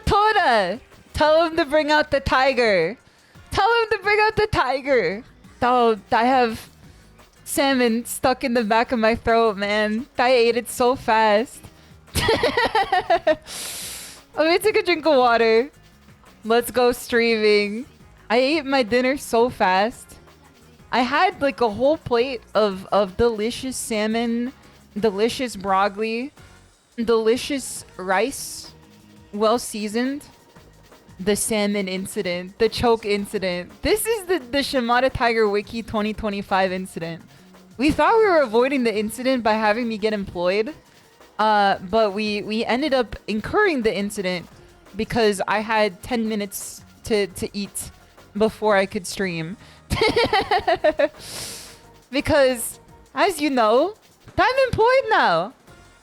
Tora! Tell him to bring out the tiger. Tell him to bring out the tiger. Oh, I have salmon stuck in the back of my throat, man. I ate it so fast. Let me take a drink of water. Let's go streaming. I ate my dinner so fast. I had like a whole plate of delicious salmon, delicious broccoli, delicious rice, well seasoned. The salmon incident, the choke incident. This is the ShimadaTiger Wiki 2025 incident. We thought we were avoiding the incident by having me get employed, but we ended up incurring the incident because I had 10 minutes to eat before I could stream. Because, as you know, I'm employed now.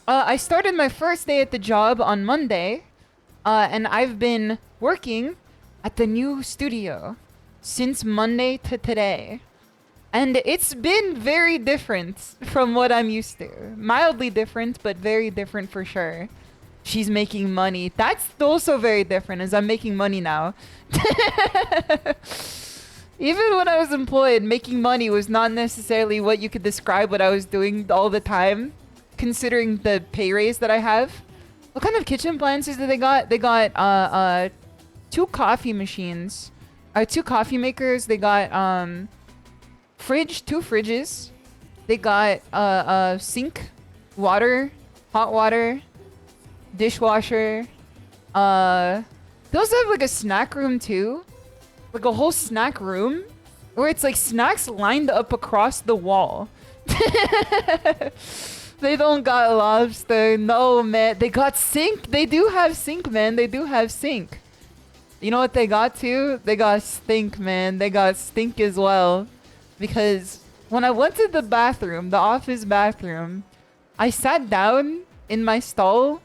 I started my first day at the job on Monday, and I've been working at the new studio since Monday to today. And it's been very different from what I'm used to. Mildly different, but very different for sure. She's making money. That's also very different, as I'm making money now. Even when I was employed, making money was not necessarily what you could describe what I was doing all the time, considering the pay raise that I have. What kind of kitchen appliances did they got? They got 2 coffee machines, 2 coffee makers. They got 2 fridges. They got a sink, water, hot water, dishwasher. They also have like a snack room too, like a whole snack room where it's like snacks lined up across the wall. They don't got lobster. No, man. They got sink. They do have sink, man. They do have sink. You know what they got too? They got stink, man. They got stink as well. Because when I went to the bathroom, the office bathroom, I sat down in my stall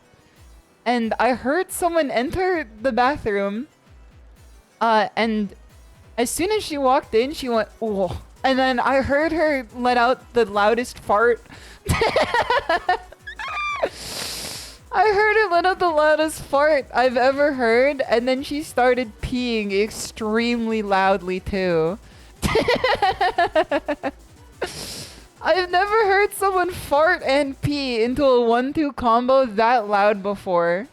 and I heard someone enter the bathroom. And as soon as she walked in, she went, oh. And then I heard her let out the loudest fart. I heard her let out the loudest fart I've ever heard, and then she started peeing extremely loudly too. I've never heard someone fart and pee into a 1-2 combo that loud before.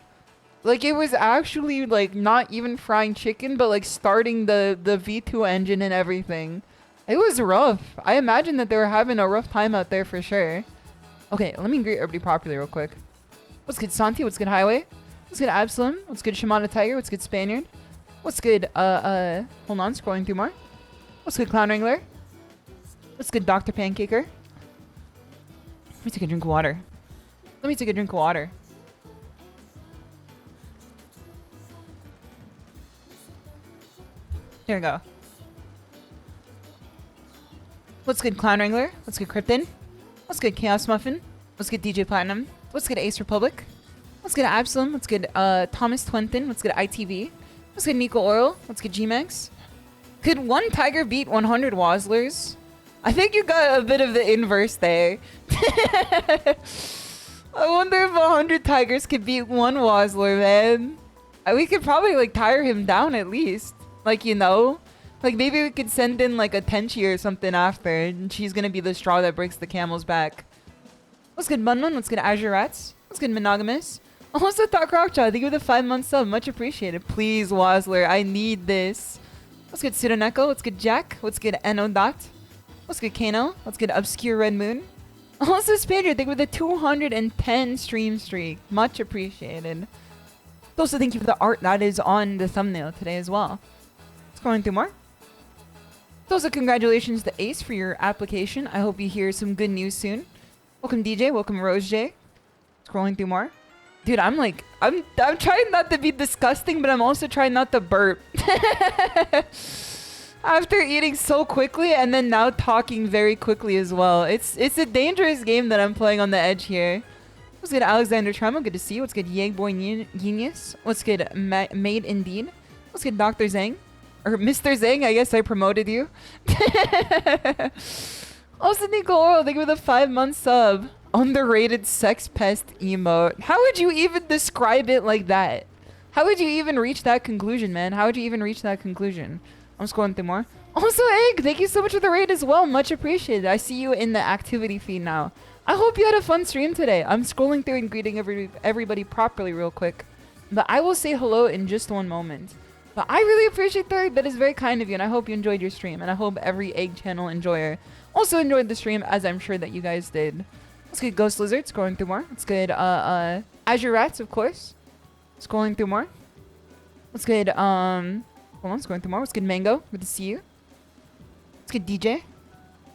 Like, it was actually like not even frying chicken, but like starting the V2 engine and everything. It was rough. I imagine that they were having a rough time out there for sure. Okay, let me greet everybody properly real quick. What's good, Santi? What's good, Highway? What's good, Absalom? What's good, ShimadaTiger? What's good, Spaniard? What's good, hold on, scrolling through more. What's good, Clown Wrangler? What's good, Dr. Pancaker? Let me take a drink of water. Let me take a drink of water. There we go. What's good, Clown Wrangler? What's good, Krypton? What's good, Chaos Muffin? What's good, DJ Platinum? What's good, Ace Republic? What's good, Absalom? What's good, Thomas Twinton? What's good, ITV? What's good, Nico Oil? What's good, G-Max? Could one tiger beat 100 Wazzlers? I think you got a bit of the inverse there. I wonder if 100 tigers could beat one Wazzler, man. We could probably, like, tire him down at least. Like, you know? Like, maybe we could send in, like, a Tenchi or something after, and she's gonna be the straw that breaks the camel's back. What's good, Munmun? What's good, Azure Rats? What's good, Monogamous? Almost a Thought Crocodile. Thank you for the 5-month sub. Much appreciated. Please, Wazzler. I need this. What's good, Sionnach? What's good, Jack? What's good, Eno Dot? What's good, Kano? What's good, Obscure Red Moon? Also, Spaniard. Thank you for the 210 stream streak. Much appreciated. Also, thank you for the art that is on the thumbnail today as well. Scrolling through more. Also, congratulations to Ace for your application. I hope you hear some good news soon. Welcome, DJ. Welcome, Rose J. Scrolling through more. Dude, I'm trying not to be disgusting, but I'm also trying not to burp. After eating so quickly and then now talking very quickly as well. It's a dangerous game that I'm playing on the edge here. What's good, Alexander Tremo? Good to see you. What's good, Yegboy Genius? What's good, Made Indeed? What's good, Dr. Zhang? Or Mr. Zhang, I guess I promoted you. Also, Nico Oral, thank you for the 5-month sub. Underrated sex pest emote. How would you even describe it like that? How would you even reach that conclusion, man? How would you even reach that conclusion? I'm scrolling through more. Also, Egg, thank you so much for the raid as well. Much appreciated. I see you in the activity feed now. I hope you had a fun stream today. I'm scrolling through and greeting everybody properly real quick. But I will say hello in just one moment. But I really appreciate the raid. That is very kind of you. And I hope you enjoyed your stream. And I hope every Egg channel enjoyer also enjoyed the stream, as I'm sure that you guys did. Let's get Ghost Lizard, scrolling through more. Let's get Azure Rats, of course. Scrolling through more. Let's get hold on, scrolling through more. Let's get Mango, good to see you. Let's get DJ.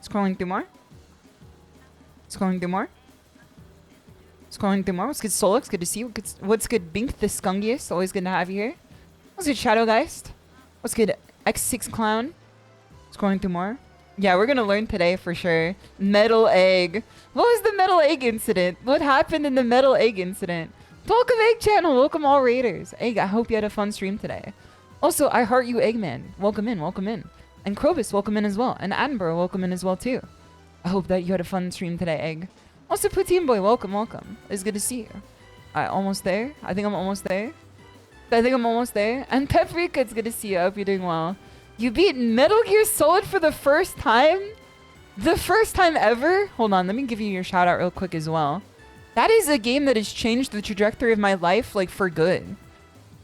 Scrolling through more. Scrolling through more. Scrolling through more. Let's get Solix, good to see you. What's good, Bink the Skungiest? Always good to have you here. Let's get Shadowgeist. Let's get X6 Clown. Scrolling through more. Yeah, we're gonna learn today for sure. Metal Egg. What was the Metal Egg incident? What happened in the Metal Egg incident? Welcome Egg channel. Welcome all raiders. Egg, I hope you had a fun stream today. Also, I heart you, Eggman. Welcome in, welcome in. And Krobus, welcome in as well. And Attenborough, welcome in as well too. I hope that you had a fun stream today, Egg. Also, Poutine Boy, welcome, welcome. It's good to see you. Alright, almost there. I think I'm almost there. And Paprika, it's good to see you. I hope you're doing well. You beat Metal Gear Solid for the first time? The first time ever? Hold on, let me give you your shout out real quick as well. That is a game that has changed the trajectory of my life, like, for good.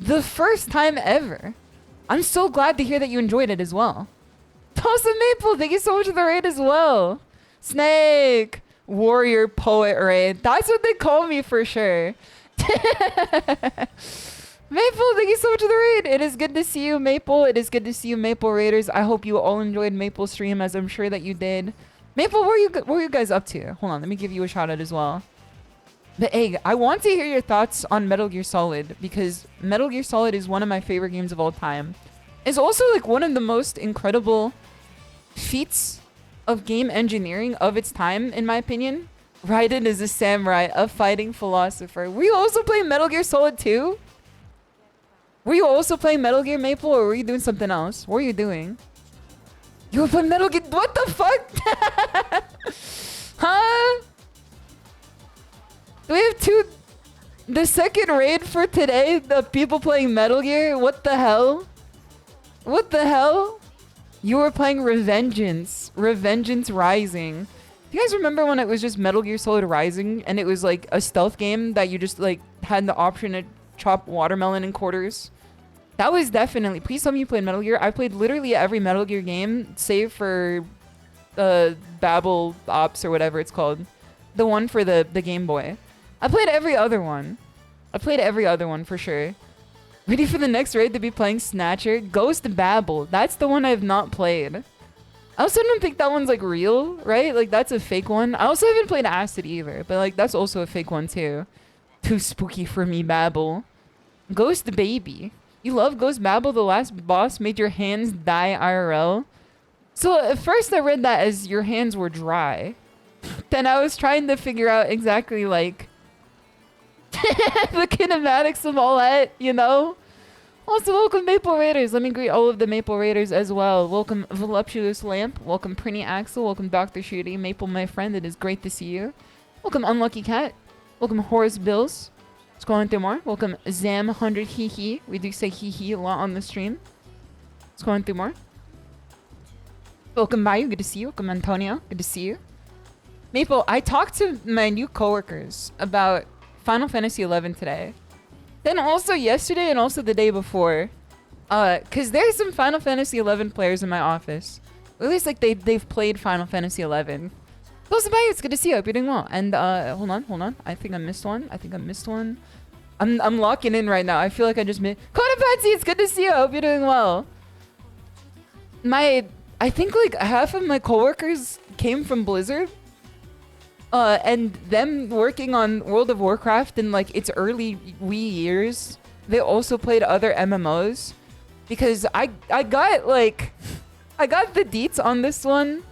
The first time ever. I'm so glad to hear that you enjoyed it as well. Tossa Maple, thank you so much for the raid as well. Snake, Warrior Poet raid. That's what they call me for sure. Maple, thank you so much for the raid. It is good to see you, Maple. It is good to see you, Maple Raiders. I hope you all enjoyed Maple's stream, as I'm sure that you did. Maple, what were you guys up to? Hold on, let me give you a shout out as well. But Egg, I want to hear your thoughts on Metal Gear Solid, because Metal Gear Solid is one of my favorite games of all time. It's also like one of the most incredible feats of game engineering of its time, in my opinion. Raiden is a samurai, a fighting philosopher. Were you also playing Metal Gear Solid 2? Were you also playing Metal Gear, Maple, or were you doing something else? What were you doing? You were playing Metal Gear... What the fuck? Huh? Do we have two... The second raid for today, the people playing Metal Gear? What the hell? What the hell? You were playing Revengeance. Revengeance Rising. Do you guys remember when it was just Metal Gear Solid Rising and it was like a stealth game that you just like had the option to chop watermelon in quarters? That was definitely... Please tell me you played Metal Gear. I played literally every Metal Gear game save for Babel Ops or whatever it's called. The one for the Game Boy. I played every other one. I played every other one for sure. Ready for the next raid to be playing Snatcher? Ghost Babel. That's the one I have not played. I also don't think that one's like real, right? Like that's a fake one. I also haven't played Acid either, but like that's also a fake one too. Too spooky for me, Babel. Ghost Baby. You love Ghost Babel? The last boss made your hands die IRL? So at first I read that as your hands were dry. Then I was trying to figure out exactly like the kinematics of all that, you know? Also, welcome Maple Raiders. Let me greet all of the Maple Raiders as well. Welcome Voluptuous Lamp. Welcome Prinny Axel. Welcome Dr. Shooty. Maple, my friend. It is great to see you. Welcome Unlucky Cat. Welcome Horace Bills. Scrolling through more. Welcome Zam100 Hee. We do say hee a lot on the stream. Scrolling through more. Welcome Mayu. Good to see you. Welcome Antonio. Good to see you. Maple, I talked to my new coworkers about Final Fantasy XI today. Then also yesterday and also the day before. Cause there's some Final Fantasy XI players in my office. At least like they've played Final Fantasy XI. Welcome by you. It's good to see you. I hope you're doing well. And hold on. I think I missed one. I'm locking in right now. I feel like I just missed. Kona Patsy, it's good to see you. I hope you're doing well. I think like half of my coworkers came from Blizzard. And them working on World of Warcraft in like its early wee years, they also played other MMOs. Because I got like I got the deets on this one.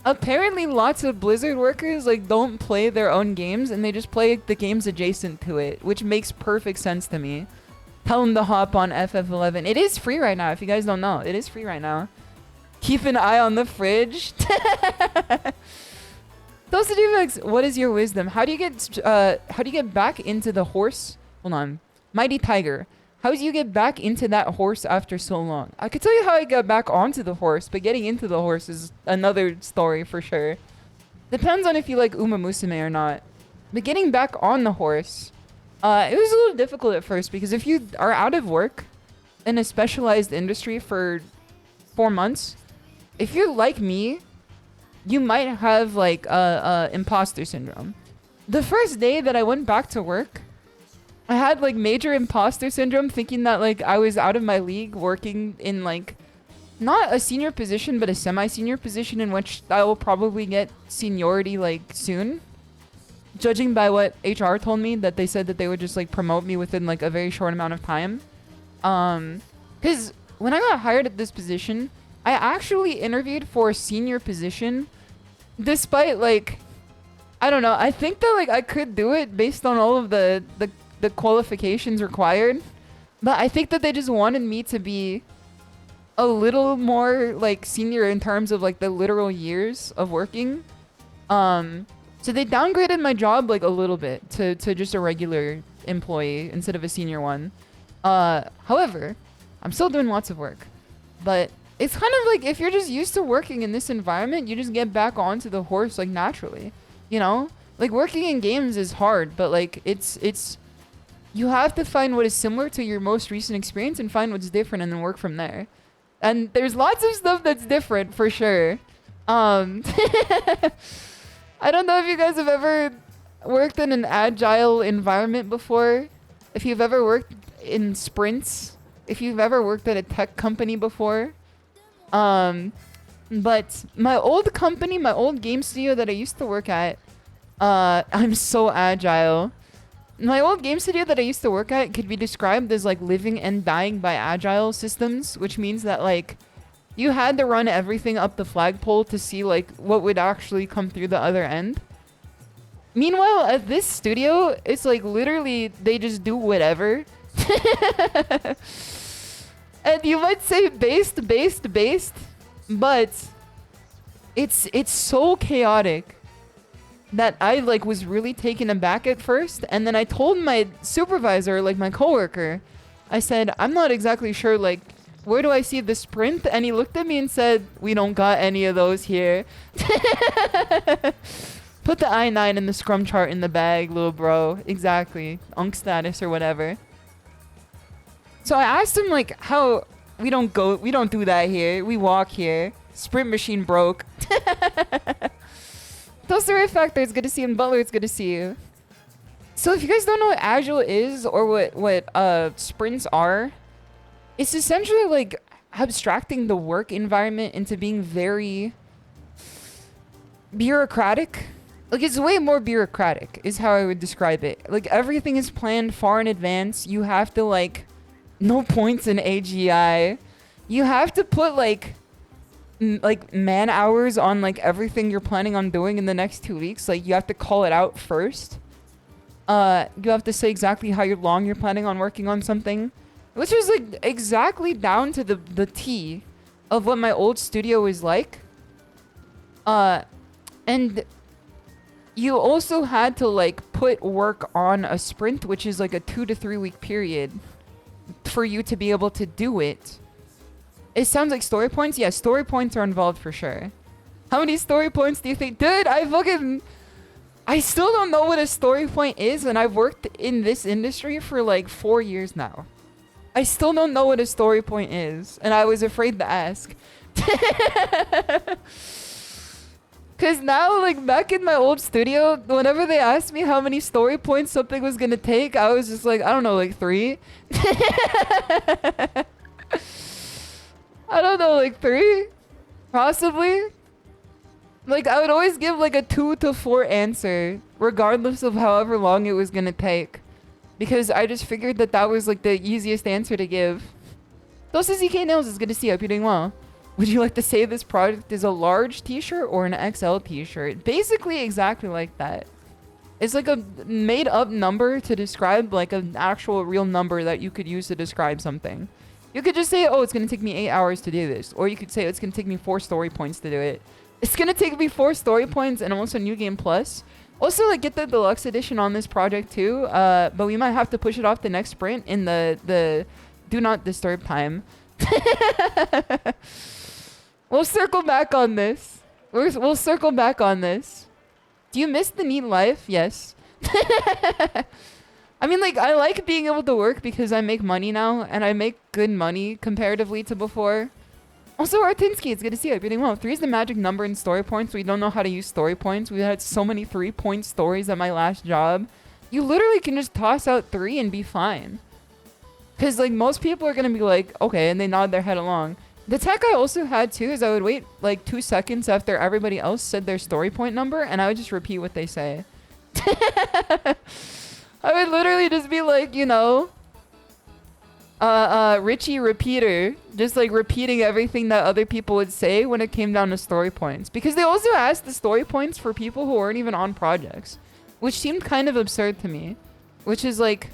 Apparently, lots of Blizzard workers like don't play their own games and they just play the games adjacent to it, which makes perfect sense to me. Tell them to hop on FF11. It is free right now. If you guys don't know, it is free right now. Keep an eye on the fridge. Dosadivax, what is your wisdom? How do you get back into the horse? Hold on, Mighty Tiger. How do you get back into that horse after so long? I could tell you how I got back onto the horse, but getting into the horse is another story for sure. Depends on if you like Uma Musume or not. But getting back on the horse, it was a little difficult at first because if you are out of work in a specialized industry for 4 months, if you're like me, you might have like imposter syndrome. The first day that I went back to work, I had like major imposter syndrome, thinking that like I was out of my league working in like not a senior position but a semi-senior position in which I will probably get seniority like soon, judging by what HR told me, that they said that they would just like promote me within like a very short amount of time. Because when I got hired at this position, I actually interviewed for a senior position despite like, I don't know, I think that like I could do it based on all of the qualifications required, but I think that they just wanted me to be a little more like senior in terms of like the literal years of working. So they downgraded my job like a little bit to just a regular employee instead of a senior one. However, I'm still doing lots of work, but it's kind of like if you're just used to working in this environment, you just get back onto the horse like naturally, you know? Like working in games is hard, but like it's you have to find what is similar to your most recent experience and find what's different and then work from there. And there's lots of stuff that's different for sure. I don't know if you guys have ever worked in an agile environment before. If you've ever worked in sprints. If you've ever worked at a tech company before. But my old company, my old game studio that I used to work at, I'm so agile. My old game studio that I used to work at could be described as like living and dying by agile systems, which means that like you had to run everything up the flagpole to see like what would actually come through the other end. Meanwhile, at this studio, it's like literally they just do whatever. And you might say based, but it's so chaotic that I like was really taken aback at first, and then I told my supervisor, like my coworker, I said, I'm not exactly sure like where do I see the sprint? And he looked at me and said, we don't got any of those here. Put the I-9 and the scrum chart in the bag, little bro. Exactly. Unk status or whatever. So I asked him like how we don't do that here. We walk here. Sprint machine broke. Toaster Ray Factor, it's good to see you. And Butler, it's good to see you. So if you guys don't know what Agile is or what sprints are, it's essentially like abstracting the work environment into being very bureaucratic. Like it's way more bureaucratic is how I would describe it. Like everything is planned far in advance. You have to like no points in AGI. You have to put like man hours on like everything you're planning on doing in the next 2 weeks. Like you have to call it out first. You have to say exactly how long you're planning on working on something, which is like exactly down to the T of what my old studio is like. And you also had to like put work on a sprint, which is like a 2 to 3 week period for you to be able to do it. It sounds like story points. Yeah, story points are involved for sure. How many story points do you think? Dude, I still don't know what a story point is, and I've worked in this industry for like 4 years now. I still don't know what a story point is, and I was afraid to ask. Because now, like, back in my old studio, whenever they asked me how many story points something was going to take, I was just like, I don't know, like 3? I don't know, like 3? Possibly? Like, I would always give like a 2 to 4 answer, regardless of however long it was going to take. Because I just figured that that was like the easiest answer to give. Those ZK Nails is good to see you. Hope you're doing well. Would you like to say this product is a large t-shirt or an XL t-shirt? Basically exactly like that. It's like a made up number to describe like an actual real number that you could use to describe something. You could just say, oh, it's going to take me 8 hours to do this. Or you could say it's going to take me 4 story points to do it. It's going to take me 4 story points and also New Game Plus. Also, like, get the deluxe edition on this project too. But we might have to push it off the next sprint in the do not disturb time. We'll circle back on this. We'll circle back on this. Do you miss the neat life? Yes. I mean, like, I like being able to work because I make money now, and I make good money comparatively to before. Also, Artinsky, it's good to see you. Doing well. 3 is the magic number in story points. We don't know how to use story points. We had so many 3-point stories at my last job. You literally can just toss out 3 and be fine. Because, like, most people are going to be like, okay, and they nod their head along. The tech I also had, too, is I would wait, like, 2 seconds after everybody else said their story point number, and I would just repeat what they say. I would literally just be like, you know, Richie repeater, just like repeating everything that other people would say when it came down to story points. Because they also asked the story points for people who weren't even on projects, which seemed kind of absurd to me. Which is like,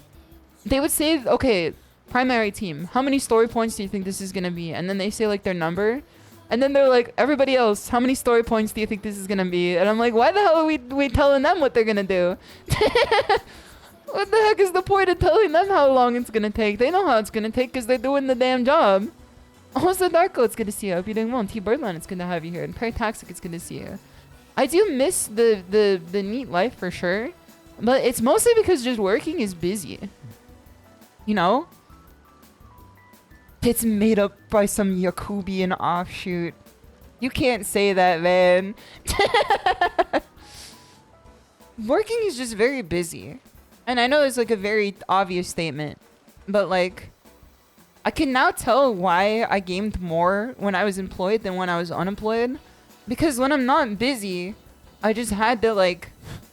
they would say, okay, primary team, how many story points do you think this is going to be? And then they say like their number. And then they're like, everybody else, how many story points do you think this is going to be? And I'm like, why the hell are we telling them what they're going to do? What the heck is the point of telling them how long it's going to take? They know how it's going to take because they're doing the damn job. Also, Darko, it's good to see you. I hope you're doing well. And T. Birdland, it's good to have you here. And Parataxic, it's good to see you. I do miss the neat life for sure. But it's mostly because just working is busy. You know? It's made up by some Yakubian offshoot. You can't say that, man. Working is just very busy. And I know it's like a very obvious statement, but like, I can now tell why I gamed more when I was employed than when I was unemployed. Because when I'm not busy, I just had to like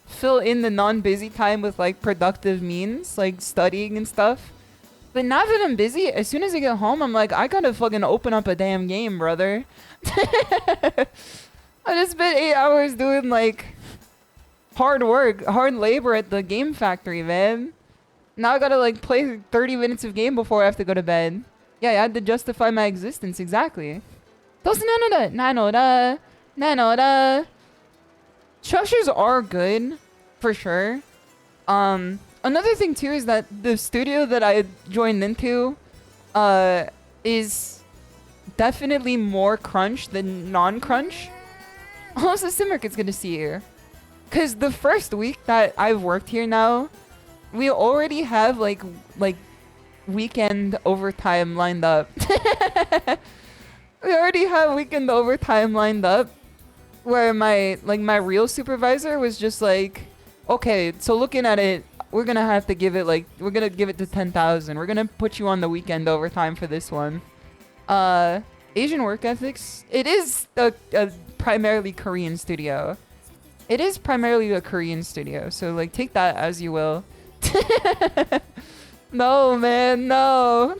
fill in the non-busy time with like productive means, like studying and stuff. But now that I'm busy, as soon as I get home, I'm like, I gotta fucking open up a damn game, brother. I just spent 8 hours doing like hard work, hard labor at the game factory, man. Now I gotta like play 30 minutes of game before I have to go to bed. Yeah, I had to justify my existence, exactly. Those NECO. Structures are good, for sure. Another thing too is that the studio that I joined into is definitely more crunch than non-crunch. Also, Simmerk, it's good to see you. Because the first week that I've worked here now, we already have like weekend overtime lined up. We already have weekend overtime lined up where my real supervisor was just like, okay, so looking at it, we're going to have to give it like, we're going to give it to 10,000. We're going to put you on the weekend overtime for this one. Asian work ethics. It is a primarily Korean studio. It is primarily a Korean studio, so like take that as you will. No, man, no.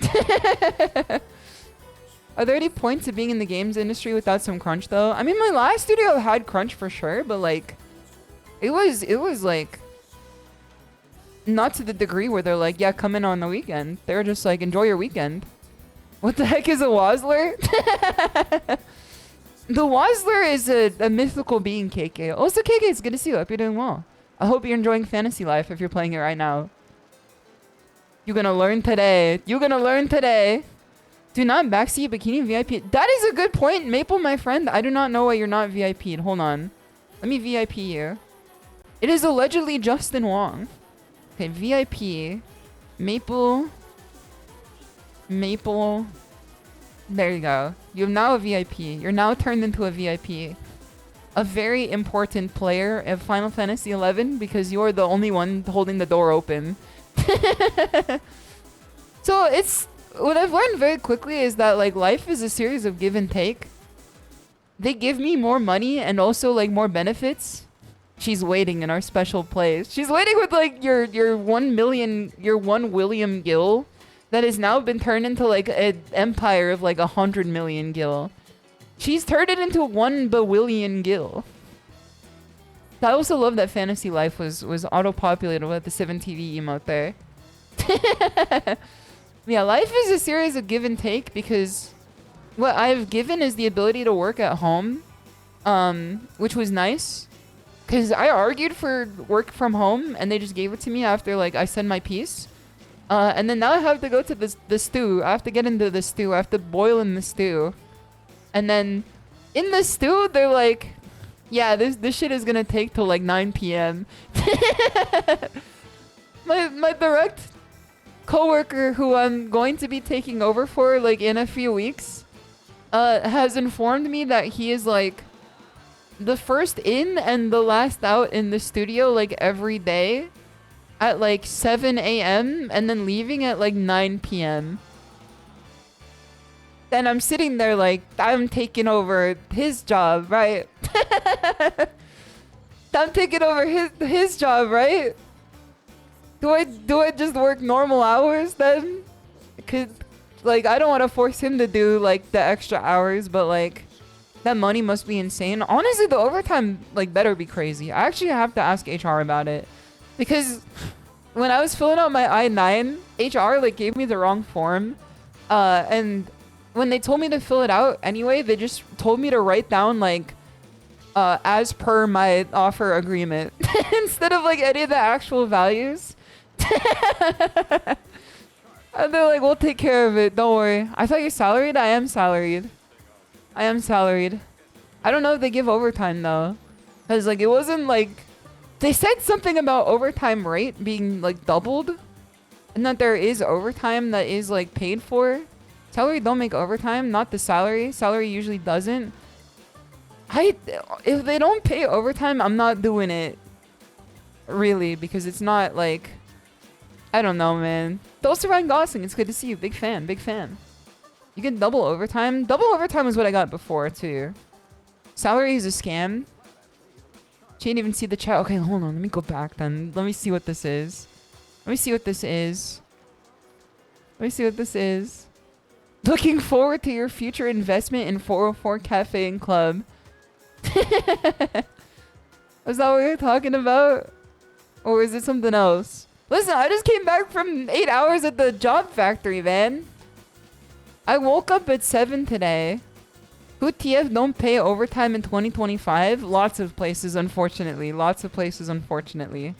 Are there any points of being in the games industry without some crunch though? I mean, my last studio had crunch for sure, but like, it was like, not to the degree where they're like, yeah, come in on the weekend. They're just like, enjoy your weekend. What the heck is a Wazzler? The Wazzler is a mythical being, KK. Also, KK, it's good to see you. I hope you're doing well. I hope you're enjoying Fantasy Life if you're playing it right now. You're gonna learn today. You're gonna learn today. Do not backseat bikini VIP. That is a good point, Maple, my friend. I do not know why you're not VIP'd. Hold on. Let me VIP you. It is allegedly Justin Wong. Okay, VIP. Maple. There you go. You're now a VIP. You're now turned into a VIP. A very important player of Final Fantasy XI because you're the only one holding the door open. So it's... What I've learned very quickly is that like life is a series of give and take. They give me more money and also like more benefits. She's waiting in our special place. She's waiting with like your 1 William Gill that has now been turned into like an empire of like 100 million gil. She's turned it into 1 billion gil. I also love that Fantasy Life was auto-populated with the 7TV emote there. Yeah, life is a series of give and take because what I've given is the ability to work at home, which was nice. Because I argued for work from home and they just gave it to me after like I said my piece. And then now I have to go to the stew. I have to get into the stew. I have to boil in the stew. And then in the stew, they're like, yeah, this shit is gonna take till like 9 p.m. my direct coworker who I'm going to be taking over for like in a few weeks has informed me that he is like the first in and the last out in the studio like every day at like 7 a.m. and then leaving at like 9 p.m. And I'm sitting there like, I'm taking over his job, right? I'm taking over his job, right? Do I just work normal hours then? Cause like I don't want to force him to do like the extra hours, but like that money must be insane. Honestly, the overtime like better be crazy. I actually have to ask HR about it because when I was filling out my I-9, HR like gave me the wrong form, and when they told me to fill it out anyway, they just told me to write down like as per my offer agreement instead of like any of the actual values. And they're like, we'll take care of it, don't worry. I thought you're salaried? I am salaried. I am salaried. I don't know if they give overtime though, because like it wasn't like they said something about overtime rate being like doubled and that there is overtime that is like paid for. Salary don't make overtime, not the salary. Salary usually doesn't. If they don't pay overtime, I'm not doing it. Really, because it's not like, I don't know, man. Those Ryan Gosling, it's good to see you. Big fan, big fan. You get double overtime. Double overtime is what I got before too. Salary is a scam. She didn't even see the chat. Okay, hold on. Let me go back then. Let me see what this is. Let me see what this is. Let me see what this is. Looking forward to your future investment in 404 Cafe and Club. Was that what you're talking about? Or is it something else? Listen, I just came back from 8 hours at the job factory, man. I woke up at 7 today. Who TF don't pay overtime in 2025? Lots of places, unfortunately. Lots of places, unfortunately.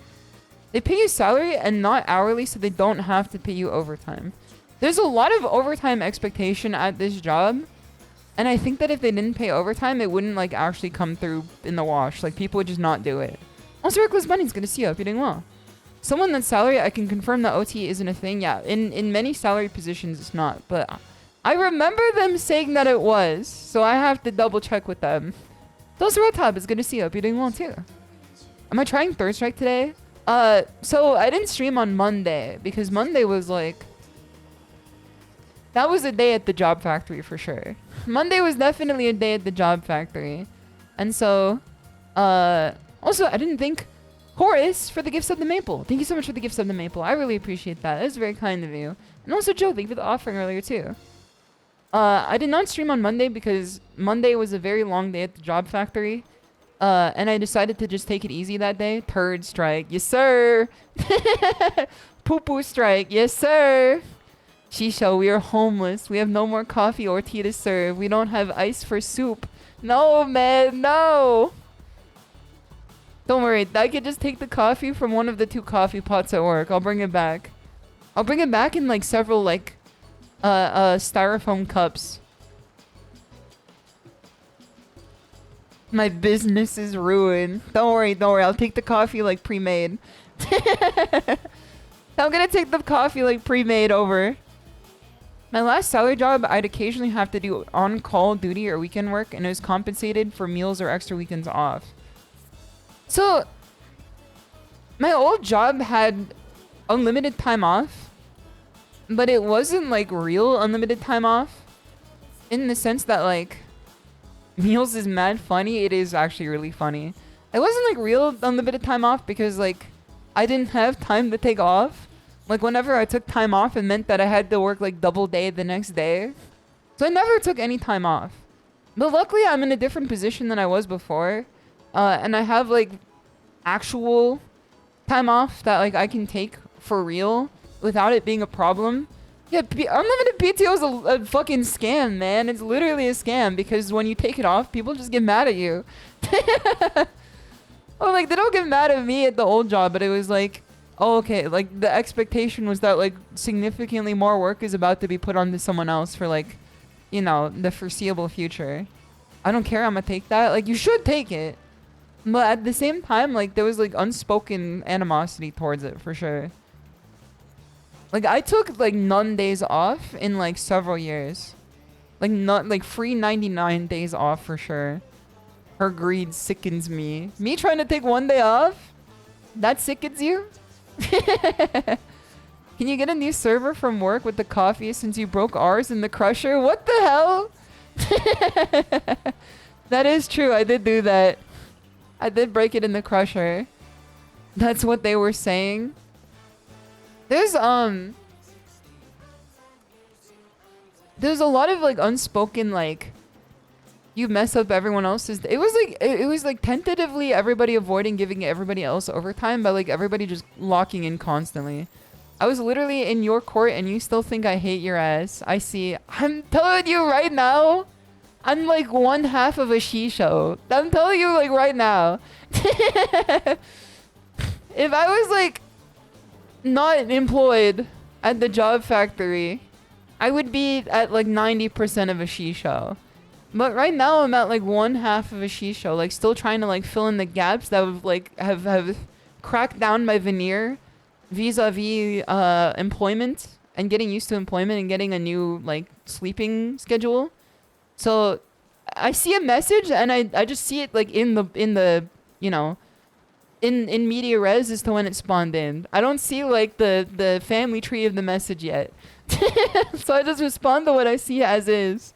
They pay you salary and not hourly, so they don't have to pay you overtime. There's a lot of overtime expectation at this job. And I think that if they didn't pay overtime, it wouldn't like actually come through in the wash. Like people would just not do it. Also, Reckless Bunny's good to see you. Hope you're doing well. Someone that's salary, I can confirm that OT isn't a thing. Yeah, in many salary positions, it's not. But I remember them saying that it was. So I have to double check with them. Those Rotab is good to see you. Hope you're doing well too. Am I trying Third Strike today? So I didn't stream on Monday because Monday was like, that was a day at the job factory for sure. Monday was definitely a day at the job factory. And so, also, I didn't thank Horace for the gifts of the maple. Thank you so much for the gifts of the maple. I really appreciate that. That was very kind of you. And also, Joe, thank you for the offering earlier too. I did not stream on Monday because Monday was a very long day at the job factory. And I decided to just take it easy that day. Turd strike. Yes, sir. Poo-poo strike. Yes, sir. SHISHOU, we are homeless. We have no more coffee or tea to serve. We don't have ice for soup. No, man, no. Don't worry. I could just take the coffee from one of the 2 coffee pots at work. I'll bring it back. I'll bring it back in like several like styrofoam cups. My business is ruined. Don't worry. I'll take the coffee like pre-made. I'm gonna take the coffee like pre-made over. My last salary job, I'd occasionally have to do on-call duty or weekend work, and it was compensated for meals or extra weekends off. So, my old job had unlimited time off, but it wasn't like real unlimited time off, in the sense that like, meals is mad funny. It is actually really funny. It wasn't like real unlimited time off because like, I didn't have time to take off. Like whenever I took time off, it meant that I had to work like double day the next day. So I never took any time off. But luckily, I'm in a different position than I was before. And I have, like, actual time off that, like, I can take for real without it being a problem. Yeah, unlimited PTO is a fucking scam, man. It's literally a scam because when you take it off, people just get mad at you. Oh, like, they don't get mad at me at the old job, but it was like, oh, okay, like, the expectation was that, like, significantly more work is about to be put onto someone else for, like, you know, the foreseeable future. I don't care, I'm gonna take that. Like, you should take it. But at the same time, like, there was, like, unspoken animosity towards it, for sure. Like, I took, like, none days off in, like, several years. Like, not, like, free 99 days off, for sure. Her greed sickens me. Me trying to take one day off? That sickens you? Can you get a new server from work with the coffee since you broke ours in the crusher? What the hell? That is true. I did do that. I did break it in the crusher. That's what they were saying. There's a lot of like unspoken like you mess up everyone else's. It was like tentatively everybody avoiding giving everybody else overtime by like everybody just locking in constantly. I was literally in your court and you still think I hate your ass. I see. I'm telling you right now, I'm like one half of a SHISHOU. I'm telling you like right now. If I was like not employed at the job factory, I would be at like 90% of a SHISHOU. But right now I'm at like one half of a SHISHOU, like still trying to like fill in the gaps that would like have cracked down my veneer vis-a-vis employment and getting used to employment and getting a new like sleeping schedule. So I see a message and I just see it like in the you know in media res as to when it spawned in. I don't see like the family tree of the message yet. So I just respond to what I see as is.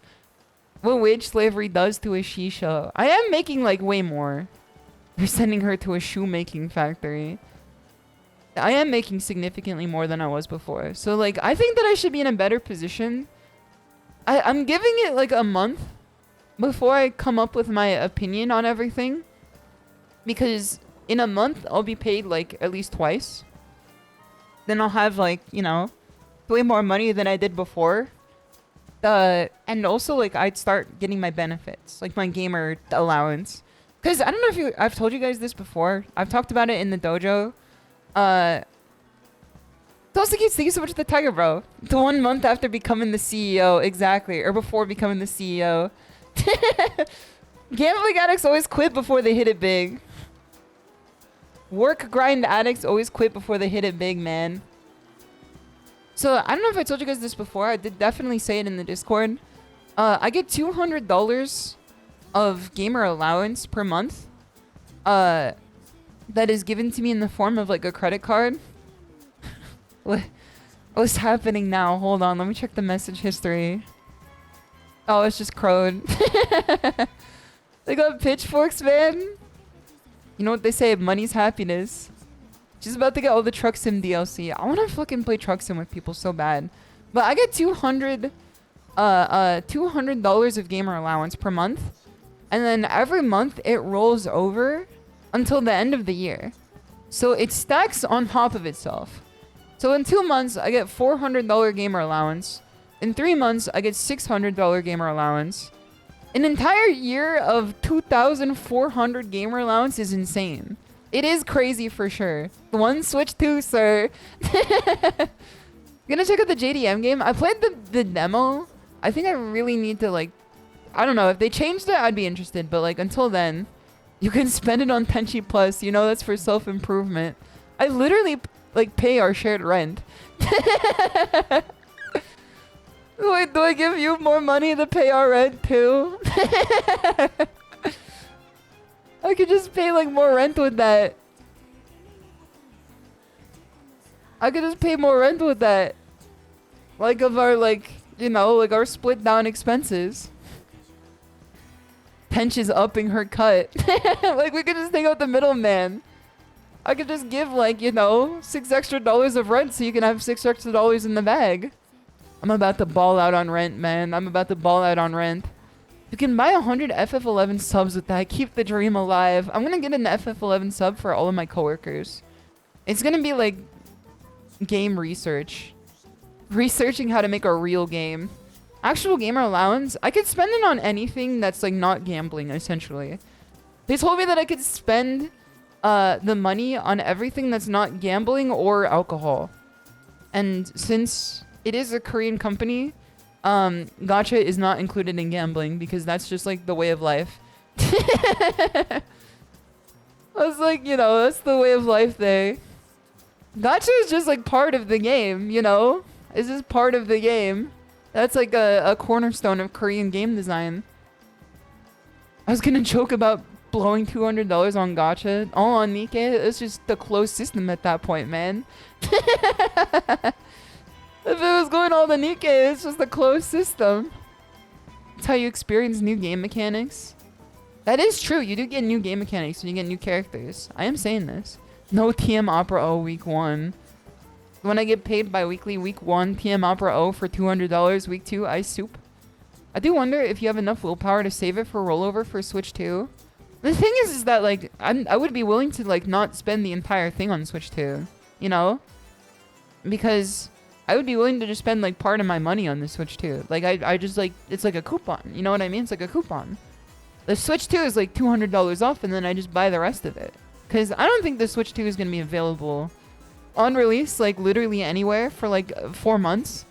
What wage slavery does to a SHISHOU. I am making like way more. They're sending her to a shoemaking factory. I am making significantly more than I was before. So like I think that I should be in a better position. I'm giving it like a month before I come up with my opinion on everything. Because in a month I'll be paid like at least twice. Then I'll have like, you know, way more money than I did before. And also like I'd start getting my benefits, like my gamer allowance. Cause I don't know if I've told you guys this before. I've talked about it in the dojo. Toasty, thank you so much for the tiger, bro. The 1 month after becoming the CEO, exactly, or before becoming the CEO. Gambling addicts always quit before they hit it big. Work grind addicts always quit before they hit it big, man. So, I don't know if I told you guys this before. I did definitely say it in the Discord. I get $200 of gamer allowance per month. That is given to me in the form of like a credit card. What's happening now? Hold on, let me check the message history. Oh, it's just crowed. They got pitchforks, man. You know what they say, money's happiness. She's about to get all the Truck Sim DLC. I want to fucking play Truck Sim with people so bad. But I get $200 of gamer allowance per month. And then every month it rolls over until the end of the year. So it stacks on top of itself. So in 2 months, I get $400 gamer allowance. In 3 months, I get $600 gamer allowance. An entire year of 2,400 gamer allowance is insane. It is crazy for sure. One Switch 2, sir. Gonna check out the JDM game. I played the demo. I think I really need to like... I don't know. If they changed it, I'd be interested. But like until then, you can spend it on Tenchi Plus. You know, that's for self-improvement. I literally like pay our shared rent. Wait, do I give you more money to pay our rent too? I could just pay like more rent with that. I could just pay more rent with that. Like of our like, you know, like our split down expenses. Tench is upping her cut. Like we could just take out the middleman. I could just give like, you know, $6 extra of rent so you can have $6 extra in the bag. I'm about to ball out on rent, man. I'm about to ball out on rent. You can buy 100 FF11 subs with that. Keep the dream alive. I'm gonna get an FF11 sub for all of my coworkers. It's gonna be like game research. Researching how to make a real game. Actual gamer allowance. I could spend it on anything that's like not gambling, essentially. They told me that I could spend the money on everything that's not gambling or alcohol. And since it is a Korean company, gacha is not included in gambling because that's just like the way of life. I was like, you know, that's the way of life there. Gacha is just like part of the game, you know? It's just part of the game. That's like a cornerstone of Korean game design. I was gonna joke about blowing $200 on gacha. All on Nikkei. It's just the closed system at that point, man. If it was going all the Nikkei, it's just a closed system. That's how you experience new game mechanics. That is true. You do get new game mechanics when you get new characters. I am saying this. No TM Opera O week 1. When I get paid bi-weekly, week 1, TM Opera O for $200, week 2, ice soup. I do wonder if you have enough willpower to save it for rollover for Switch 2. The thing is that, like, I would be willing to, like, not spend the entire thing on Switch 2. You know? Because I would be willing to just spend, like, part of my money on the Switch 2. Like, I just, like, it's like a coupon. You know what I mean? It's like a coupon. The Switch 2 is, like, $200 off, and then I just buy the rest of it. Because I don't think the Switch 2 is going to be available on release, like, literally anywhere for, like, 4 months.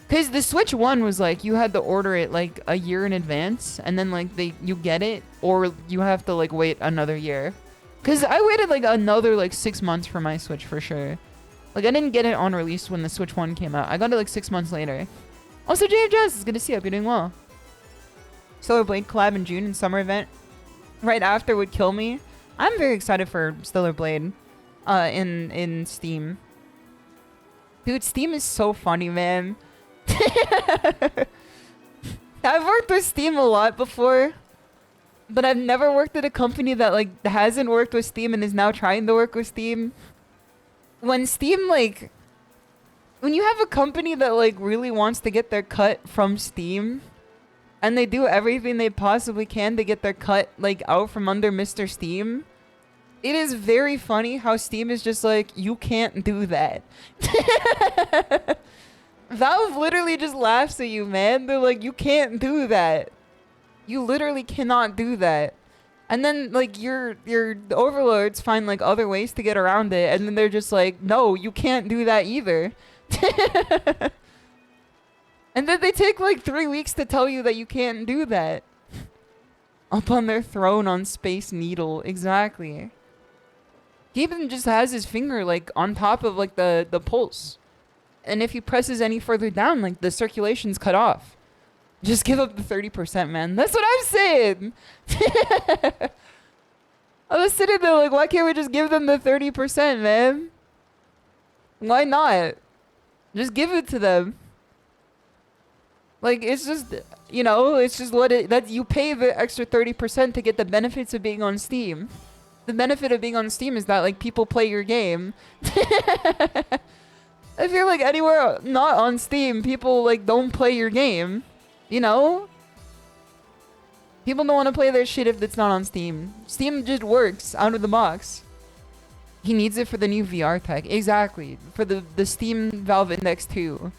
Because the Switch 1 was, like, you had to order it, like, a year in advance, and then, like, you get it, or you have to, like, wait another year. Because I waited, like, another, like, 6 months for my Switch, for sure. Like, I didn't get it on release when the Switch 1 came out. I got it, like, 6 months later. Also, JFJS, it's good to see you. Hope you're doing well. Stellar Blade collab in June in summer event. Right after would kill me. I'm very excited for Stellar Blade in Steam. Dude, Steam is so funny, man. I've worked with Steam a lot before, but I've never worked at a company that, like, hasn't worked with Steam and is now trying to work with Steam. When Steam, like, when you have a company that, like, really wants to get their cut from Steam, and they do everything they possibly can to get their cut, like, out from under Mr. Steam, it is very funny how Steam is just like, you can't do that. Valve literally just laughs at you, man. They're like, you can't do that. You literally cannot do that. And then, like, your overlords find, like, other ways to get around it, and then they're just like, no, you can't do that either. And then they take, like, 3 weeks to tell you that you can't do that. Up on their throne on Space Needle. Exactly. Gaben just has his finger, like, on top of, like, the pulse. And if he presses any further down, like, the circulation's cut off. Just give up the 30%, man. That's what I'm saying. I was sitting there like, why can't we just give them the 30%, man? Why not? Just give it to them. Like, it's just, you know, it's just that you pay the extra 30% to get the benefits of being on Steam. The benefit of being on Steam is that, like, people play your game. I feel like anywhere not on Steam, people, like, don't play your game. You know? People don't want to play their shit if it's not on Steam. Steam just works out of the box. He needs it for the new VR tech. Exactly. For the Steam Valve Index 2.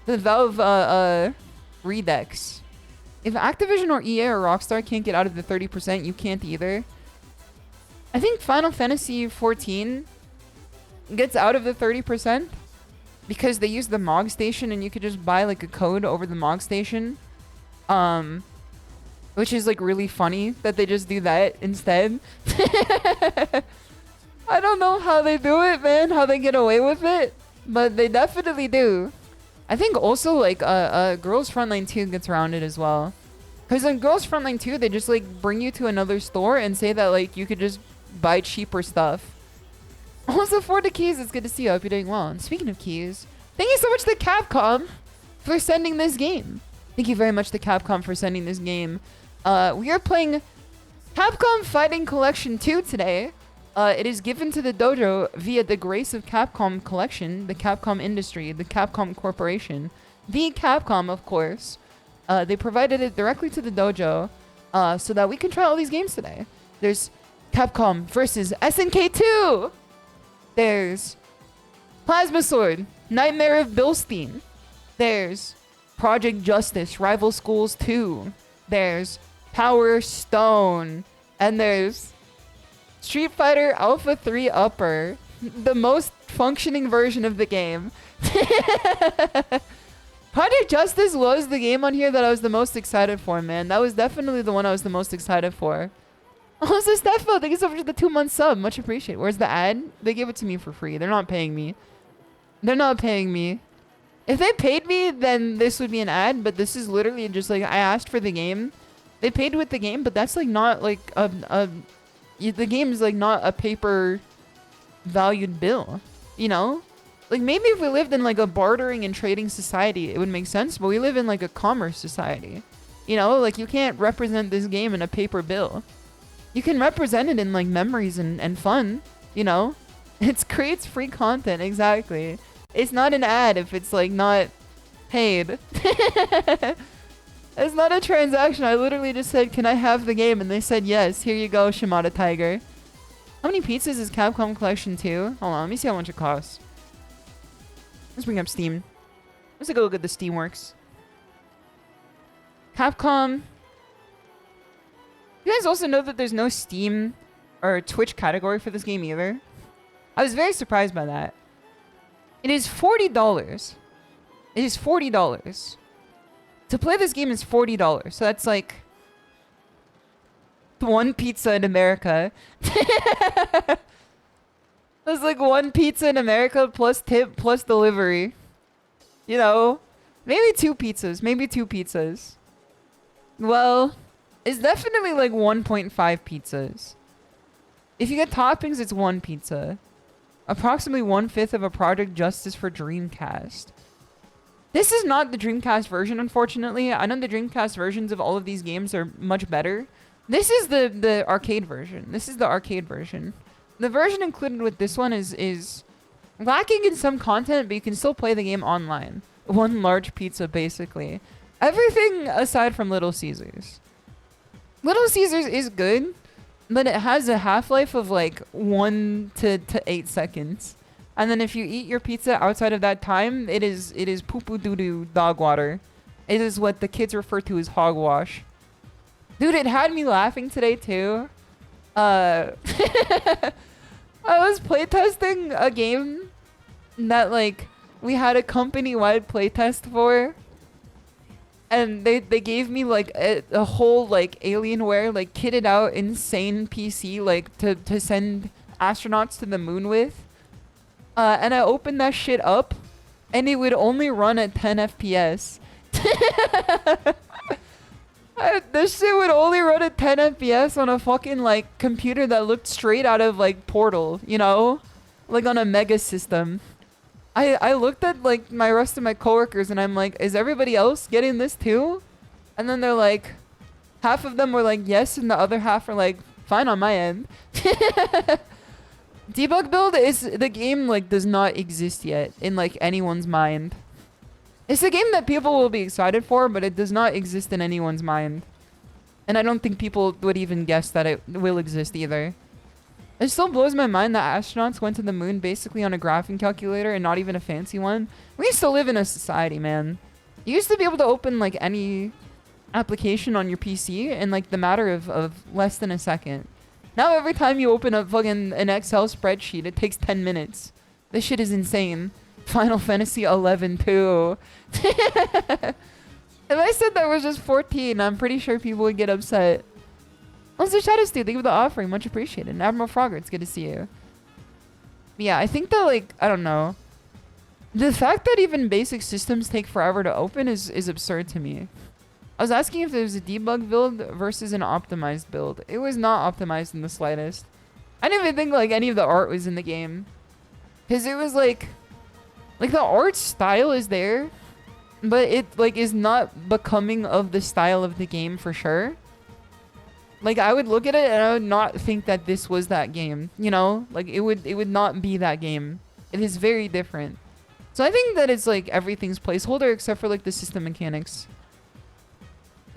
The Valve, Redux. If Activision or EA or Rockstar can't get out of the 30%, you can't either. I think Final Fantasy 14 gets out of the 30% because they use the MOG station and you could just buy, like, a code over the MOG station. Which is, like, really funny that they just do that instead. I don't know how they do it, man, how they get away with it, but they definitely do. I think also, like, Girls Frontline 2 gets around it as well. Because in Girls Frontline 2, they just, like, bring you to another store and say that, like, you could just buy cheaper stuff. Also, for the keys, it's good to see you. I hope you're doing well. And speaking of keys, thank you so much to Capcom for sending this game. Thank you very much to Capcom for sending this game. We are playing Capcom Fighting Collection 2 today. It is given to the dojo via the grace of Capcom Collection, the Capcom Industry, the Capcom Corporation, the Capcom, of course. They provided it directly to the dojo so that we can try all these games today. There's Capcom versus SNK 2. There's Plasma Sword, Nightmare of Bilstein. There's Project Justice, Rival Schools 2. There's Power Stone. And there's Street Fighter Alpha 3 Upper, the most functioning version of the game. Project Justice was the game on here that I was the most excited for, man. That was definitely the one I was the most excited for. Also, Steffo, thank you so much for the 2-month sub. Much appreciated. Where's the ad? They gave it to me for free. They're not paying me. They're not paying me. If they paid me, then this would be an ad, but this is literally just like, I asked for the game. They paid with the game, but that's like not like the game is like not a paper valued bill, you know? Like maybe if we lived in like a bartering and trading society, it would make sense, but we live in like a commerce society. You know, like you can't represent this game in a paper bill. You can represent it in like memories and fun, you know? It creates free content, exactly. It's not an ad if it's like not paid. It's not a transaction. I literally just said, can I have the game? And they said, yes, here you go, ShimadaTiger. How many pizzas is Capcom Collection 2? Hold on, let me see how much it costs. Let's bring up Steam. Let's take a look at the Steam works. Capcom. You guys also know that there's no Steam or Twitch category for this game either. I was very surprised by that. It is $40. It is $40. To play this game is $40. So that's like one pizza in America. That's like one pizza in America plus tip plus delivery. You know, maybe two pizzas. Maybe two pizzas. Well, it's definitely like 1.5 pizzas. If you get toppings, it's one pizza. Approximately 1/5 of a Project Justice for Dreamcast. This is not the Dreamcast version, unfortunately. I know the Dreamcast versions of all of these games are much better. This is the arcade version. This is the arcade version. The version included with this one is lacking in some content, but you can still play the game online. One large pizza, basically. Everything aside from Little Caesars. Little Caesars is good, but it has a half-life of like 1 to 8 seconds. And then if you eat your pizza outside of that time, it is poo-poo doo-doo dog water. It is what the kids refer to as hogwash. Dude, it had me laughing today too. I was playtesting a game that like we had a company-wide playtest for. And they gave me like a whole like Alienware like kitted out insane PC like to send astronauts to the moon with. And I opened that shit up and it would only run at 10 FPS. This shit would only run at 10 FPS on a fucking like computer that looked straight out of like Portal, you know? Like on a mega system. I looked at like my rest of my coworkers and I'm like, is everybody else getting this too? And then they're like, half of them were like, yes, and the other half are like, fine on my end. Debug build is the game like does not exist yet in like anyone's mind. It's a game that people will be excited for, but it does not exist in anyone's mind. And I don't think people would even guess that it will exist either. It still blows my mind that astronauts went to the moon basically on a graphing calculator and not even a fancy one. We used to live in a society, man. You used to be able to open like any application on your PC in like the matter of less than a second. Now every time you open up fucking an Excel spreadsheet, it takes 10 minutes. This shit is insane. Final Fantasy 11 too. If I said that was just 14, I'm pretty sure people would get upset. Also, Shadows dude, thank you for the offering. Much appreciated. And Admiral Frogger, it's good to see you. But yeah, I think that, like, I don't know. The fact that even basic systems take forever to open is absurd to me. I was asking if there was a debug build versus an optimized build. It was not optimized in the slightest. I didn't even think, like, any of the art was in the game. Because it was, like, the art style is there. But it, like, is not becoming of the style of the game for sure. Like, I would look at it and I would not think that this was that game, you know? Like, it would not be that game. It is very different. So I think that it's, like, everything's placeholder except for, like, the system mechanics.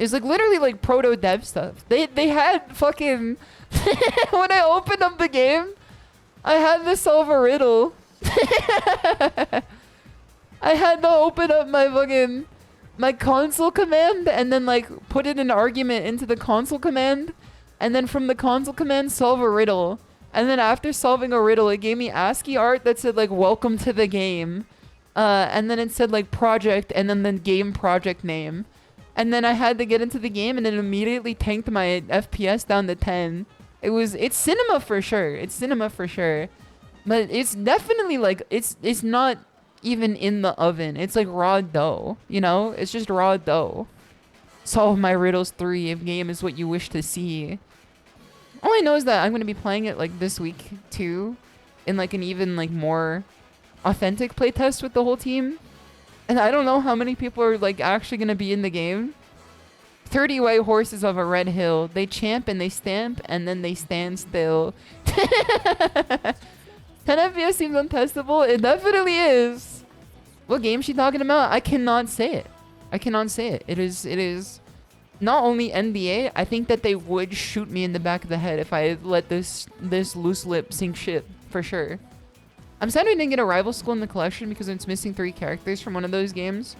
It's like literally like proto dev stuff. They had fucking when I opened up the game, I had to solve a riddle. I had to open up my console command and then like put in an argument into the console command, and then from the console command solve a riddle. And then after solving a riddle, it gave me ASCII art that said like welcome to the game. And then it said like project and then the game project name. And then I had to get into the game and it immediately tanked my FPS down to 10. It's cinema for sure. It's cinema for sure. But it's definitely like, it's not even in the oven. It's like raw dough, you know? It's just raw dough. Solve my riddles 3 if game is what you wish to see. All I know is that I'm going to be playing it like this week too. In like an even like more authentic playtest with the whole team. And I don't know how many people are like actually going to be in the game. 30 white horses of a red hill. They champ and they stamp and then they stand still. 10 FPS seems untestable. It definitely is. What game is she talking about? I cannot say it. I cannot say it. It is not only NBA. I think that they would shoot me in the back of the head if I let this loose lip sink shit for sure. I'm sad we didn't get a rival school in the collection because it's missing 3 characters from one of those games.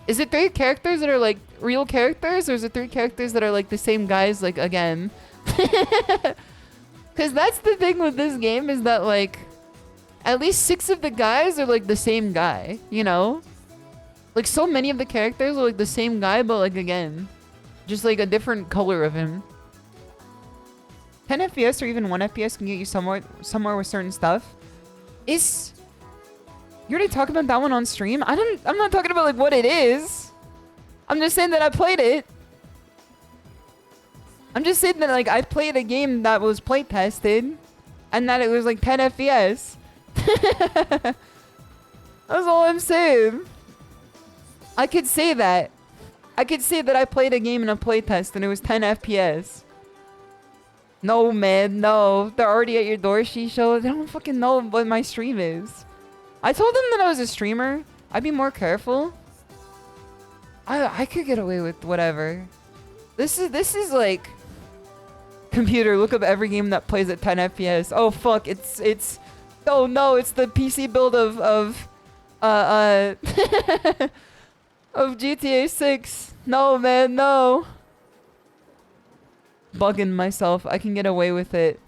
Is it 3 characters that are like real characters, or is it 3 characters that are like the same guys like again? Because that's the thing with this game, is that like at least 6 of the guys are like the same guy, you know? Like so many of the characters are like the same guy, but like again, just like a different color of him. 10 FPS or even 1 FPS can get you somewhere with certain stuff. You already talked about that one on stream? I'm not talking about like what it is. I'm just saying that I played it. I'm just saying that like I played a game that was play tested and that it was like 10 FPS. That's all I'm saying. I could say that. I could say that I played a game in a playtest and it was 10 FPS. No, man, no. They're already at your door, ShISHOU. They don't fucking know what my stream is. I told them that I was a streamer. I'd be more careful. I could get away with whatever. This is like... Computer, look up every game that plays at 10 FPS. Oh, fuck. It's... Oh, no. It's the PC build of GTA 6. No, man, no. Bugging myself. I can get away with it.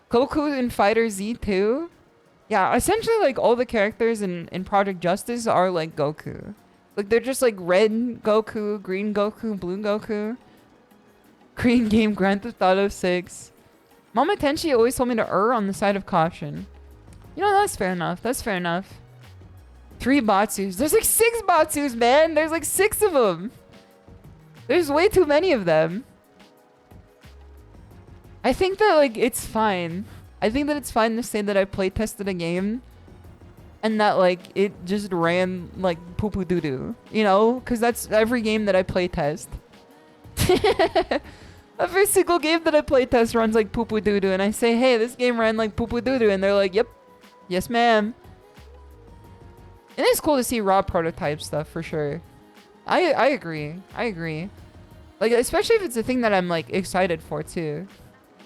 Goku in Fighter Z too? Yeah, essentially like all the characters in Project Justice are like Goku. Like they're just like red Goku, green Goku, blue Goku. Green game Grand Theft Auto 6. Mama Tenchi always told me to err on the side of caution. You know, that's fair enough. That's fair enough. 3 Batsus. There's like 6 Batsus, man. There's like 6 of them. There's way too many of them. I think that like it's fine. I think that it's fine to say that I play tested a game and that like it just ran like poo poo doo doo, you know, because that's every game that I play test. Every single game that I play test runs like poo poo doo doo, and I say, hey, this game ran like poo poo doo doo, and they're like, yep, yes ma'am. And it's cool to see raw prototype stuff for sure. I agree. I agree. Like especially if it's a thing that I'm like excited for too.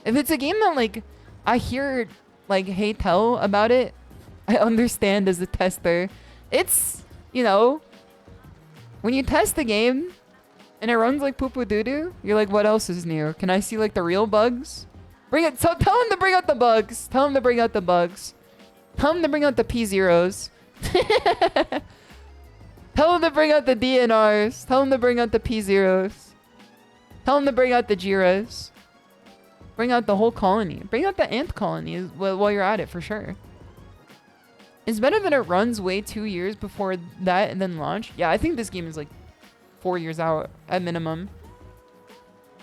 If it's a game that, like, I hear, like, hey, tell about it, I understand as a tester. It's, you know, when you test the game and it runs like poo-poo doo-doo, you're like, what else is new? Can I see, like, the real bugs? Bring it. So tell him to bring out the bugs. Tell him to bring out the bugs. Tell him to bring out the P0s. Tell him to bring out the DNRs. Tell him to bring out the P0s. Tell him to bring out the Jiras. Bring out the whole colony. Bring out the ant colony while you're at it, for sure. It's better that it runs way 2 years before that and then launch. Yeah, I think this game is like 4 years out at minimum.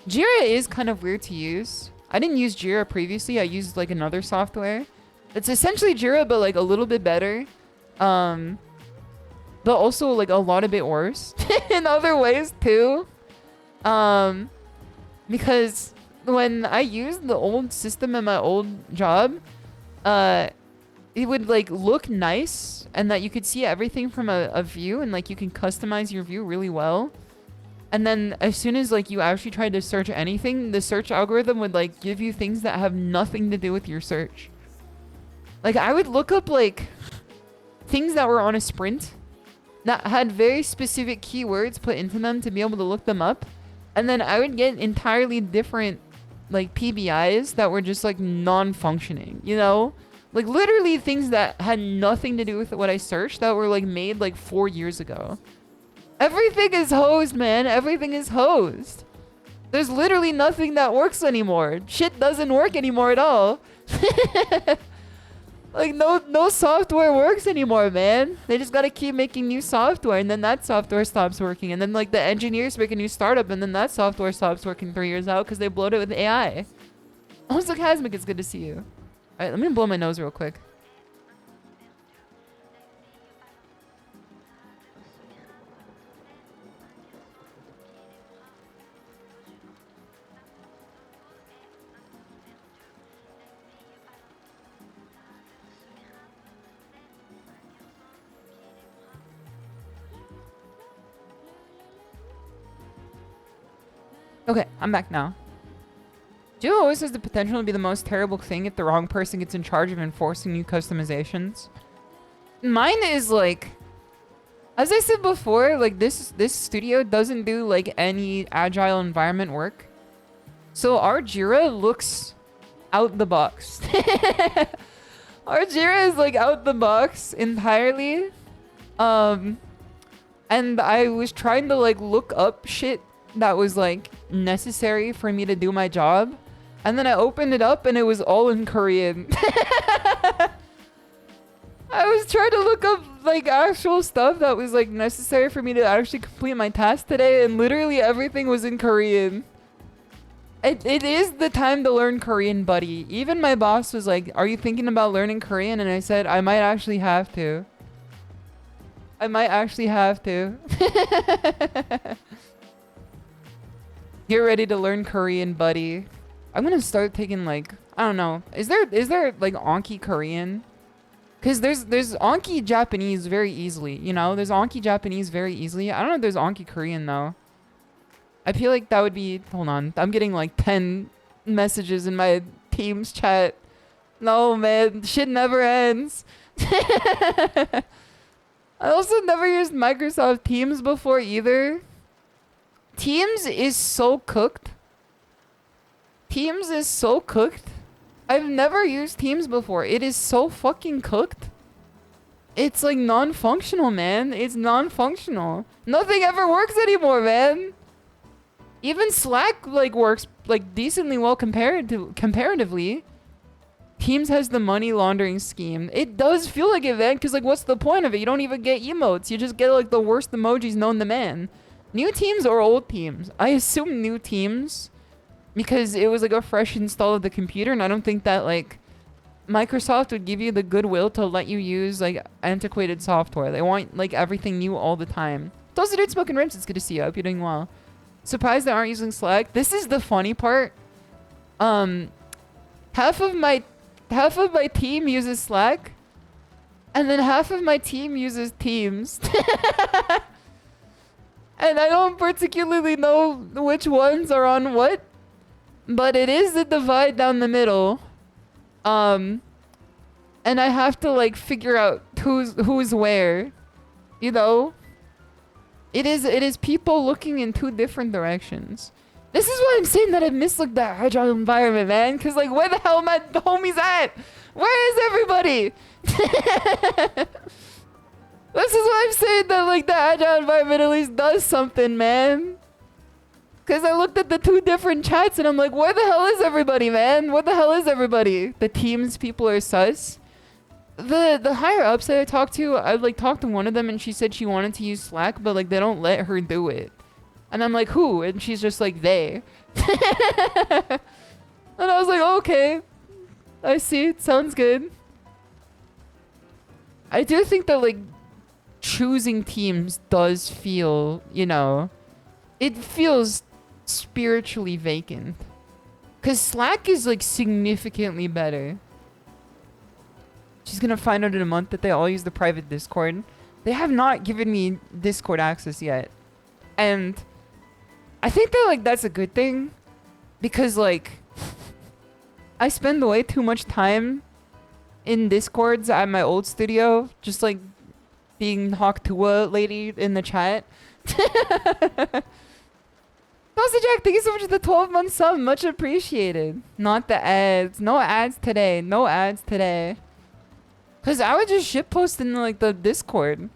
Jira is kind of weird to use. I didn't use Jira previously. I used like another software. It's essentially Jira, but like a little bit better. But also like a lot of bit worse in other ways too. Because when I used the old system in my old job, it would like look nice and that you could see everything from a view and like you can customize your view really well. And then as soon as like you actually tried to search anything, the search algorithm would like give you things that have nothing to do with your search. Like I would look up like things that were on a sprint that had very specific keywords put into them to be able to look them up. And then I would get entirely different like PBIs that were just like non-functioning, you know? Like literally things that had nothing to do with what I searched that were like made like 4 years ago. Everything is hosed, man. Everything is hosed. There's literally nothing that works anymore. Shit doesn't work anymore at all. Like no software works anymore, man. They just gotta keep making new software, and then that software stops working, and then like the engineers make a new startup, and then that software stops working 3 years out because they blowed it with AI. Also, Kazmic, it's good to see you. All right, let me blow my nose real quick. Okay, I'm back now. Duo always has the potential to be the most terrible thing if the wrong person gets in charge of enforcing new customizations. Mine is like, as I said before, like this studio doesn't do like any agile environment work. So our Jira looks out the box. Our Jira is like out the box entirely. And I was trying to like look up shit that was like necessary for me to do my job, and then I opened it up and it was all in Korean. I was trying to look up like actual stuff that was like necessary for me to actually complete my task today, and literally everything was in Korean. It is the time to learn Korean, buddy. Even my boss was like, "Are you thinking about learning Korean?" And I said, "I might actually have to. I might actually have to." Get ready to learn Korean, buddy. I'm gonna start taking like, I don't know. Is there like Anki Korean? Cause there's Anki Japanese very easily, you know? There's Anki Japanese very easily. I don't know if there's Anki Korean though. I feel like that would be, hold on. I'm getting like 10 messages in my Teams chat. No, man, shit never ends. I also never used Microsoft Teams before either. Teams is so cooked. Teams is so cooked. I've never used Teams before. It is so fucking cooked. It's like non-functional, man. It's non-functional. Nothing ever works anymore, man. Even Slack like works like decently well comparatively. Teams has the money laundering scheme. It does feel like it, man, because like what's the point of it? You don't even get emotes. You just get like the worst emojis known to man. New Teams or old Teams? I assume new Teams because it was like a fresh install of the computer, and I don't think that like Microsoft would give you the goodwill to let you use like antiquated software. They want like everything new all the time. Those are dude smoking rims. It's good to see you. I hope you're doing well. Surprised they aren't using Slack. This is the funny part. Half of my team uses Slack, and then half of my team uses Teams. And I don't particularly know which ones are on what, but it is a divide down the middle. And I have to like figure out who's where, you know? It is people looking in two different directions. This is why I'm saying that I miss like the agile environment, man. Cause like where the hell my homies at? Where is everybody? This is why I'm saying that like the agile environment at least does something, man. Cause I looked at the two different chats and I'm like, where the hell is everybody, man? Where the hell is everybody? The Teams people are sus. The higher ups that I talked to, I like talked to one of them and she said she wanted to use Slack, but like they don't let her do it. And I'm like, who? And she's just like, they. And I was like, okay, I see. It sounds good. I do think that like choosing Teams does feel, you know, it feels spiritually vacant. Because Slack is like significantly better. She's gonna find out in a month that they all use the private Discord. They have not given me Discord access yet. And I think that like that's a good thing because like I spend way too much time in Discords at my old studio, just like being Hawk Tua lady in the chat. Jack, thank you so much for the 12-month sub. Much appreciated. Not the ads. No ads today. No ads today. Because I would just shitpost in like the Discord.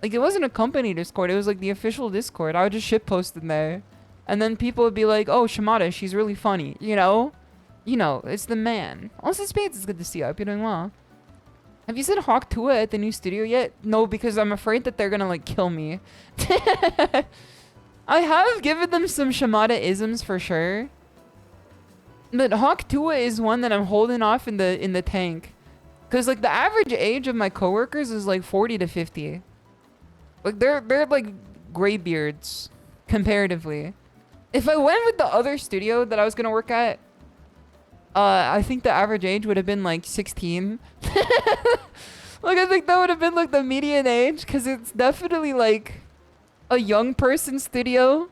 Like it wasn't a company Discord. It was like the official Discord. I would just shitpost in there. And then people would be like, oh, Shimada, she's really funny. You know? You know, it's the man. Also, Spades, it's good to see you. I hope you're doing well. Have you said Hawk Tua at the new studio yet? No, because I'm afraid that they're gonna like kill me. I have given them some Shimada isms for sure. But Hawk Tua is one that I'm holding off in the tank. Cause like the average age of my coworkers is like 40 to 50. Like they're like graybeards comparatively. If I went with the other studio that I was gonna work at, I think the average age would have been like 16. Like I think that would have been like the median age, cause it's definitely like a young person studio.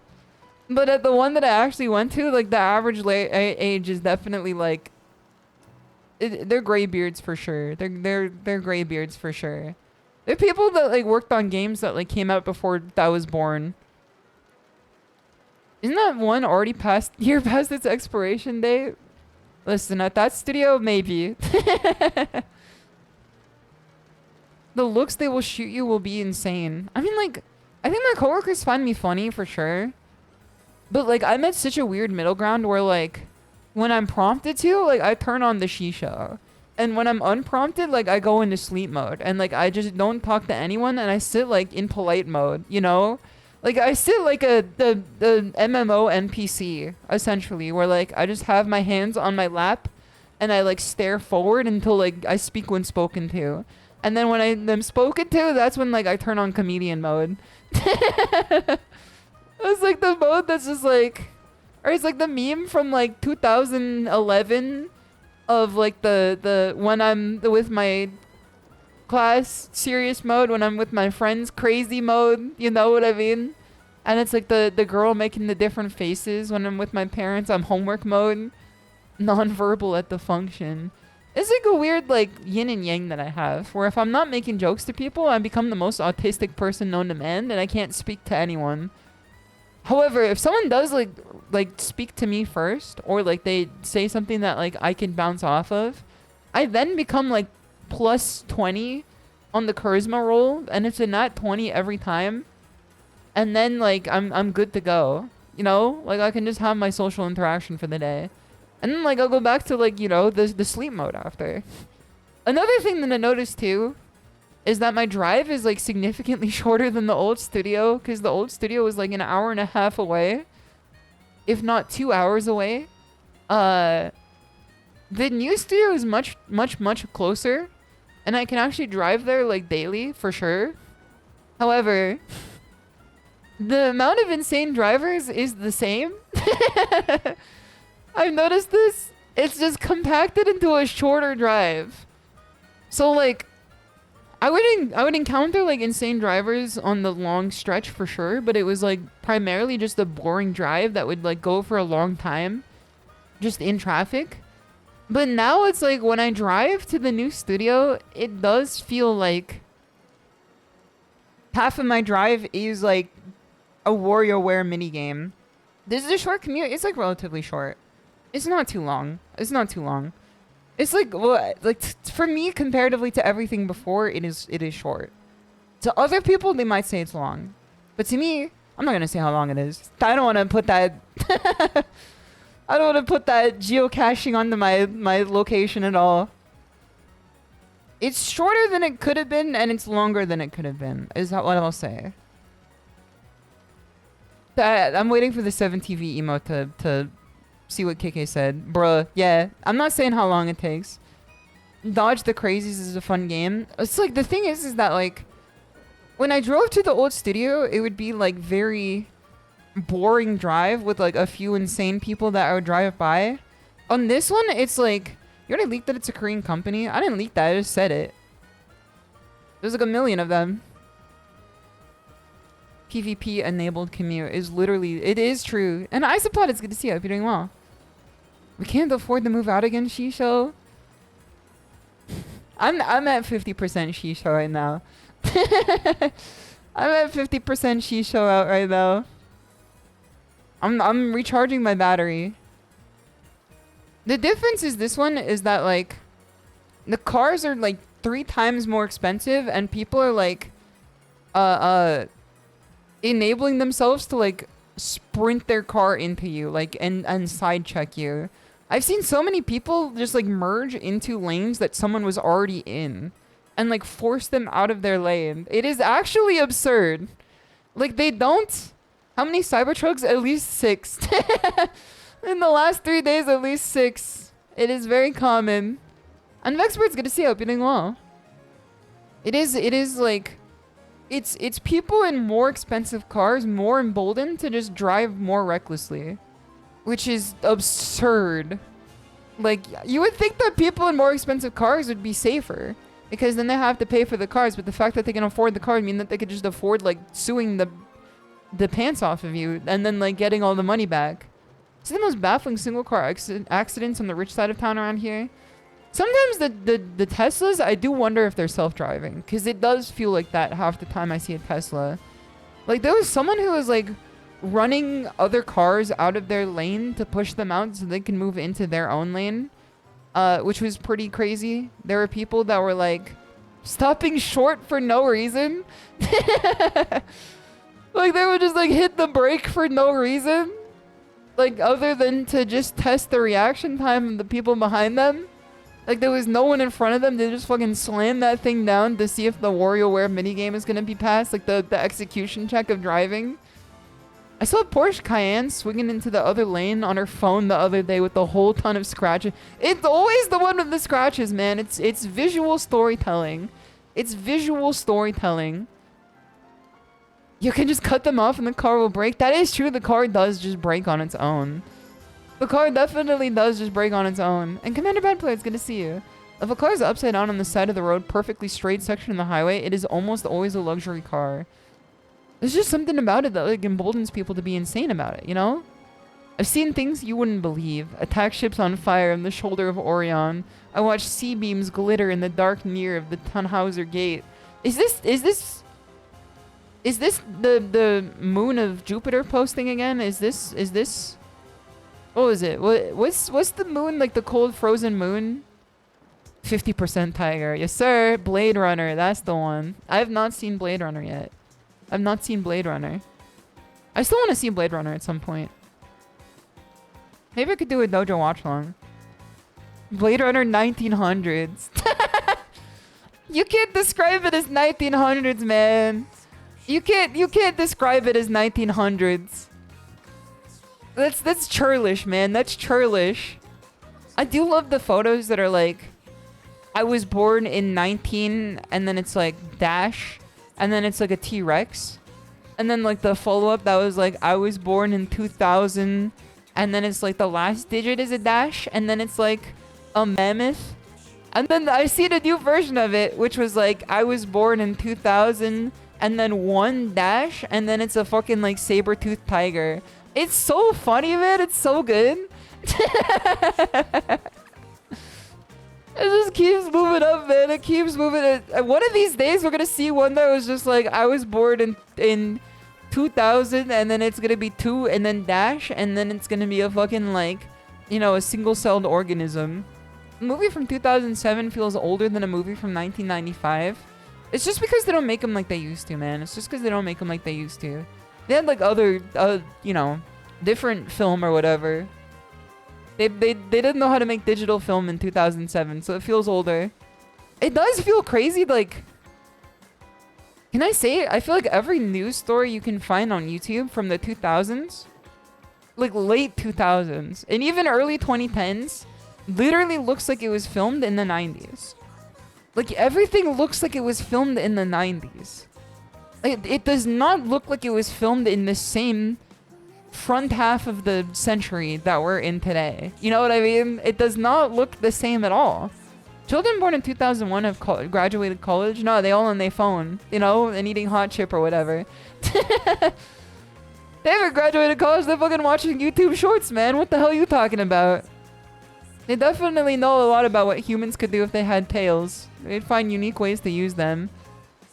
But at the one that I actually went to, like the average age is definitely like they're graybeards for sure. They're graybeards for sure. They're people that like worked on games that like came out before I was born. Isn't that one already past its expiration date? Listen, at that studio, maybe. The looks they will shoot you will be insane. I mean, like, I think my coworkers find me funny for sure. But like, I'm at such a weird middle ground where like, when I'm prompted to, like, I turn on the SHISHOU. And when I'm unprompted, like, I go into sleep mode. And like, I just don't talk to anyone and I sit like in polite mode, you know? Like, I sit like the MMO NPC, essentially, where like, I just have my hands on my lap and I like stare forward until like, I speak when spoken to. And then when I am spoken to, that's when like, I turn on comedian mode. It's like the mode that's just like, or it's like the meme from like 2011 of like the when I'm with my class serious mode, when I'm with my friends crazy mode, you know what I mean? And it's like the girl making the different faces. When I'm with my parents, I'm homework mode, non-verbal at the function. It's like a weird like yin and yang that I have, where if I'm not making jokes to people, I become the most autistic person known to man and I can't speak to anyone. However, if someone does like speak to me first, or like they say something that like I can bounce off of, I then become like plus 20 on the charisma roll, and it's a nat 20 every time. And then like I'm good to go. You know? Like I can just have my social interaction for the day. And then like I'll go back to like, you know, the sleep mode after. Another thing that I noticed too is that my drive is like significantly shorter than the old studio, because the old studio was like an hour and a half away, if not 2 hours away. The new studio is much closer, and I can actually drive there like daily for sure. However, the amount of insane drivers is the same. I've noticed this. It's just compacted into a shorter drive. So like, I would encounter like insane drivers on the long stretch for sure, but it was like primarily just a boring drive that would like go for a long time, just in traffic. But now it's like when I drive to the new studio, it does feel like half of my drive is like a WarioWare minigame. This is a short commute. It's like relatively short. It's not too long. It's not too long. It's like, well, like for me, comparatively to everything before, it is short. To other people, they might say it's long, but to me, I'm not gonna say how long it is. I don't want to put that. I don't want to put that geocaching onto my location at all. It's shorter than it could have been, and it's longer than it could have been. Is that what I'll say? I'm waiting for the 7TV emote to see what KK said. Bruh, yeah. I'm not saying how long it takes. Dodge the Crazies is a fun game. It's like, the thing is that like, when I drove to the old studio, it would be like very boring drive with like a few insane people that I would drive by. On this one, it's like, you already leaked that it's a Korean company? I didn't leak that, I just said it. There's like a million of them. PvP enabled commute is literally, it is true. And Isopod, it's good to see you. I hope you're doing well. We can't afford to move out again, SHISHOU. I'm at 50% SHISHOU right now. I'm at 50% SHISHOU out right now. I'm recharging my battery. The difference is this one is that like the cars are like 3 times more expensive and people are like enabling themselves to like sprint their car into you like and side check you. I've seen so many people just like merge into lanes that someone was already in and like force them out of their lane. It is actually absurd. Like they don't. How many Cybertrucks? At least 6. In the last 3 days, at least 6. It is very common. And Vexpert's good to see you. Hope you're doing well. It is like it's people in more expensive cars more emboldened to just drive more recklessly, which is absurd. Like you would think that people in more expensive cars would be safer because then they have to pay for the cars, but the fact that they can afford the cars mean that they could just afford like suing the pants off of you and then like getting all the money back. It's the most baffling single car accidents on the rich side of town around here. Sometimes the Teslas, I do wonder if they're self-driving because it does feel like that half the time I see a Tesla. Like there was someone who was like running other cars out of their lane to push them out so they can move into their own lane, which was pretty crazy. There were people that were like stopping short for no reason. Like they would just like hit the brake for no reason, like other than to just test the reaction time of the people behind them. Like there was no one in front of them. They just fucking slammed that thing down to see if the WarioWare minigame is gonna be passed, like the execution check of driving. I saw a Porsche Cayenne swinging into the other lane on her phone the other day with a whole ton of scratches. It's always the one with the scratches, man. It's visual storytelling. It's visual storytelling. You can just cut them off and the car will break. That is true. The car does just break on its own. The car definitely does just break on its own. And Commander Bad Player, it's good to see you. If a car is upside down on the side of the road, perfectly straight section of the highway, it is almost always a luxury car. There's just something about it that like emboldens people to be insane about it, you know? I've seen things you wouldn't believe. Attack ships on fire in the shoulder of Orion. I watched sea beams glitter in the dark near of the Tannhauser Gate. Is this the moon of Jupiter posting again? Is this what was it? What's the moon, like the cold frozen moon? 50% Tiger. Yes sir. Blade Runner, that's the one. I have not seen Blade Runner yet. I've not seen Blade Runner. I still want to see Blade Runner at some point. Maybe I could do a dojo watch long. Blade Runner 1900s. You can't describe it as 1900s, man. You can't describe it as 1900s. That's churlish, man. That's churlish. I do love the photos that are like, I was born in 19, and then it's like dash, and then it's like a T-Rex, and then like the follow-up that was like, I was born in 2000, and then it's like the last digit is a dash, and then it's like a mammoth. And then I seen a new version of it, which was like, I was born in 2000, and then 1 dash, and then it's a fucking like saber-toothed tiger. It's so funny, man. It's so good. It just keeps moving up, man. It keeps moving. One of these days, we're gonna see one that was just like, I was born in 2000, and then it's gonna be 2, and then dash, and then it's gonna be a fucking like, you know, a single-celled organism. A movie from 2007 feels older than a movie from 1995. It's just because they don't make them like they used to, man. It's just because they don't make them like they used to. They had like other, you know, different film or whatever. They didn't know how to make digital film in 2007, so it feels older. It does feel crazy, like... Can I say it? I feel like every news story you can find on YouTube from the 2000s, like late 2000s, and even early 2010s, literally looks like it was filmed in the 90s. Like, everything looks like it was filmed in the 90s. It does not look like it was filmed in the same front half of the century that we're in today. You know what I mean? It does not look the same at all. Children born in 2001 have graduated college? No, they all on their phone, you know, and eating hot chip or whatever. They haven't graduated college, they're fucking watching YouTube shorts, man. What the hell are you talking about? They definitely know a lot about what humans could do if they had tails. They'd find unique ways to use them.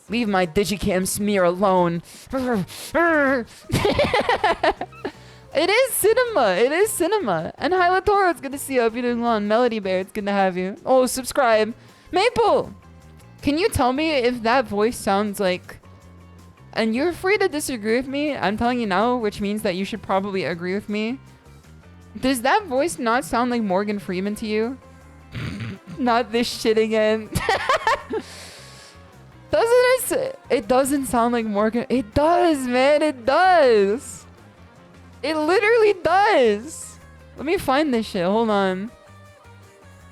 Leave my digicam smear alone. It is cinema. It is cinema. And Hyla Toro, it's good to see you. Hope you're doing well. And Melody Bear, it's good to have you. Oh, subscribe. Maple! Can you tell me if that voice sounds like... And you're free to disagree with me. I'm telling you now, which means that you should probably agree with me. Does that voice not sound like Morgan Freeman to you? Not this shit again. Doesn't it? It doesn't sound like Morgan. It does, man. It does. It literally does. Let me find this shit. Hold on.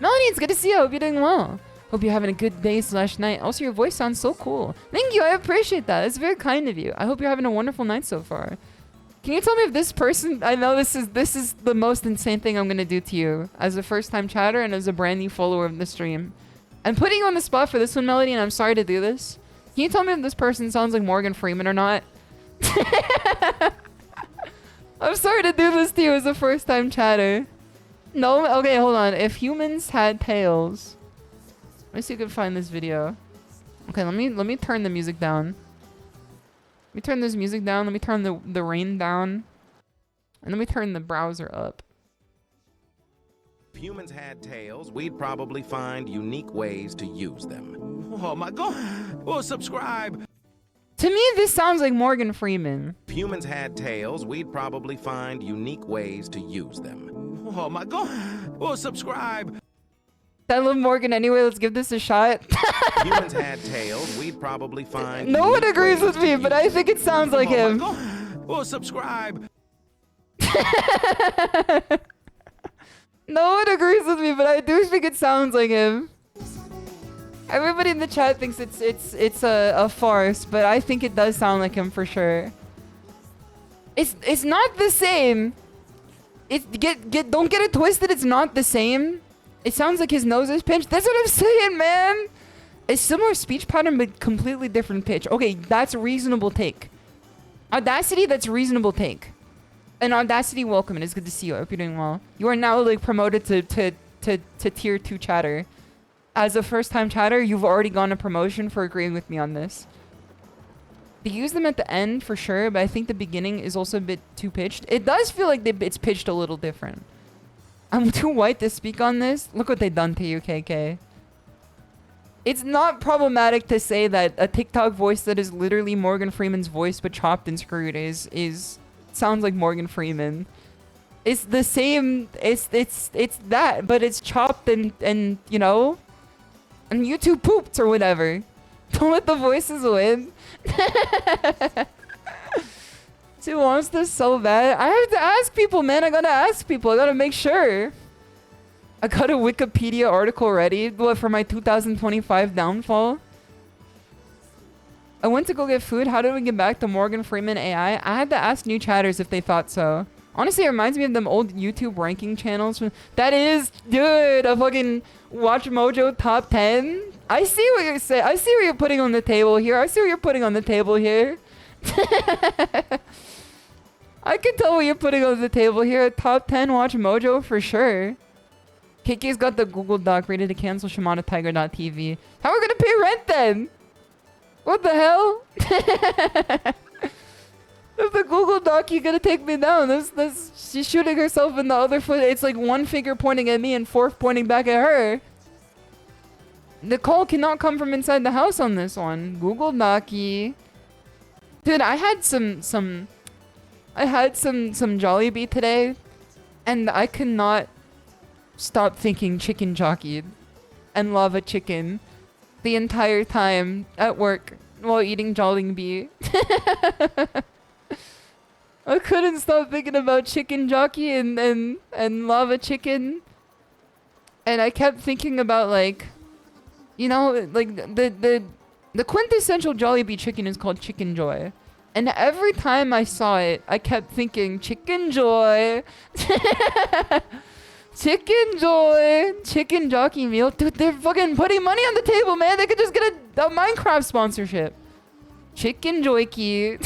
Melanie, it's good to see you. I hope you're doing well. Hope you're having a good day / night. Also, your voice sounds so cool. Thank you. I appreciate that. It's very kind of you. I hope you're having a wonderful night so far. Can you tell me if this person... I know this is the most insane thing I'm going to do to you as a first-time chatter and as a brand new follower of the stream. I'm putting you on the spot for this one, Melody, and I'm sorry to do this. Can you tell me if this person sounds like Morgan Freeman or not? I'm sorry to do this to you as a first-time chatter. No? Okay, hold on. If humans had tails... Let me see if I can find this video. Okay, let me turn the music down. Let me turn this music down. Let me turn the rain down. And let me turn the browser up. If humans had tails, we'd probably find unique ways to use them. Oh my god! Oh, subscribe! To me, this sounds like Morgan Freeman. If humans had tails, we'd probably find unique ways to use them. Oh my god! Oh, subscribe! I love Morgan anyway. Let's give this a shot. If humans had tails, we'd probably find... No one agrees with me, but I think it sounds like him. My god. Oh, subscribe! No one agrees with me, but I do think it sounds like him. Everybody in the chat thinks it's a farce, but I think it does sound like him for sure. It's not the same. Don't get it twisted. It's not the same. It sounds like his nose is pinched. That's what I'm saying, man. A similar speech pattern, but completely different pitch. Okay, that's a reasonable take. Audacity, that's reasonable take. And Audacity, welcome. It is good to see you. I hope you're doing well. You are now like promoted to tier 2 chatter. As a first-time chatter, you've already gone a promotion for agreeing with me on this. They use them at the end for sure, but I think the beginning is also a bit too pitched. It does feel like it's pitched a little different. I'm too white to speak on this. Look what they done to you, KK. It's not problematic to say that a TikTok voice that is literally Morgan Freeman's voice but chopped and screwed sounds like Morgan Freeman. It's the same. It's that, but it's chopped and you know, and YouTube pooped or whatever. Don't let the voices win. She wants this so bad. I have to ask people, man. I gotta ask people. I gotta make sure. I got a Wikipedia article ready. What, for my 2025 downfall? I went to go get food. How did we get back to Morgan Freeman AI? I had to ask new chatters if they thought so. Honestly, it reminds me of them old YouTube ranking channels. That is, dude, a fucking Watch Mojo top 10. I see what you're saying. I see what you're putting on the table here. I see what you're putting on the table here. I can tell what you're putting on the table here. Top 10 Watch Mojo for sure. KK's got the Google Doc ready to cancel ShimadaTiger.tv. How are we gonna pay rent then? What the hell? If the Google Doc, you're gonna take me down. She's shooting herself in the other foot. It's like one finger pointing at me and 4th pointing back at her. The call cannot come from inside the house on this one. Google Docky. Dude, I had some Jollibee today, and I could not stop thinking chicken jockey and lava chicken the entire time at work while eating Jollibee. I couldn't stop thinking about chicken jockey and lava chicken, and I kept thinking about, like, you know, like the quintessential Jollibee chicken is called Chicken Joy. And every time I saw it, I kept thinking, Chicken Joy. Chicken Joy. Chicken Jockey Meal. Dude, they're fucking putting money on the table, man. They could just get a Minecraft sponsorship. Chicken Joykey.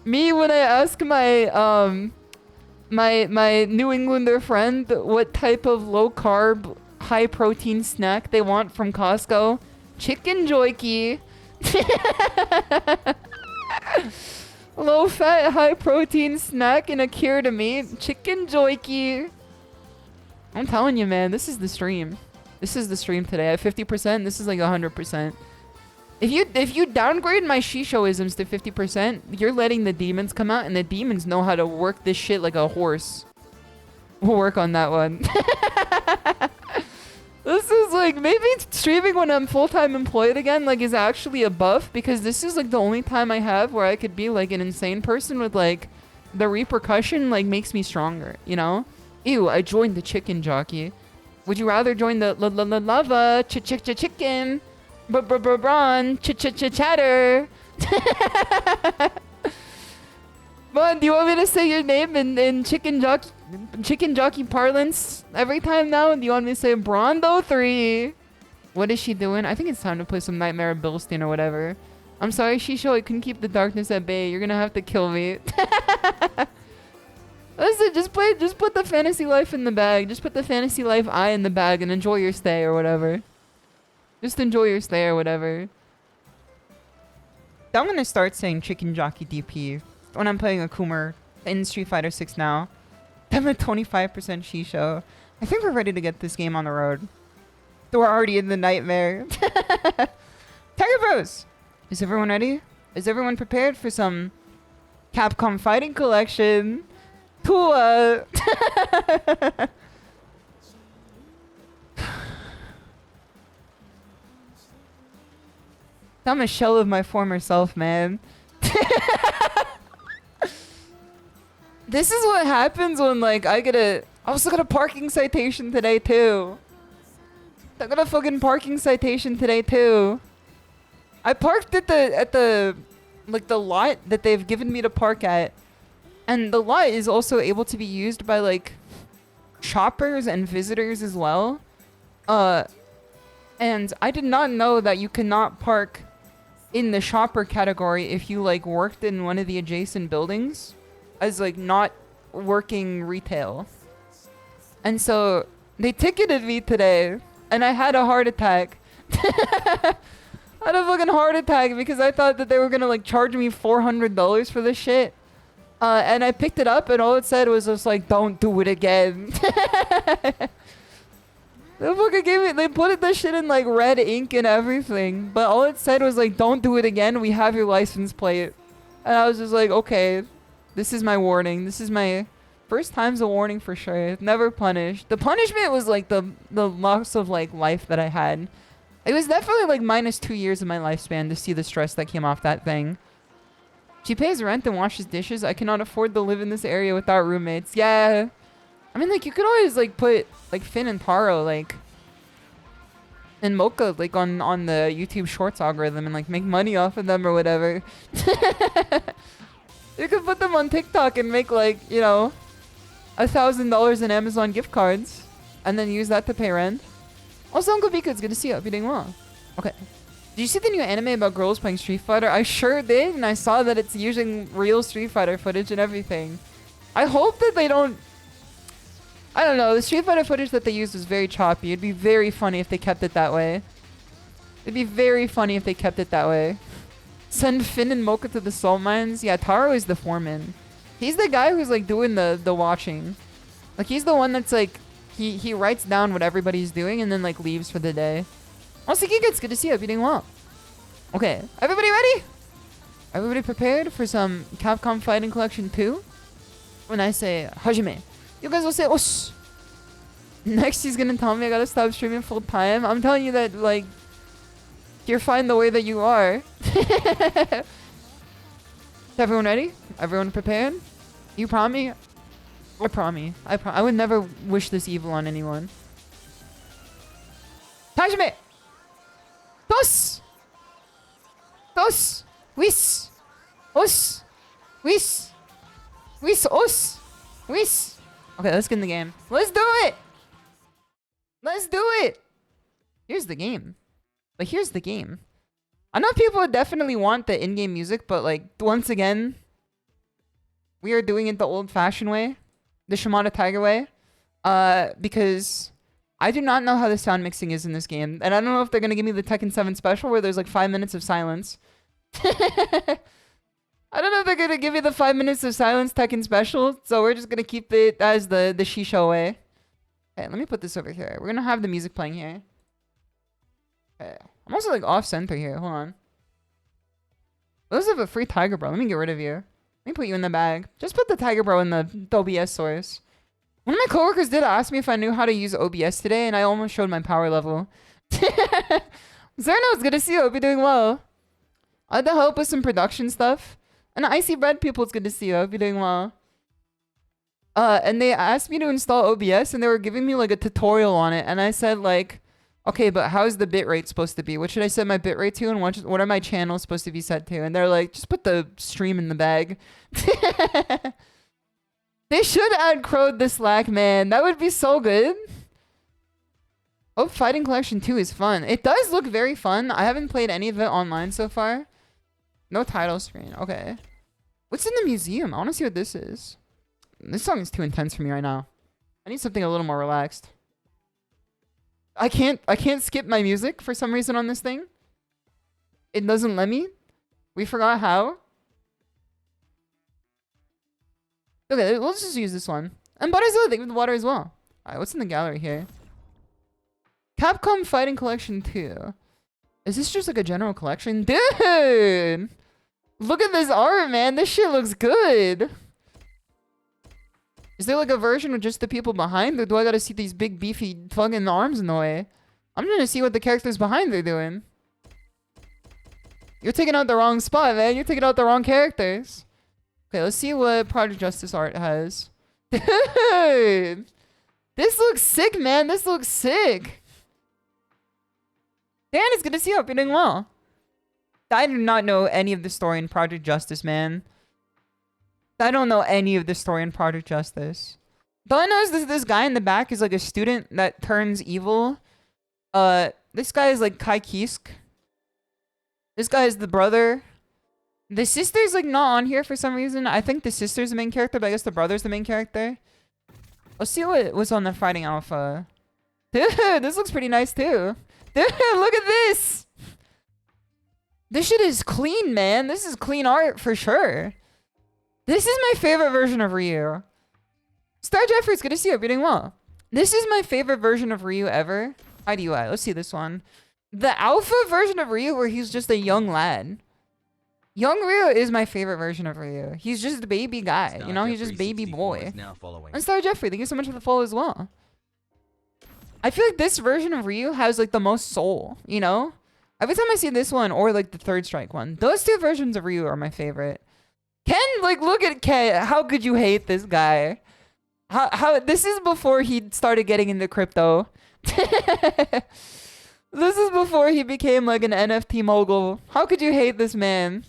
Me when I ask my my New Englander friend what type of low carb, high protein snack they want from Costco. Chicken Joykey. Low fat, high protein snack and a cure to meat. Chicken Joykey. I'm telling you, man, this is the stream. This is the stream today. At 50%, this is like 100%. If you downgrade my SHISHOisms to 50%, you're letting the demons come out, and the demons know how to work this shit like a horse. We'll work on that one. This is like, maybe streaming when I'm full-time employed again, like, is actually a buff, because this is like the only time I have where I could be like an insane person with like, the repercussion like makes me stronger, you know? Ew, I joined the chicken jockey. Would you rather join the lava chicken? Brawn, chatter. Mon, do you want me to say your name in chicken jockey parlance every time now? Do you want me to say Brondo 3? What is she doing? I think it's time to play some Nightmare of Bilstein or whatever. I'm sorry, Shisho, I couldn't keep the darkness at bay. You're gonna have to kill me. Listen, just put the fantasy life in the bag. Just put the fantasy life eye in the bag and enjoy your stay or whatever. Just enjoy your stay or whatever. I'm gonna start saying Chicken Jockey DP when I'm playing a Coomer in Street Fighter 6 now. I'm at 25% Shisho. I think we're ready to get this game on the road. So we're already in the nightmare. Tiger Bros! Is everyone ready? Is everyone prepared for some Capcom Fighting Collection? Tua! I'm a shell of my former self, man. This is what happens when, like, I also got a parking citation today, too. I got a fucking parking citation today, too. I parked at the lot that they've given me to park at. And the lot is also able to be used by, like, shoppers and visitors as well. And I did not know that you cannot park in the shopper category if you, like, worked in one of the adjacent buildings as, like, not working retail. And so they ticketed me today, and I had a heart attack. I had a fucking heart attack because I thought that they were gonna, like, charge me $400 for this shit. And I picked it up, and all it said was just like, "Don't do it again." They fucking gave me, they put this shit in like red ink and everything, but all it said was like, "Don't do it again. We have your license plate." And I was just like, okay, this is my warning. This is my first time's a warning for sure. Never punished. The punishment was like the loss of like life that I had. It was definitely like minus 2 years of my lifespan to see the stress that came off that thing. She pays rent and washes dishes. I cannot afford to live in this area without roommates. Yeah. I mean, like, you could always, like, put, like, Finn and Taro, like, and Mocha, like, on the YouTube Shorts algorithm and, like, make money off of them or whatever. You could put them on TikTok and make, like, you know, $1,000 in Amazon gift cards and then use that to pay rent. Also, Uncle Bika, it's good to see you. Hope you're doing well. Okay. Did you see the new anime about girls playing Street Fighter? I sure did, and I saw that it's using real Street Fighter footage and everything. I hope that they don't... I don't know, the Street Fighter footage that they used was very choppy. It'd be very funny if they kept it that way. It'd be very funny if they kept it that way. Send Finn and Mocha to the salt mines? Yeah, Taro is the foreman. He's the guy who's, like, doing the watching. Like, he's the one that's, like... He writes down what everybody's doing and then, like, leaves for the day. Also, Kika, it's good to see you. Hope you're doing well. Okay, everybody ready? Everybody prepared for some Capcom Fighting Collection 2? When I say Hajime, you guys will say Osh. Next, he's gonna tell me I gotta stop streaming full time. I'm telling you that, like, you're fine the way that you are. Is everyone ready? Everyone prepared? You promise? I promise. I would never wish this evil on anyone. Hajime! Dos! Dos! Whis! Os! Whis! Whis! Os! Whis! Okay, let's get in the game. Let's do it! Let's do it! Here's the game. But here's the game. I know people would definitely want the in-game music, but like, once again, we are doing it the old-fashioned way. The ShimadaTiger way. Because I do not know how the sound mixing is in this game. And I don't know if they're going to give me the Tekken 7 special where there's like 5 minutes of silence. I don't know if they're going to give me the 5 minutes of silence Tekken special. So we're just going to keep it as the SHISHOU way. Okay, let me put this over here. We're going to have the music playing here. Okay. I'm also like off center here. Hold on. Those have a free Tiger Bro. Let me get rid of you. Let me put you in the bag. Just put the Tiger Bro in the OBS source. One of my coworkers did ask me if I knew how to use OBS today, and I almost showed my power level. Zerno, it's good to see you. Hope you're doing well. I had to help with some production stuff. And Icy Bread people, it's good to see you. Hope you're doing well. And they asked me to install OBS, and they were giving me like a tutorial on it. And I said like, okay, but how's the bitrate supposed to be? What should I set my bitrate to? And what are my channels supposed to be set to? And they're like, just put the stream in the bag. They should add Crowd the Slack, man. That would be so good. Oh, Fighting Collection 2 is fun. It does look very fun. I haven't played any of it online so far. No title screen. Okay. What's in the museum? I want to see what this is. This song is too intense for me right now. I need something a little more relaxed. I can't skip my music for some reason on this thing. It doesn't let me. We forgot how. Okay, let's just use this one. And Butterzilla, thank you for the water as well. Alright, what's in the gallery here? Capcom Fighting Collection 2. Is this just like a general collection? Dude! Look at this art, man. This shit looks good. Is there like a version with just the people behind? Or do I gotta see these big beefy fucking arms in the way? I'm trying to see what the characters behind are doing. You're taking out the wrong spot, man. You're taking out the wrong characters. Okay, let's see what Project Justice art has. Dude! This looks sick, man. This looks sick. Dan, it's good to see you. Hope you're doing well. I do not know any of the story in Project Justice, man. I don't know any of the story in Project Justice. All I know is this guy in the back is like a student that turns evil. This guy is like Kai Kisk. This guy is the brother. The sister's like not on here for some reason. I think the sister's the main character, but I guess the brother's the main character. Let's see what was on the Fighting Alpha. Dude, this looks pretty nice too. Dude, look at this. This shit is clean, man. This is clean art for sure. This is my favorite version of Ryu. Star Jeffrey, it's good to see you. You're doing well. This is my favorite version of Ryu ever. IDUI. Let's see this one. The alpha version of Ryu where he's just a young lad. Young Ryu is my favorite version of Ryu. He's just a baby guy. You know, he's just baby boy. And Star Jeffrey, thank you so much for the follow as well. I feel like this version of Ryu has like the most soul, you know? Every time I see this one or like the Third Strike one, those two versions of Ryu are my favorite. Ken, like, look at Ken. How could you hate this guy? How this is before he started getting into crypto. This is before he became like an NFT mogul. How could you hate this man?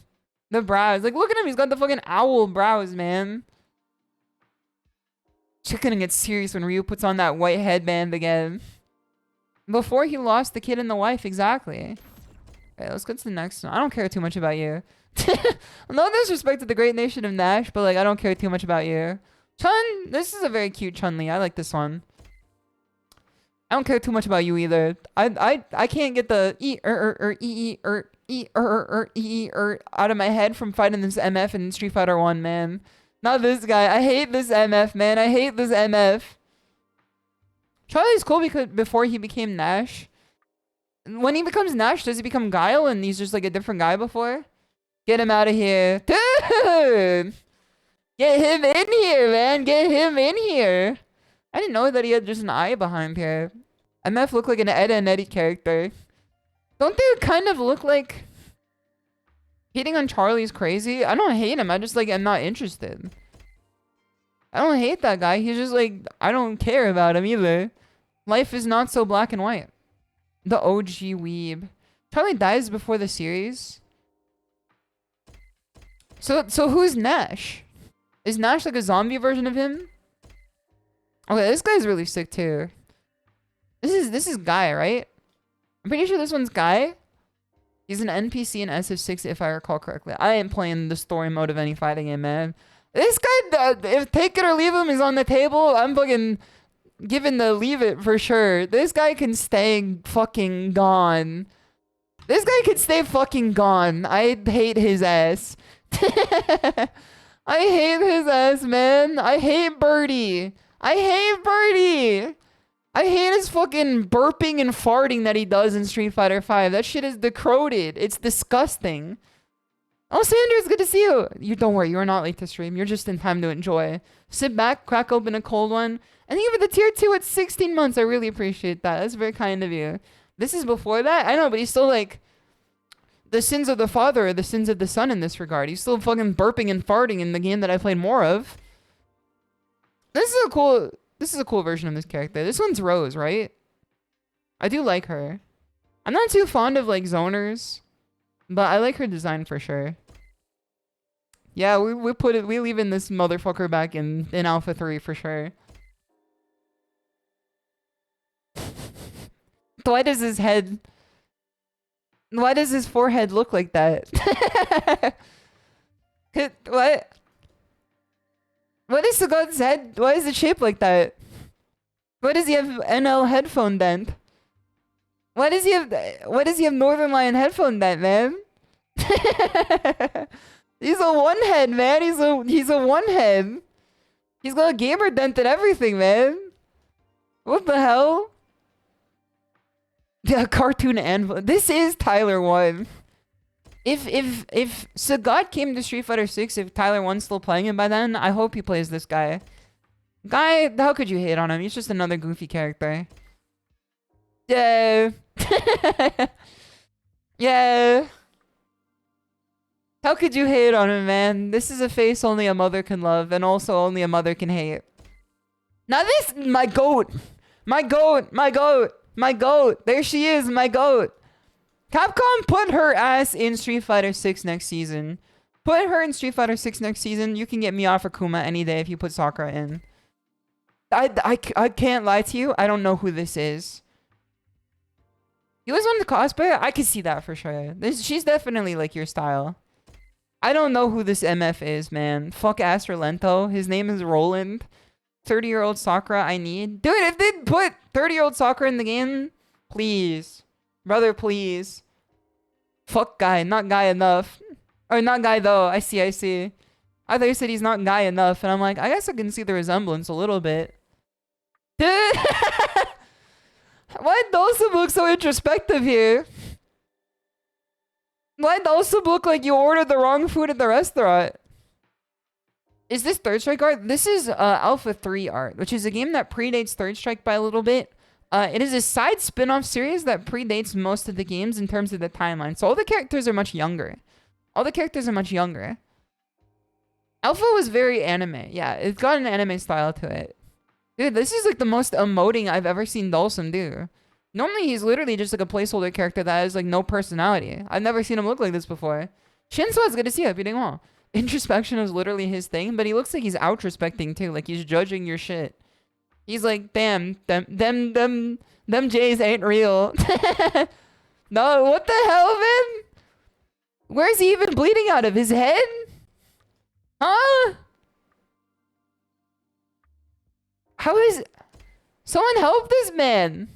The brows. Like, look at him. He's got the fucking owl brows, man. Shit's gonna get serious when Ryu puts on that white headband again. Before he lost the kid and the wife, exactly. Okay, let's go to the next one. I don't care too much about you. No disrespect to the great nation of Nash, but like, I don't care too much about you. Chun, this is a very cute Chun-Li. I like this one. I don't care too much about you either. I can't get the out of my head from fighting this MF in Street Fighter 1, man. Not this guy. I hate this MF, man. I hate this MF. Charlie's cool because before he became Nash. When he becomes Nash, does he become Guile and he's just like a different guy before? Get him out of here. Dude! Get him in here, man. Get him in here. I didn't know that he had just an eye behind here. MF looked like an Ed and Eddie character. Don't they kind of look like... Hating on Charlie's crazy? I don't hate him. I just like am not interested. I don't hate that guy. He's just like... I don't care about him either. Life is not so black and white. The OG weeb. Charlie dies before the series. So who's Nash? Is Nash like a zombie version of him? Okay, this guy's really sick too. This is Guy, right? I'm pretty sure this one's Guy. He's an NPC in SF6 if I recall correctly. I ain't playing the story mode of any fighting game, man. This guy, if take it or leave him is on the table, I'm fucking giving the leave it for sure. This guy can stay fucking gone. This guy can stay fucking gone. I hate his ass. I hate his ass, man. I hate Birdie. I hate Birdie. I hate his fucking burping and farting that he does in Street Fighter 5. That shit is decroded. It's disgusting. Oh, Sanders, good to see you. You don't worry, you're not late to stream. You're just in time to enjoy. Sit back, crack open a cold one. And thank you for the tier 2 at 16 months. I really appreciate that. That's very kind of you. This is before that? I know, but he's still like the sins of the father or the sins of the son in this regard. He's still fucking burping and farting in the game that I played more of. This is a cool version of this character. This one's Rose, right? I do like her. I'm not too fond of like zoners, but I like her design for sure. Yeah, we leaving this motherfucker back in Alpha 3 for sure. Why does his forehead look like that? What? What is the god's head? Why is it shaped like that? Why does he have NL headphone dent? Why does he have Northern Lion headphone dent, man? He's a one head, man. He's a one head. He's got a gamer dent and everything, man. What the hell? Yeah, cartoon anvil. This is Tyler 1. If Sagat came to Street Fighter 6, if Tyler 1's still playing it by then, I hope he plays this guy. Guy, how could you hate on him? He's just another goofy character. Yeah. Yeah. How could you hate on him, man? This is a face only a mother can love, and also only a mother can hate. Now this, my goat. My goat, my goat, my goat. There she is, my goat. Capcom, put her ass in Street Fighter 6 next season. Put her in Street Fighter 6 next season. You can get Miyafra Kuma any day if you put Sakura in. I can't lie to you. I don't know who this is. You guys want to cosplay? I can see that for sure. She's definitely like your style. I don't know who this MF is, man. Fuck Aster Lento. His name is Roland. 30-year-old Sakura I need. Dude, if they put 30-year-old Sakura in the game, please. Brother, please. Fuck Guy. Not Guy enough. Or not Guy though. I see. I thought you said he's not Guy enough. And I'm like, I guess I can see the resemblance a little bit. Dude. Why Dosum look so introspective here? Why Dosum look like you ordered the wrong food at the restaurant? Is this Third Strike art? This is Alpha 3 art, which is a game that predates Third Strike by a little bit. It is a side spin-off series that predates most of the games in terms of the timeline. So all the characters are much younger. Alpha was very anime. Yeah, it's got an anime style to it. Dude, this is like the most emoting I've ever seen Dawson do. Normally, he's literally just like a placeholder character that has like no personality. I've never seen him look like this before. Shinsuo, it's good to see you. Hope you're doing well. Introspection is literally his thing, but he looks like he's outrospecting too. Like he's judging your shit. He's like, damn, them J's ain't real. No, what the hell, man? Where's he even bleeding out of? His head? Huh? How is... Someone help this man.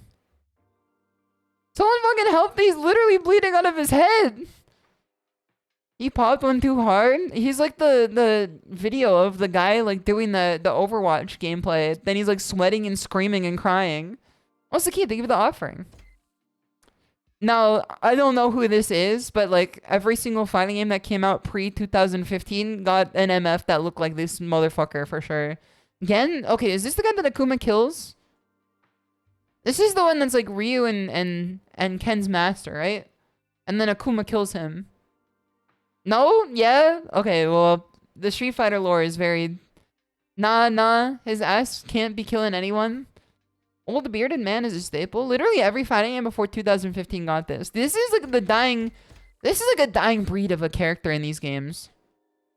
Someone fucking help me. He's literally bleeding out of his head. He popped one too hard. He's like the video of the guy like doing the Overwatch gameplay. Then he's like sweating and screaming and crying. What's the key? Thank you for the offering. Now, I don't know who this is, but like every single fighting game that came out pre-2015 got an MF that looked like this motherfucker for sure. Again? Okay, is this the guy that Akuma kills? This is the one that's like Ryu and Ken's master, right? And then Akuma kills him. No? Yeah? Okay, well, the Street Fighter lore is very... Nah, his ass can't be killing anyone. Old bearded man is a staple. Literally every fighting game before 2015 got this. This is like a dying breed of a character in these games.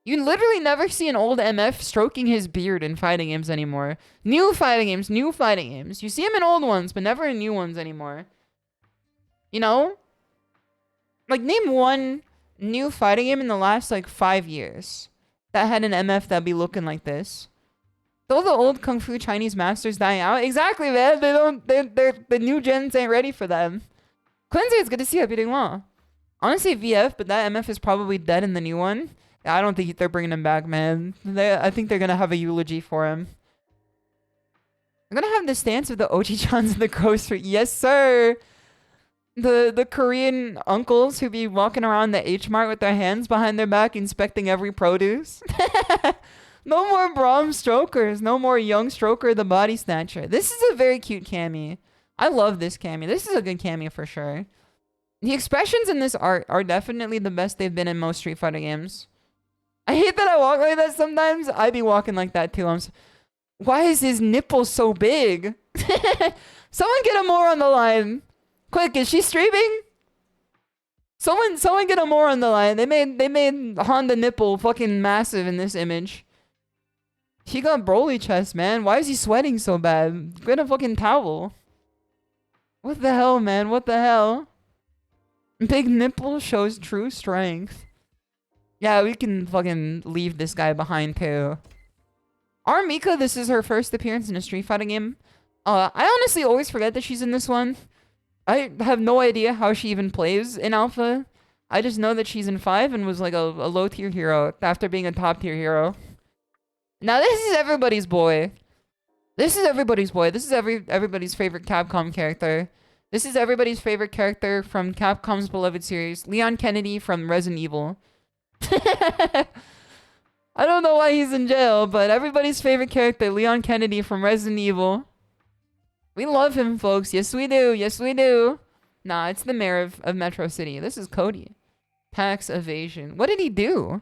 You literally never see an old MF stroking his beard in fighting games anymore. New fighting games, new fighting games. You see him in old ones, but never in new ones anymore. You know? Like, name one new fighting game in the last, like, 5 years that had an MF that'd be looking like this. Though the old Kung Fu Chinese masters dying out. Exactly, man. The new gens ain't ready for them. Quincy, it's good to see you. Hope you're doing well. Honestly, VF, but that MF is probably dead in the new one. I don't think they're bringing him back, man. I think they're gonna have a eulogy for him. They're gonna have the stance of the Oji-chans in the grocery. Yes, sir. The Korean uncles who be walking around the H-Mart with their hands behind their back inspecting every produce. No more Braum Strokers. No more Young Stroker the Body Snatcher. This is a very cute cami. I love this cami. This is a good cami for sure. The expressions in this art are definitely the best they've been in most Street Fighter games. I hate that I walk like that sometimes. I be walking like that too. Why is his nipple so big? Someone get a more on the line. Quick, is she streaming? Someone get a more on the line. They made Honda nipple fucking massive in this image. He got Broly chest, man. Why is he sweating so bad? Get a fucking towel. What the hell, man? What the hell? Big nipple shows true strength. Yeah, we can fucking leave this guy behind too. Armika, this is her first appearance in a Street Fighter game. I honestly always forget that she's in this one. I have no idea how she even plays in Alpha. I just know that she's in 5 and was like a low tier hero after being a top tier hero. Now this is everybody's boy. This is everybody's boy. This is everybody's favorite Capcom character. This is everybody's favorite character from Capcom's beloved series. Leon Kennedy from Resident Evil. I don't know why he's in jail, but everybody's favorite character, Leon Kennedy from Resident Evil. We love him, folks. Yes, we do. Yes, we do. Nah, it's the mayor of Metro City. This is Cody. Tax evasion. What did he do?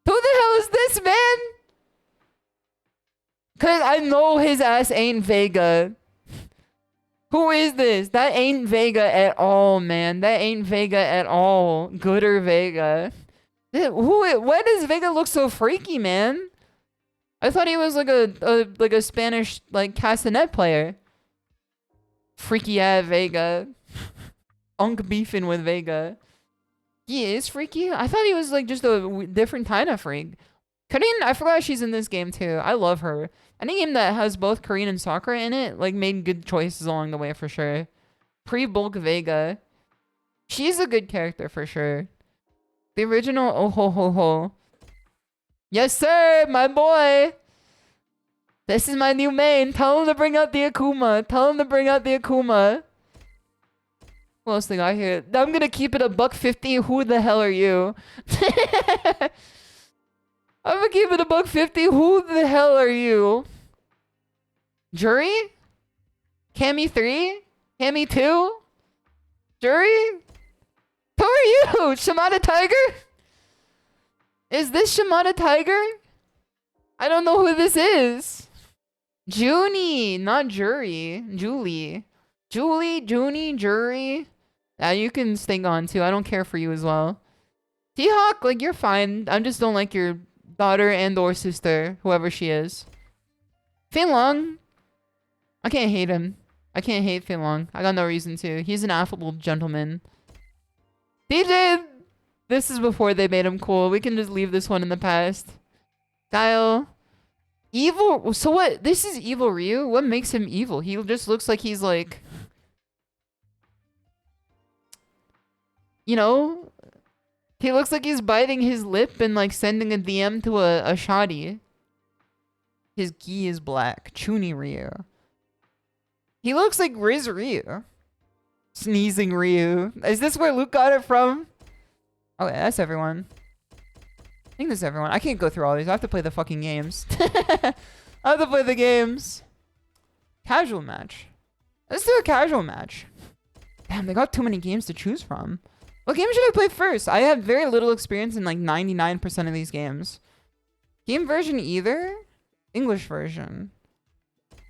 Who the hell is this, man? Cause I know his ass ain't Vega. Who is this? That ain't Vega at all, man. That ain't Vega at all. Gooder Vega. Why does Vega look so freaky, man? I thought he was like a Spanish like castanet player. Freaky ass Vega. Unk beefing with Vega. He is freaky? I thought he was like just a different kind of freak. Korean, I forgot she's in this game too. I love her. Any game that has both Korean and Sakura in it, like, made good choices along the way for sure. Pre-Bulk Vega. She's a good character for sure. The original Oh Ho Ho Ho. Yes, sir, my boy. This is my new main. Tell him to bring out the Akuma. Tell him to bring out the Akuma. What else they got here? I'm gonna keep it $150. Who the hell are you? I'm gonna keep it $150. Who the hell are you? Jury? Cammy 3? Cammy 2? Jury? Who are you? ShimadaTiger? Is this ShimadaTiger? I don't know who this is. Junie, not Jury. Julie. Junie, Jury. Yeah, you can sting on too. I don't care for you as well. T-Hawk, like, you're fine. I just don't like your daughter and or sister, whoever she is. Fei Long. I can't hate him. I can't hate Fei Long. I got no reason to. He's an affable gentleman. DJ, this is before they made him cool. We can just leave this one in the past. Kyle. Evil. So what? This is evil Ryu? What makes him evil? He just looks like he's like... You know? He looks like he's biting his lip and like sending a DM to a shoddy. His gi is black. Chuni Ryu. He looks like Riz Ryu. Sneezing Ryu. Is this where Luke got it from? Okay, that's everyone. I think that's everyone. I can't go through all these. I have to play the fucking games. I have to play the games. Casual match. Let's do a casual match. Damn, they got too many games to choose from. What game should I play first? I have very little experience in like 99% of these games. Game version either? English version.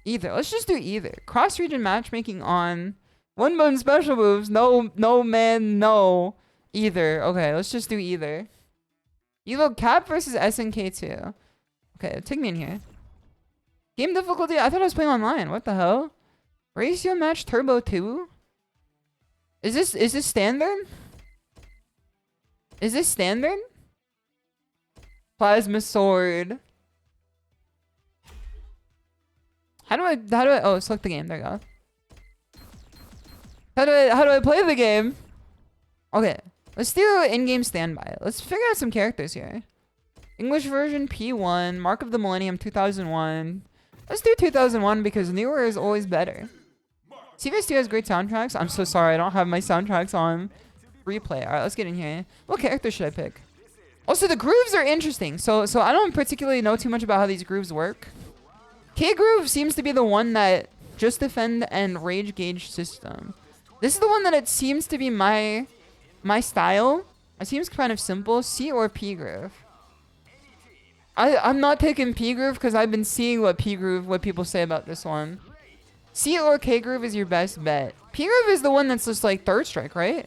Either. Let's just do either. Cross-region matchmaking on. One button special moves. No, man, no. Either. Okay, let's just do either. Evo Cap versus SNK2. Okay, take me in here. Game difficulty? I thought I was playing online. What the hell? Ratio match turbo 2? Is this standard? Is this standard? Plasma sword. How do I oh, select the game. There you go. How do I play the game? Okay. Let's do in-game standby. Let's figure out some characters here. English version P1, Mark of the Millennium 2001. Let's do 2001 because newer is always better. CVS2 has great soundtracks. I'm so sorry, I don't have my soundtracks on replay. Alright, let's get in here. What character should I pick? Also, the grooves are interesting. So I don't particularly know too much about how these grooves work. K-Groove seems to be the one that just defend and rage gauge system. This is the one that it seems to be my style. It seems kind of simple. C or P groove. I'm not taking P groove because I've been seeing what people say about this one. C or K groove is your best bet. P groove is the one that's just like third strike, right?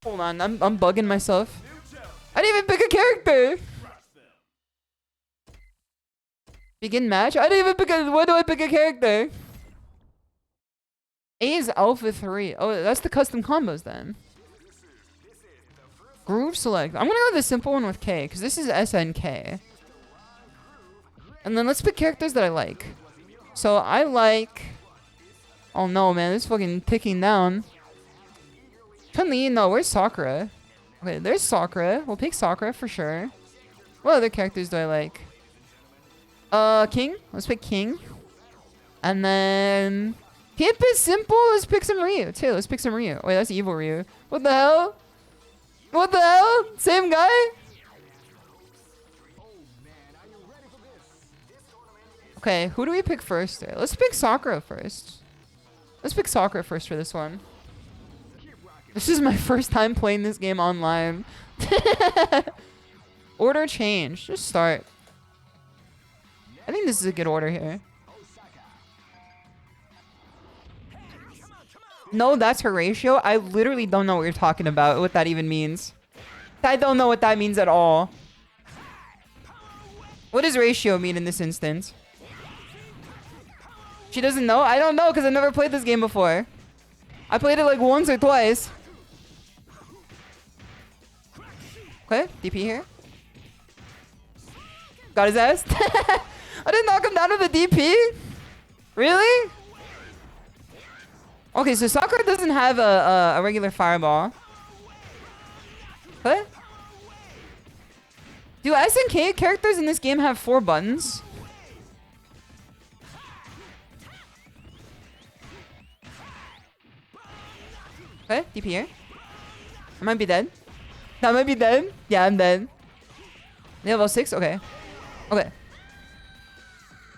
Hold on, I'm bugging myself. I didn't even pick a character. Begin match? I didn't even pick a... Why do I pick a character? A is Alpha 3. Oh, that's the custom combos then. Groove select. I'm gonna go with the simple one with K, because this is SNK. And then let's pick characters that I like. So I like... Oh no, man. This is fucking ticking down. Chun-Li? No, where's Sakura? Okay, there's Sakura. We'll pick Sakura for sure. What other characters do I like? King. Let's pick King. And then... Keep it simple. Let's pick some Ryu, too. Let's pick some Ryu. Wait, that's evil Ryu. What the hell? What the hell? Same guy? Okay, who do we pick first there? Let's pick Sakura first. Let's pick Sakura first for this one. This is my first time playing this game online. Order change. Just start. I think this is a good order here. No, that's Horatio. I literally don't know what you're talking about, what that even means. I don't know what that means at all. What does ratio mean in this instance? She doesn't know? I don't know because I've never played this game before. I played it like once or twice. Okay, DP here. Got his ass. I didn't knock him down with a DP? Really? Okay, so Sakura doesn't have a regular fireball. What? Do SNK characters in this game have 4 buttons? Okay, DP here. I might be dead. I might be dead. Yeah, I'm dead. Level 6? Okay. Okay.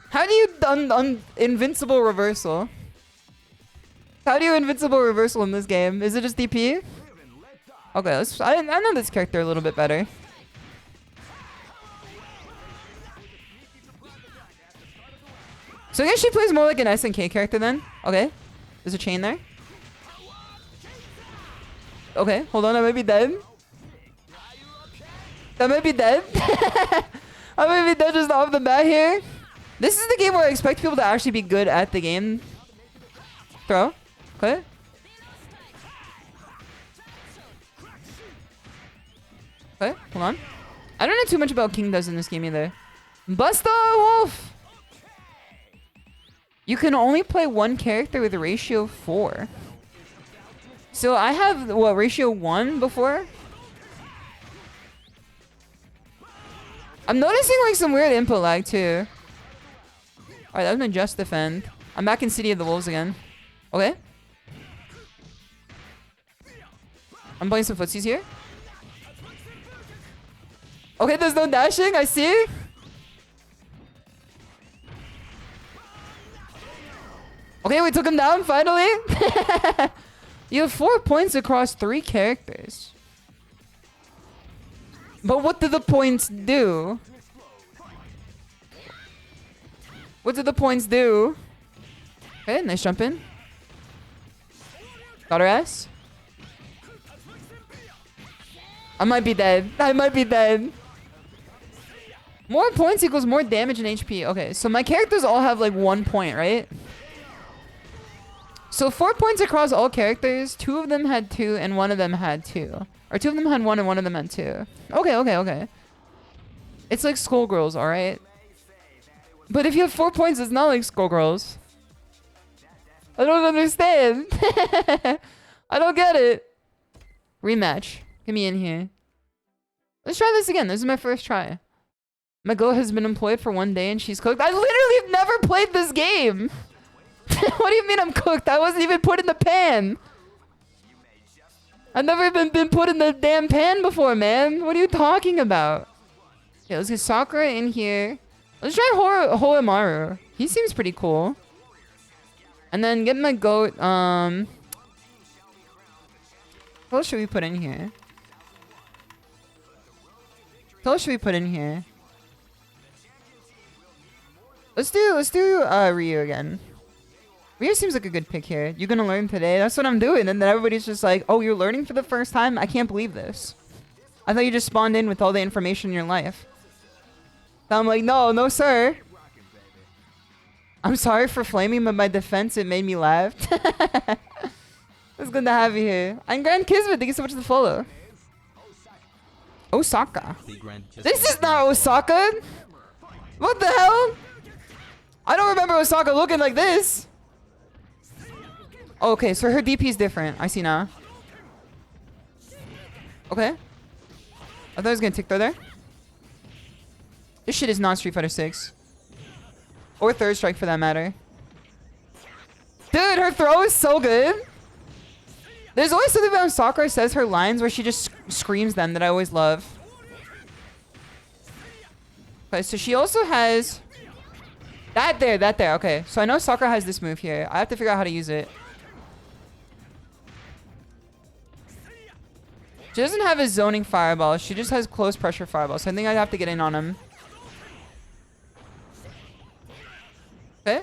How do you invincible reversal? How do you invincible reversal in this game? Is it just DP? Okay, let's... I know this character a little bit better. So I guess she plays more like an SNK character then. Okay. There's a chain there. Okay, hold on, I might be dead. I might be dead. I might be dead just off the bat here. This is the game where I expect people to actually be good at the game. Throw. Okay. Okay, hold on. I don't know too much about King does in this game either. Busta Wolf! You can only play one character with a ratio 4. So I have, what, ratio 1 before? I'm noticing like some weird input lag too. Alright, that was my just defend. I'm back in City of the Wolves again. Okay. I'm playing some footsies here. Okay, there's no dashing, I see. Okay, we took him down finally. You have 4 points across 3 characters. But what do the points do? What do the points do? Okay, nice jump in. Got her ass. I might be dead. I might be dead. More points equals more damage and HP. Okay, so my characters all have like 1 point, right? So 4 points across all characters. 2 of them had 2 and 1 of them had 2. Or 2 of them had 1 and 1 of them had 2. Okay, okay, okay. It's like Skullgirls, alright? But if you have 4 points, it's not like Skullgirls. I don't understand. I don't get it. Rematch. Get me in here. Let's try this again. This is my first try. My girl has been employed for 1 day and she's cooked. I literally have never played this game. What do you mean I'm cooked? I wasn't even put in the pan. I've never even been put in the damn pan before, man. What are you talking about? Okay, let's get Sakura in here. Let's try Horomaru. He seems pretty cool. And then get my goat, what else should we put in here? What else should we put in here? Let's do Ryu again. Ryu seems like a good pick here. You're gonna learn today. That's what I'm doing. And then everybody's just like, oh, you're learning for the first time? I can't believe this. I thought you just spawned in with all the information in your life. So I'm like, no, sir. I'm sorry for flaming, but my defense, it made me laugh. It's good to have you here. I'm Grand Kismet. Thank you so much for the follow. Osaka. This is not Osaka. What the hell? I don't remember Osaka looking like this. Okay, so her DP is different. I see now. Okay. I thought I was gonna tick throw there. This shit is not Street Fighter 6. Or Third Strike for that matter. Dude, her throw is so good. There's always something about when Sakura says her lines where she just screams them that I always love. Okay, so she also has... That there. Okay, so I know Sakura has this move here. I have to figure out how to use it. She doesn't have a zoning fireball. She just has close pressure fireball. So I think I'd have to get in on him. Okay.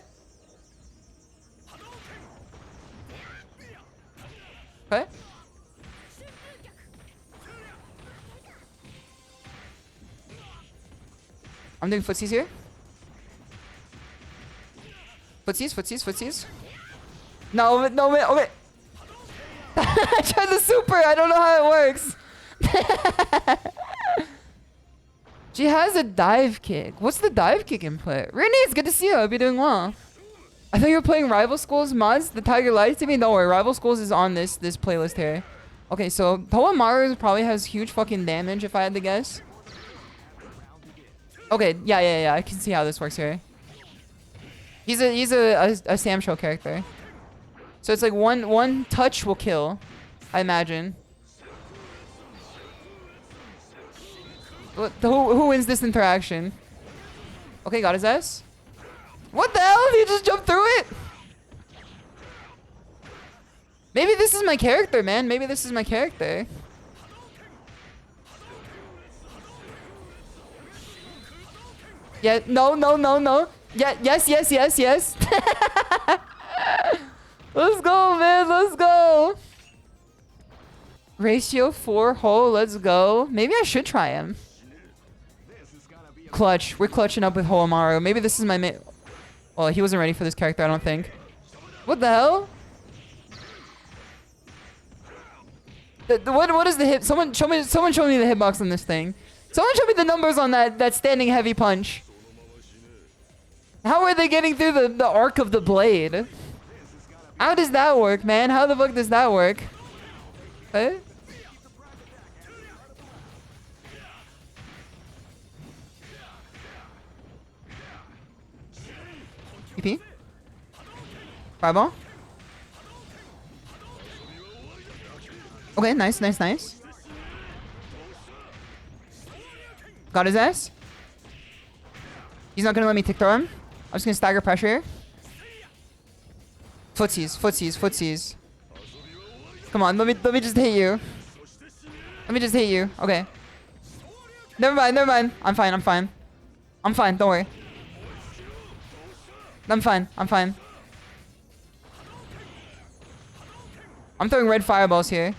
Okay. I'm doing footsies here. Footsies. No, wait. I tried the super. I don't know how it works. She has a dive kick. What's the dive kick input? Renee, it's good to see you. I hope you're doing well. I thought you were playing Rival Schools mods. The Tiger lied to me. Don't worry. Rival Schools is on this playlist here. Okay, so Horomaru probably has huge fucking damage if I had to guess. Okay, yeah. I can see how this works here. He's a Sam Show character. So it's like one touch will kill, I imagine. Who wins this interaction? Okay, got his ass. What the hell? He just jumped through it? Maybe this is my character, man. Maybe this is my character. Yeah, no. Yeah, yes. Let's go, man. Let's go. Ratio 4 hole. Let's go. Maybe I should try him. Clutch. We're clutching up with Horomaru. Maybe this is my mate. Well, he wasn't ready for this character, I don't think. What the hell? What is the hit? Someone show me the hitbox on this thing. Someone show me the numbers on that standing heavy punch. How are they getting through the arc of the blade? How does that work, man? How the fuck does that work? Okay. EP? Fireball? Okay, nice. Got his ass. He's not gonna let me tick throw him. I'm just gonna stagger pressure here. Footsies. Come on, let me just hit you. Okay. Never mind. I'm fine. Don't worry. I'm fine. I'm throwing red fireballs here.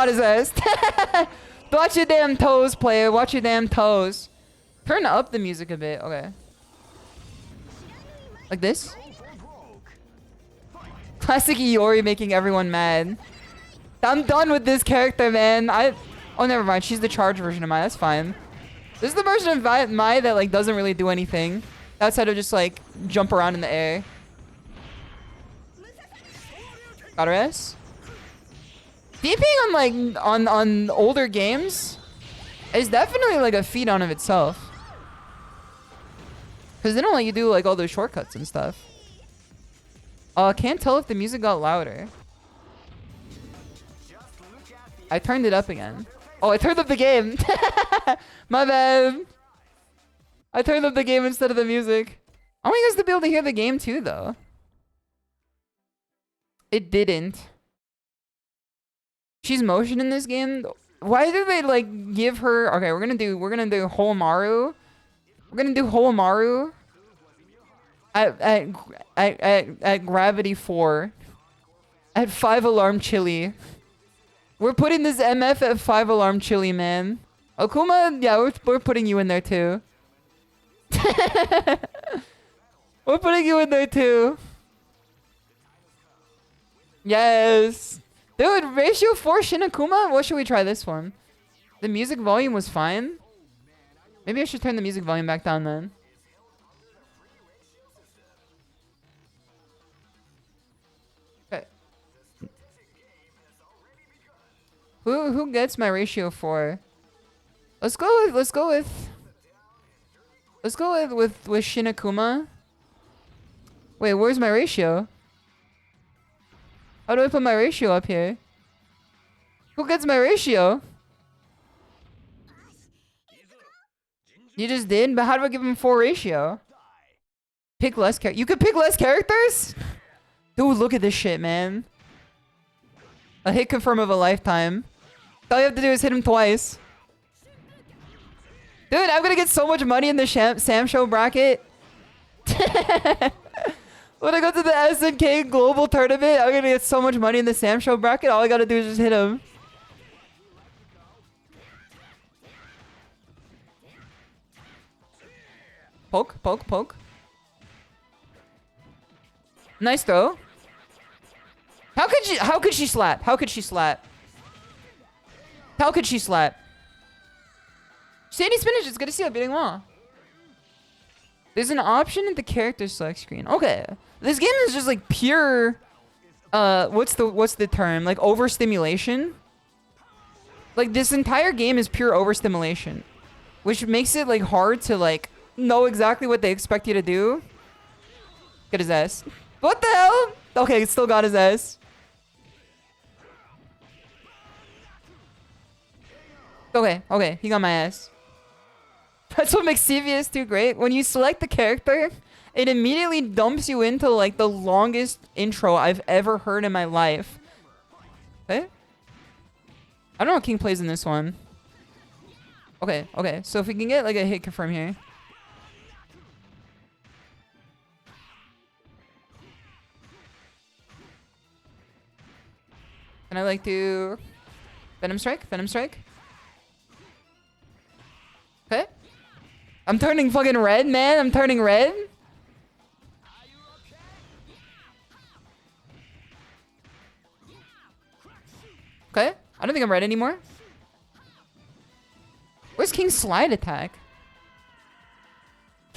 got his ass. Watch your damn toes, player. Watch your damn toes. Turn up the music a bit. Okay. Like this. Classic Iori making everyone mad. I'm done with this character, man. Oh, never mind. She's the charge version of Mai. That's fine. This is the version of Mai that like doesn't really do anything outside of just like jump around in the air. Got her ass. DPing on like on older games is definitely like a feat on of itself. Cause they don't let you do like all those shortcuts and stuff. Can't tell if the music got louder. I turned it up again. Oh, I turned up the game. My bad. I turned up the game instead of the music. I want you guys to be able to hear the game too, though. It didn't. She's motion in this game. Why did they like give her? Okay, we're gonna do Holomaru. We're gonna do Holomaru at gravity 4 at 5 alarm chili. We're putting this MF at 5 alarm chili, man. Okuma, yeah, we're putting you in there too. We're putting you in there too. Yes. Dude, ratio 4 Shinakuma? What should we try this one? The music volume was fine. Maybe I should turn the music volume back down then. Okay. Who gets my ratio 4? Let's go with Shinakuma. Wait, where's my ratio? How do I put my ratio up here? Who gets my ratio? You just did? But how do I give him 4 ratio? Pick less characters. You could pick less characters? Dude, look at this shit, man. A hit confirm of a lifetime. All you have to do is hit him twice. Dude, I'm gonna get so much money in the Sam Show bracket. When I go to the SNK Global Tournament, I'm gonna get so much money in the Sam Show bracket. All I gotta do is just hit him. Poke, poke, poke. Nice throw. How could she slap? How could she slap? How could she slap? Sandy Spinach is good to see you beating wall. There's an option at the character select screen. Okay. This game is just like pure what's the term? Like overstimulation? Like this entire game is pure overstimulation, which makes it like hard to like know exactly what they expect you to do. Get his ass. What the hell? Okay, still got his ass. Okay, okay, he got my ass. That's what makes CVS too great. When you select the character, it immediately dumps you into like the longest intro I've ever heard in my life. Okay? I don't know how King plays in this one. Okay, okay. So if we can get like a hit confirm here. Can I like do Venom Strike? Venom Strike? Okay. I'm turning fucking red, man. I'm turning red. Okay. I don't think I'm red anymore. Where's King's slide attack?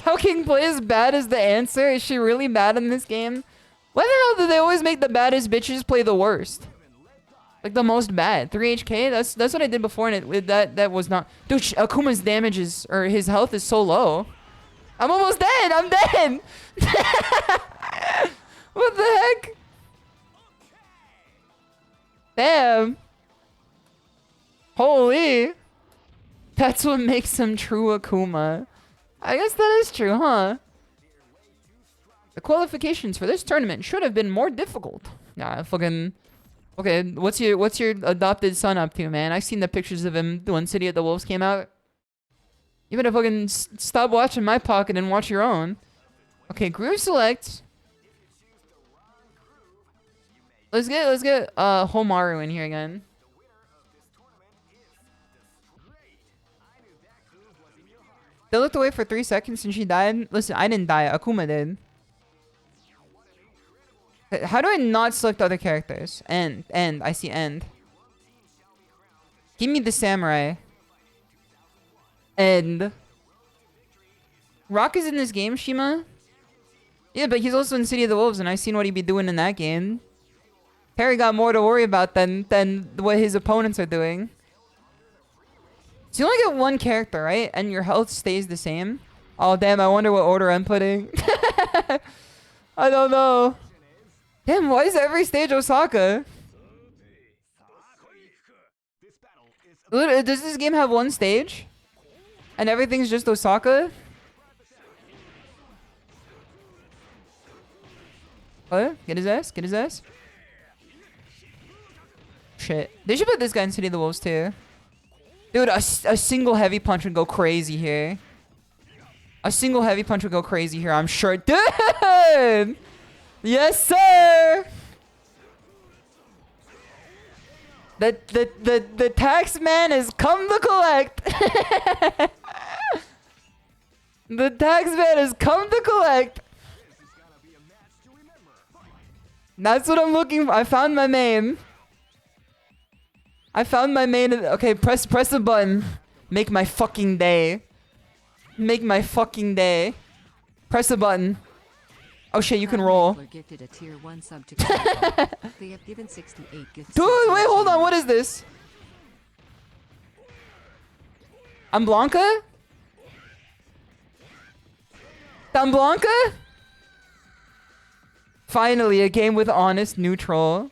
How King plays bad is the answer? Is she really bad in this game? Why the hell do they always make the baddest bitches play the worst? Like the most bad. 3 HK? That's what I did before, and that was not. Dude, Akuma's damage is, or his health is so low. I'm almost dead. I'm dead. What the heck? Damn. Holy. That's what makes him true Akuma. I guess that is true, huh? The qualifications for this tournament should have been more difficult. Nah, fucking. Okay, what's your adopted son up to, man? I seen the pictures of him when City of the Wolves came out. You better fucking stop watching my pocket and watch your own. Okay, groove select. Let's get Homaru in here again. They looked away for 3 seconds and she died. Listen, I didn't die. Akuma did. How do I not select other characters? End. I see end. Give me the samurai. End. Rock is in this game, Shima? Yeah, but he's also in City of the Wolves, and I've seen what he'd be doing in that game. Harry got more to worry about than what his opponents are doing. So you only get one character, right? And your health stays the same? Oh, damn, I wonder what order I'm putting. I don't know. Damn, why is every stage Osaka? Does this game have one stage? And everything's just Osaka? What? Get his ass? Get his ass? Shit. They should put this guy in City of the Wolves too. Dude, a single heavy punch would go crazy here. A single heavy punch would go crazy here, I'm sure. Dude! Yes, sir! The tax man has come to collect. The tax man has come to collect. That's what I'm looking for. I found my main. I found my main. Okay, press the button. Make my fucking day. Make my fucking day. Press the button. Oh shit, you can roll. Gifted a tier 1 sub to they have given 68 gifts. Dude, wait, hold on. What is this? I'm Blanca? I'm Blanca? Finally, a game with honest neutral.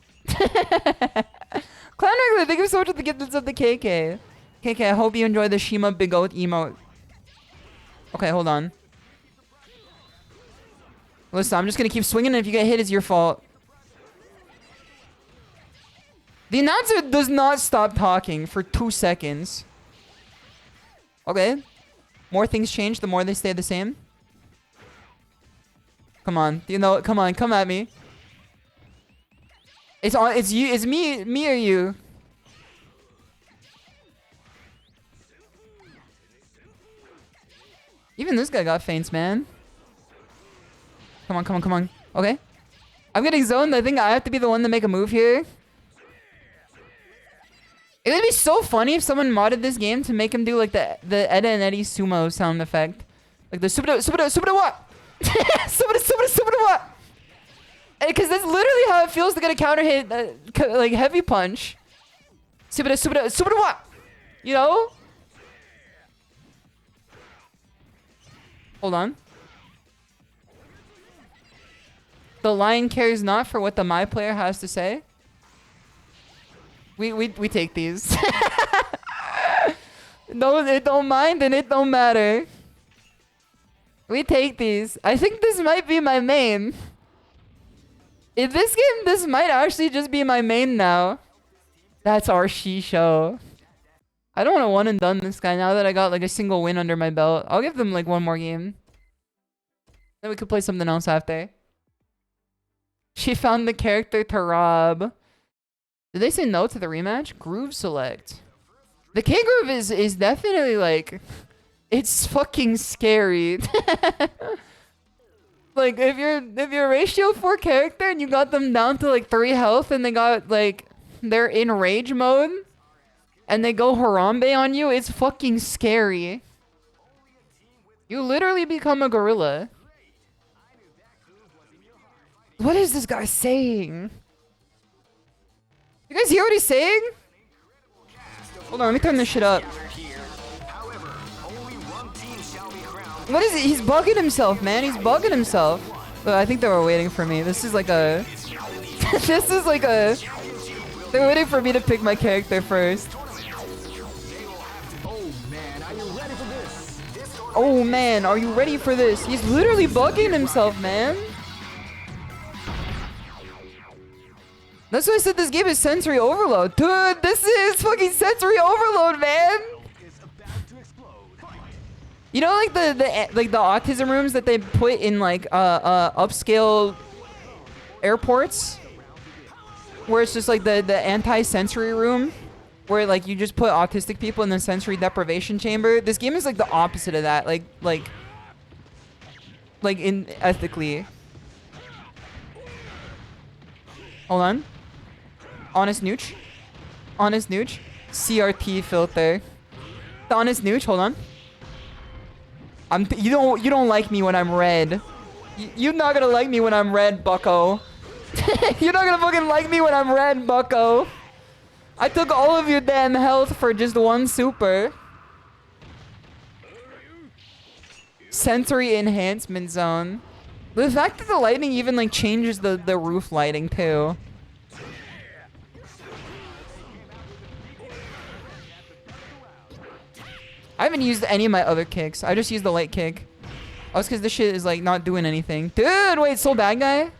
Clown Regular, thank you so much for the gifts of the KK. KK, I hope you enjoy the Shima Big Oat emote. Okay, hold on. Listen, I'm just gonna keep swinging, and if you get hit, it's your fault. The announcer does not stop talking for 2 seconds. Okay. More things change, the more they stay the same. Come on. You know, come on, come at me. It's on, it's you, it's me or you. Even this guy got feints, man. Come on, come on, come on. Okay. I'm getting zoned. I think I have to be the one to make a move here. It would be so funny if someone modded this game to make him do like the Eda and Eddie sumo sound effect. Like the subida what? Subida what? Because that's literally how it feels to get a counter hit, like heavy punch. Subida what? You know? Hold on. The line cares not for what the my player has to say. We take these. No, it don't mind and it don't matter. We take these. I think this might be my main. In this game, this might actually just be my main now. That's our SHISHOU. I don't want to one and done this guy now that I got like a single win under my belt. I'll give them like one more game. Then we could play something else after. She found the character to rob. Did they say no to the rematch? Groove select. The K groove is definitely like, it's fucking scary. Like if you're ratio 4 character and you got them down to like 3 health and they got like they're in rage mode and they go Harambe on you, it's fucking scary. You literally become a gorilla. What is this guy saying? You guys hear what he's saying? Hold on, let me turn this shit up. What is it? He's bugging himself, man. He's bugging himself. Look, I think they were waiting for me. This is like a... this is like a... They're waiting for me to pick my character first. Oh man, are you ready for this? He's literally bugging himself, man. That's why I said this game is sensory overload. Dude, this is fucking sensory overload, man. You know, like the autism rooms that they put in like upscale airports, where it's just like the anti-sensory room. where like you just put autistic people in the sensory deprivation chamber. This game is like the opposite of that. Like in ethically. Hold on. Honest nooch. Honest nooch. CRT filter. The honest nooch. Hold on. You don't like me when I'm red. You're not gonna like me when I'm red, bucko. You're not gonna fucking like me when I'm red, bucko. I took all of your damn health for just one super. Sensory enhancement zone. The fact that the lighting even like changes the roof lighting too. I haven't used any of my other kicks. I just used the light kick. Oh, it's because this shit is like not doing anything. Dude, wait, soul bad guy?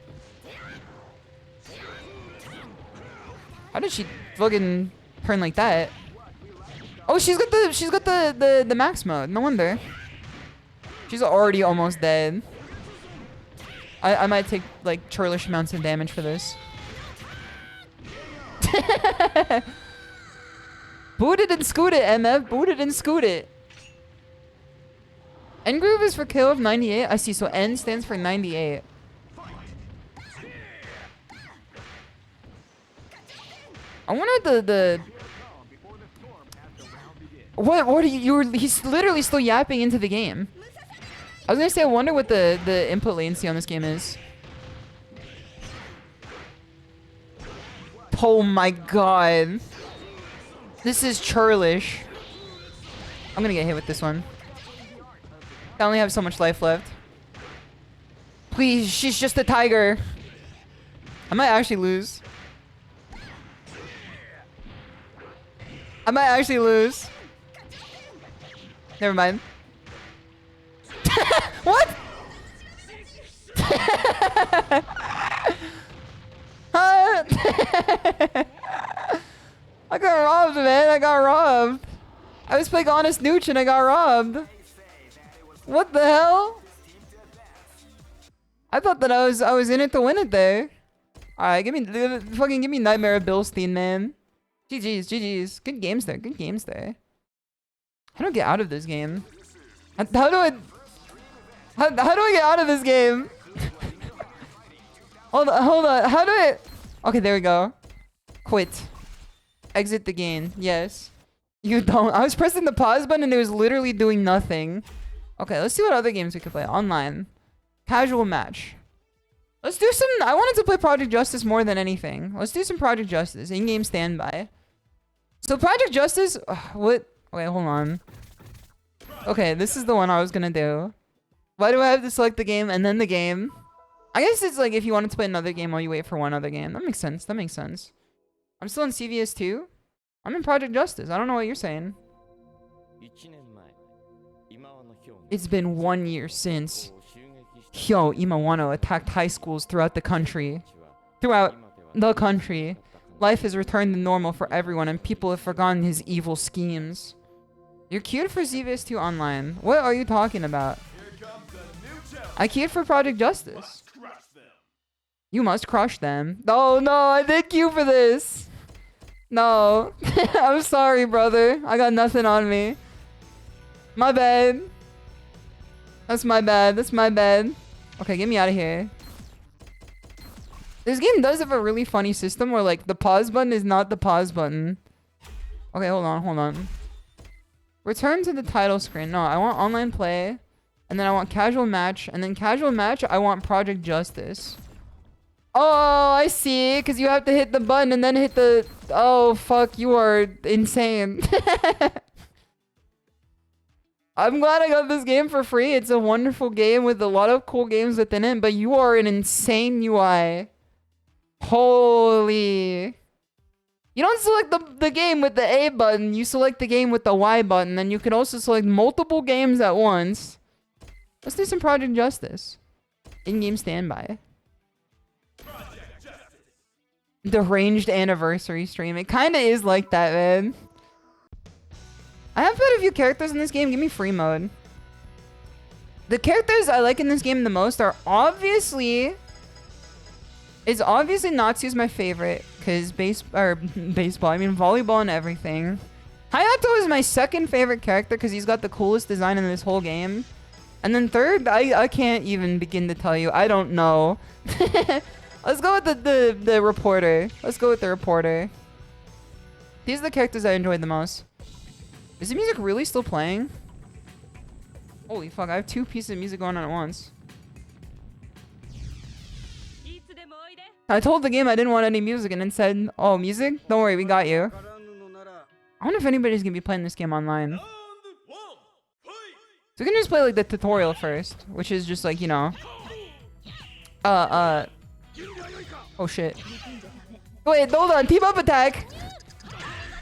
How did she fucking turn like that? Oh, she's got the max mode. No wonder. She's already almost dead. I might take like churlish amounts of damage for this. Boot it and scoot it, MF. Boot it and scoot it. N groove is for kill of 98. I see. So N stands for 98. I wonder the what are you? He's literally still yapping into the game. I was gonna say I wonder what the input latency on this game is. Oh my god. This is churlish. I'm gonna get hit with this one. I only have so much life left. Please, she's just a tiger. I might actually lose. I might actually lose. Never mind. What? I got robbed, man. I got robbed. I was playing Honest Nooch and I got robbed. What the hell? I thought that I was in it to win it there. Alright, give me Nightmare of Bilstein, man. GG's. Good games there. Good games there. How do I get out of this game? How do I get out of this game? hold on. How do I? Okay, there we go. Quit. Exit the game. Yes. You don't. I was pressing the pause button and it was literally doing nothing. Okay, let's see what other games we could play. Online. Casual match. Let's do some... I wanted to play Project Justice more than anything. Let's do some Project Justice. In-game standby. So Project Justice... what? Wait, hold on. Okay, this is the one I was gonna do. Why do I have to select the game and then the game? I guess it's like if you wanted to play another game while you wait for one other game. That makes sense. That makes sense. I'm still in CVS 2. I'm in Project Justice. I don't know what you're saying. It's been 1 year since Hyo Imawano attacked high schools throughout the country. Life has returned to normal for everyone and people have forgotten his evil schemes. You're queued for CVS 2 online. What are you talking about? I queued for Project Justice. You must crush them. Oh no, I did queue for this. No. I'm sorry, brother. I got nothing on me. My bad. That's my bad. That's my bad. Okay, get me out of here. This game does have a really funny system where like the pause button is not the pause button. Okay, hold on. Return to the title screen. No, I want online play. And then I want casual match. And then casual match, I want Project Justice. Oh, I see. Because you have to hit the button and then hit the... Oh, fuck. You are insane. I'm glad I got this game for free. It's a wonderful game with a lot of cool games within it. But you are an insane UI. Holy... You don't select the game with the A button. You select the game with the Y button. And you can also select multiple games at once. Let's do some Project Justice. In-game standby. The ranged anniversary stream. It kind of is like that, man. I have played a few characters in this game. Give me free mode. The characters I like in this game the most are obviously It's obviously Natsu's my favorite because baseball. I mean volleyball and everything. Hayato is my second favorite character because he's got the coolest design in this whole game. And then third, I can't even begin to tell you. I don't know. Let's go with the reporter. Let's go with the reporter. These are the characters I enjoyed the most. Is the music really still playing? Holy fuck, I have 2 pieces of music going on at once. I told the game I didn't want any music and it said, oh, music? Don't worry, we got you. I wonder if anybody's gonna be playing this game online. So we can just play like the tutorial first, which is just like, you know. Oh shit. Wait, hold on, team up attack.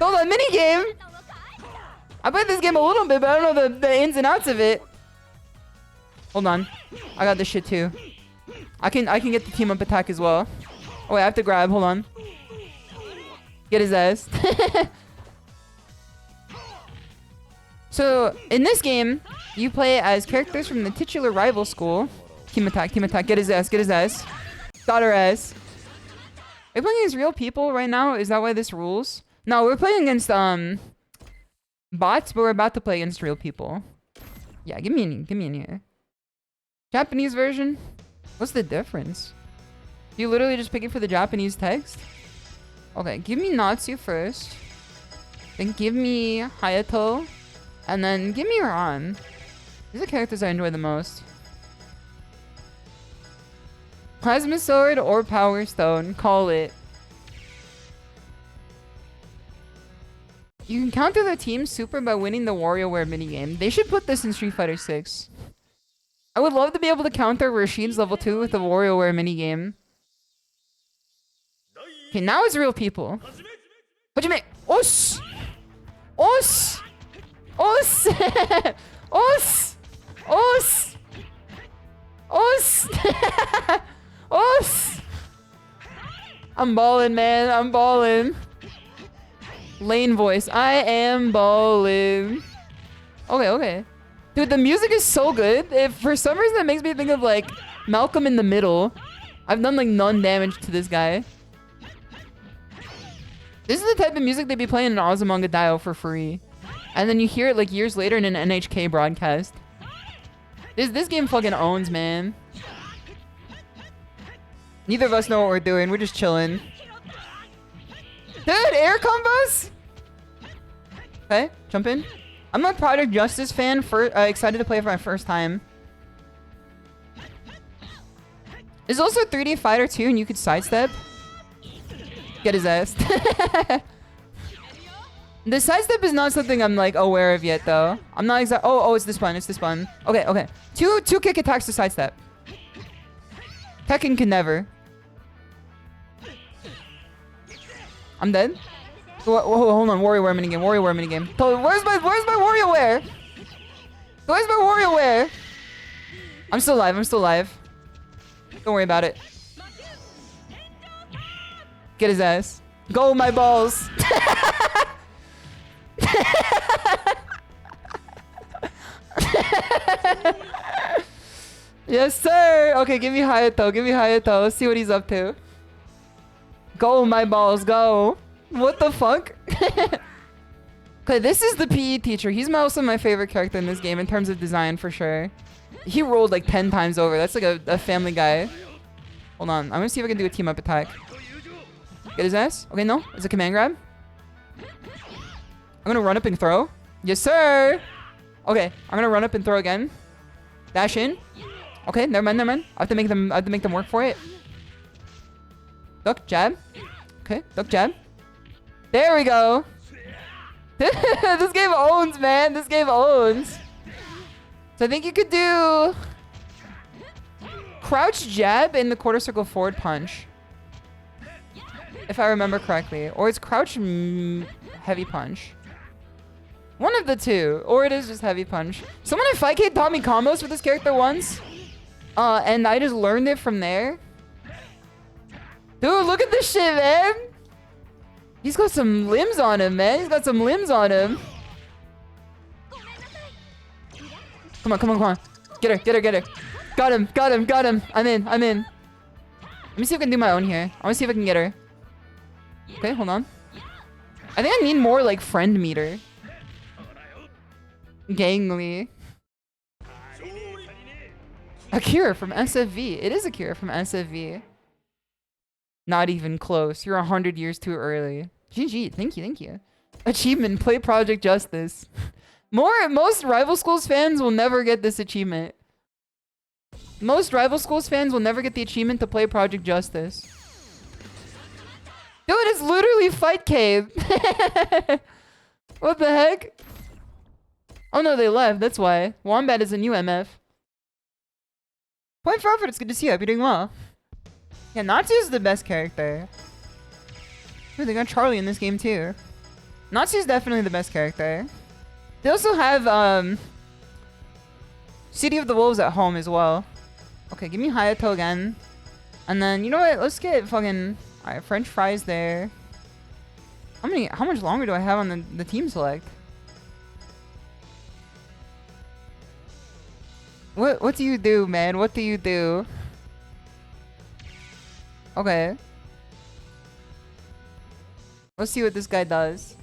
Hold on, mini game. I played this game a little bit, but I don't know the ins and outs of it. Hold on, I got this shit too. I can get the team up attack as well. Oh wait, I have to grab. Hold on. Get his ass. So in this game, you play as characters from the titular rival school. Team attack, team attack. Get his ass, get his ass. Got her ass. Are we playing against real people right now? Is that why this rules? No, we're playing against bots, but we're about to play against real people. Yeah, give me in here. Japanese version? What's the difference? You literally just pick it for the Japanese text? Okay, give me Natsu first. Then give me Hayato. And then give me Ran. These are the characters I enjoy the most. Plasma Sword or Power Stone. Call it. You can counter their team super by winning the WarioWare minigame. They should put this in Street Fighter 6. I would love to be able to counter Rashid's level 2 with the WarioWare minigame. Okay, now it's real people. Hajime! Os! Os! Os! Os! Os! Os! Os! I'm ballin', man. I'm ballin'. Lane voice. I am ballin'. Okay, okay. Dude, the music is so good. If for some reason it makes me think of like Malcolm in the Middle. I've done like none damage to this guy. This is the type of music they'd be playing in Azumanga Daioh for free. And then you hear it like years later in an NHK broadcast. This game fucking owns, man. Neither of us know what we're doing. We're just chilling. Dude, air combos? Okay, jump in. I'm a Product Justice fan. Excited to play it for my first time. There's also 3D Fighter 2 and you could sidestep. Get his ass. The sidestep is not something I'm like aware of yet though. I'm not exact. Oh, it's this one. It's this one. Okay, okay. Two kick attacks to sidestep. Tekken can never. I'm dead. Hold on. WarioWare minigame. WarioWare minigame. Where's my WarioWare? Where's my WarioWare? I'm still alive. I'm still alive. Don't worry about it. Get his ass. Go my balls. Yes, sir. Okay, give me Hayato. Give me Hayato. Let's see what he's up to. Go, my balls. Go. What the fuck? Okay, this is the PE teacher. He's also my favorite character in this game in terms of design for sure. He rolled like 10 times over. That's like a Family Guy. Hold on. I'm gonna see if I can do a team up attack. Get his ass. Okay, no. It's a command grab. I'm gonna run up and throw. Yes, sir. Okay, I'm gonna run up and throw again. Dash in. Okay, never mind, never mind. I have to make them work for it. Duck, jab. Okay, duck, jab. There we go. This game owns, man. This game owns. So I think you could do crouch jab in the quarter circle forward punch. If I remember correctly. Or it's crouch heavy punch. One of the two. Or it is just heavy punch. Someone in Fightcade taught me combos with this character once. And I just learned it from there. Dude, look at this shit, man. He's got some limbs on him, man. He's got some limbs on him. Come on, come on, come on. Get her, get her, get her. Got him, got him, got him. I'm in, I'm in. Let me see if I can do my own here. I want to see if I can get her. Okay, hold on. I think I need more like friend meter. Gangly. Akira from SFV. It is Akira from SFV. Not even close. You're 100 years too early. GG. Thank you. Thank you. Achievement. Play Project Justice. Most Rival Schools fans will never get this achievement. Most Rival Schools fans will never get the achievement to play Project Justice. Dude, it's literally Fight Cave. What the heck? Oh no, they left. That's why. Wombat is a new MF. Point for effort. It's good to see you. Hope you're doing well. Yeah, Natsu is the best character. Ooh, they got Charlie in this game too. Natsu is definitely the best character. They also have City of the Wolves at home as well. Okay, give me Hayato again. And then, you know what? Let's get fucking... Alright, French fries there. How much longer do I have on the team select? What do you do, man? What do you do? Okay. Let's see what this guy does.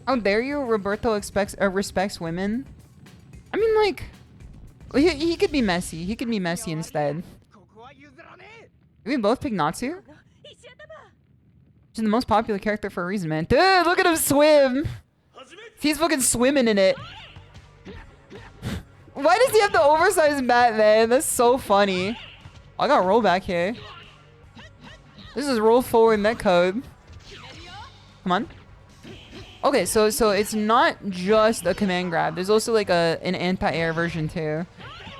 How dare you? Roberto respects women. I mean, like, he could be messy. He could be messy instead. Did we both pick Natsu? She's the most popular character for a reason, man. Dude, look at him swim. He's fucking swimming in it. Why does he have the oversized bat, man? That's so funny. I got roll back here. This is roll forward netcode. Come on. Okay, so it's not just a command grab. There's also like an anti-air version too.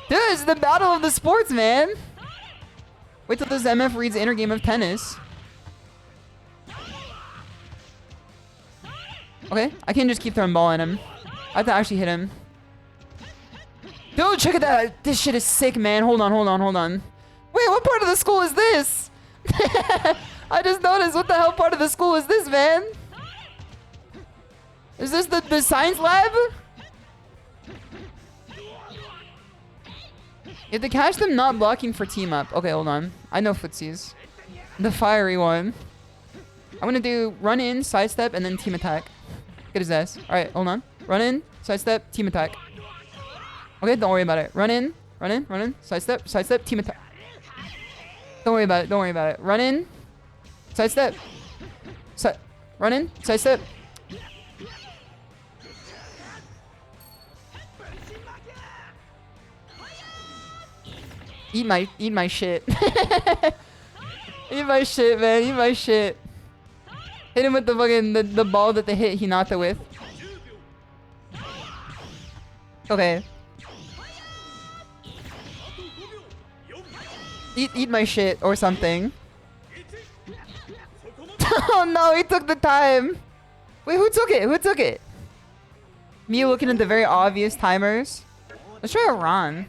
Dude, it's the battle of the sports, man. Wait till this MF reads inner game of tennis. Okay, I can't just keep throwing ball at him. I have to actually hit him. Dude, check it out. This shit is sick, man. Hold on. Wait, what part of the school is this? I just noticed. What the hell part of the school is this, man? Is this the science lab? You have to catch them not blocking for team up. Okay, hold on. I know footsies. The fiery one. I'm gonna do run in, sidestep, and then team attack. Get his ass. Alright, hold on. Run in, sidestep, team attack. Okay, don't worry about it. Run in, sidestep, team attack. Don't worry about it. Run in, sidestep, run in, sidestep. Eat my shit. Eat my shit, man. Eat my shit. Hit him with the fucking the ball that they hit Hinata with. Okay. Eat my shit or something. Oh no, he took the time. Wait, who took it? Me looking at the very obvious timers. Let's try a Ron.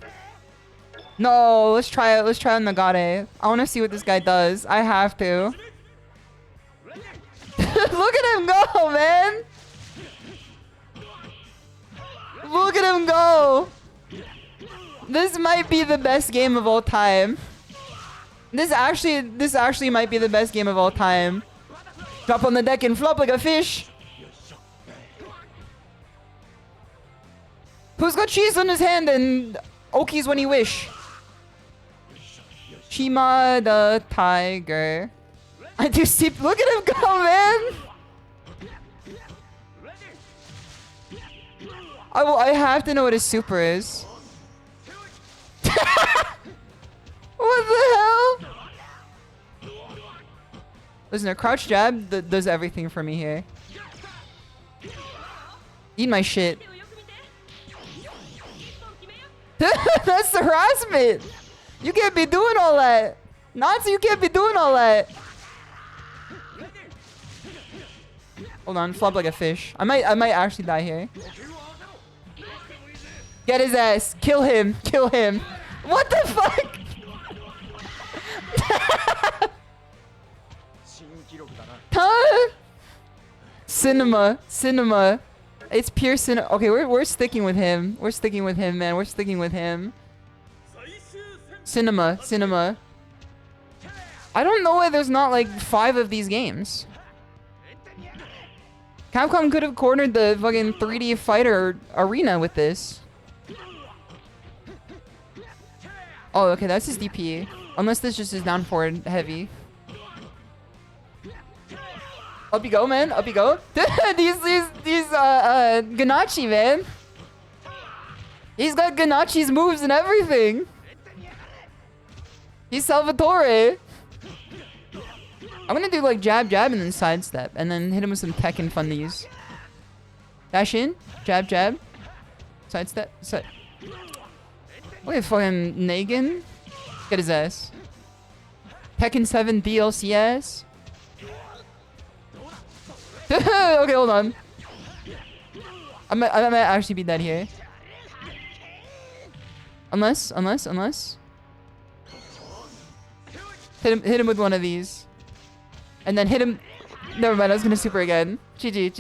No, let's try Nagare. I want to see what this guy does. I have to. Look at him go, man. Look at him go. This might be the best game of all time. This actually might be the best game of all time. Drop on the deck and flop like a fish. Who's got cheese on his hand and Okies when he wish? ShimadaTiger. I do see. Look at him go, man. I have to know what his super is. What the hell? Listen, a crouch jab does everything for me here. Eat my shit. That's harassment. You can't be doing all that. Natsu, you can't be doing all that. Hold on, flop like a fish. I might actually die here. Get his ass. Kill him. What the fuck? Huh? Cinema. It's pure cinema. Okay, we're sticking with him. We're sticking with him, man. We're sticking with him. Cinema. I don't know why there's not like 5 of these games. Capcom could have cornered the fucking 3D fighter arena with this. Oh, okay, that's his DP. Unless this just is down forward heavy. Up you go, man. Up you go. these Ganachi, man. He's got Ganachi's moves and everything. He's Salvatore. I'm gonna do like jab, jab, and then sidestep, and then hit him with some Tekken fundies. Dash in, jab, jab, sidestep, side. Wait, fucking Negan, get his ass. Tekken 7 DLCS. Okay, hold on. I might actually be dead here. Unless. Hit him with one of these. And then hit him. Never mind, I was gonna super again. GG.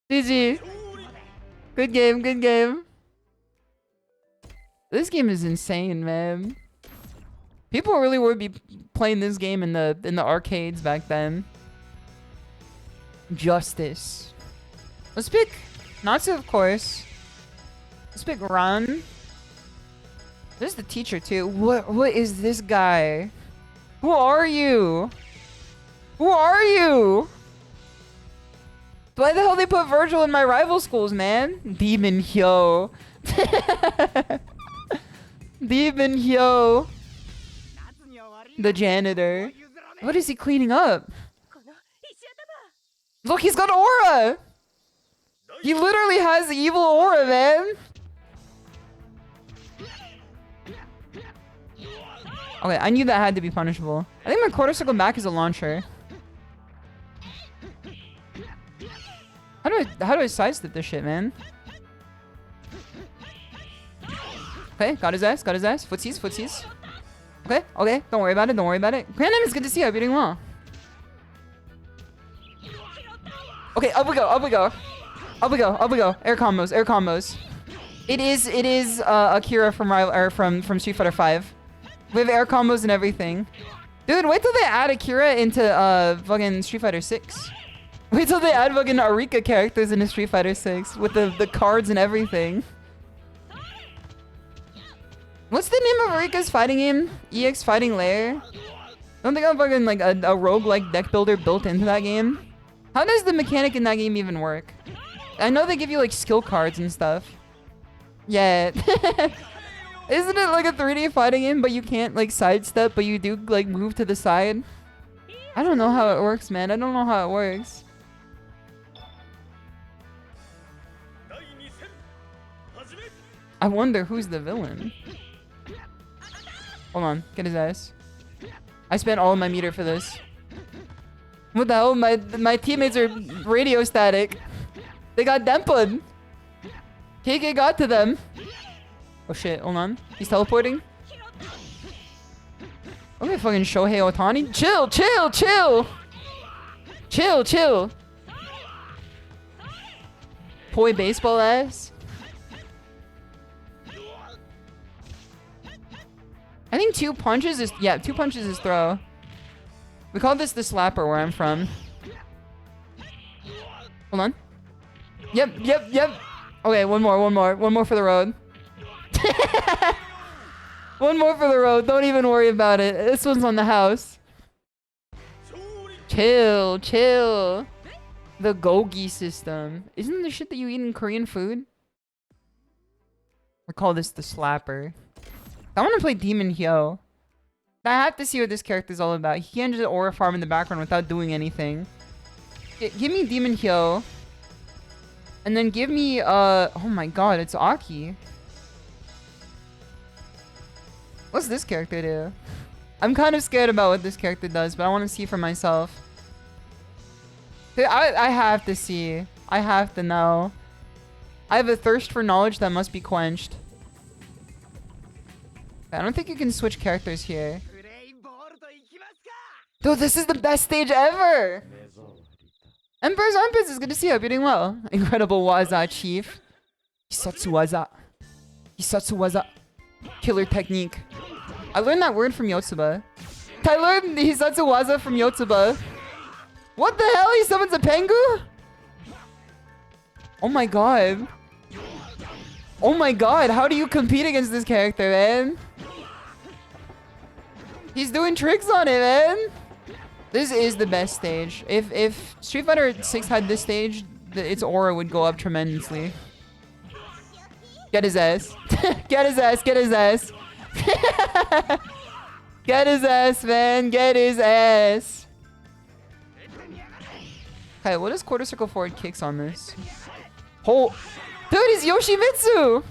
GG. Good game. This game is insane, man. People really would be playing this game in the arcades back then. Justice. Let's pick Natsu, of course. Let's pick Ran. There's the teacher too. What is this guy? Who are you? Why the hell they put Virgil in my rival schools, man? Demon Hyo. Demon Hyo. The janitor. What is he cleaning up? Look, he's got aura! He literally has evil aura, man! Okay, I knew that had to be punishable. I think my quarter circle back is a launcher. How do I sidestep this shit, man? Okay, got his ass. Footsies. Okay, don't worry about it. Grandam, it's good to see you. You're doing well. Okay, up we go. Air combos. It is Akira from Street Fighter 5. We have air combos and everything. Dude, wait till they add Akira into fucking Street Fighter 6. Wait till they add fucking Arika characters into Street Fighter 6 with the cards and everything. What's the name of Arika's fighting game? EX Fighting Lair? Don't think I'm fucking like a roguelike deck builder built into that game. How does the mechanic in that game even work? I know they give you like skill cards and stuff. Yeah. Isn't it like a 3D fighting game, but you can't like sidestep, but you do like move to the side? I don't know how it works, man. I wonder who's the villain. Hold on, get his ass. I spent all of my meter for this. What the hell? My teammates are radio static. They got Denpud. KK got to them. Oh shit, hold on. He's teleporting. Okay, fucking Shohei Ohtani. Chill. Poi baseball ass. I think 2 punches is... Yeah, 2 punches is throw. We call this the slapper where I'm from. Hold on. Yep. Okay, one more for the road. One more for the road. Don't even worry about it. This one's on the house. Chill. The Gogi system. Isn't the shit that you eat in Korean food? We call this the slapper. I want to play Demon Hyo. I have to see what this character's all about. He can just aura farm in the background without doing anything. Give me Demon Hyo. And then give me, oh my god, it's Aki. What's this character do? I'm kind of scared about what this character does, but I want to see for myself. I have to see. I have to know. I have a thirst for knowledge that must be quenched. I don't think you can switch characters here. Dude, this is the best stage ever! Emperor's Armpits is good to see you. Hope you're doing well. Incredible Waza Chief. Hisatsu Waza. Killer technique. I learned that word from Yotsuba. I learned Hisatsu Waza from Yotsuba. What the hell? He summons a Pengu? Oh my god. Oh my god, how do you compete against this character, man? He's doing tricks on it, man. This is the best stage. If Street Fighter 6 had this stage, its aura would go up tremendously. Get his ass. Get his ass, get his ass. Get his ass, man. Get his ass. Okay, what does quarter circle forward kicks on this? Oh, dude, he's Yoshimitsu!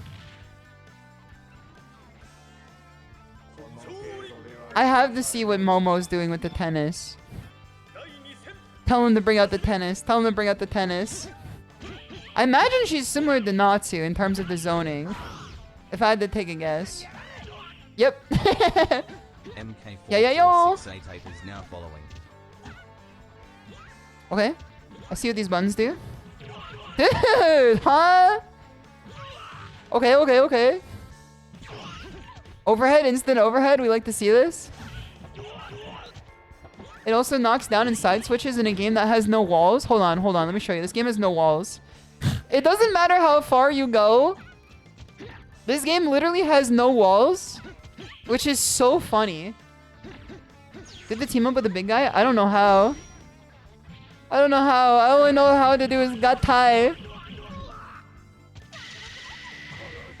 I have to see what Momo's doing with the tennis. Tell him to bring out the tennis. Tell him to bring out the tennis. I imagine she's similar to Natsu in terms of the zoning. If I had to take a guess. Yep. Yeah, yo. Is now following. Okay. I see what these buttons do. Dude, huh? Okay, okay, okay. Overhead, instant overhead. We like to see this. It also knocks down and side switches in a game that has no walls. Hold on, hold on. Let me show you. This game has no walls. It doesn't matter how far you go. This game literally has no walls, which is so funny. Did the team up with the big guy? I don't know how. I don't know how. I only know how to do is gatai.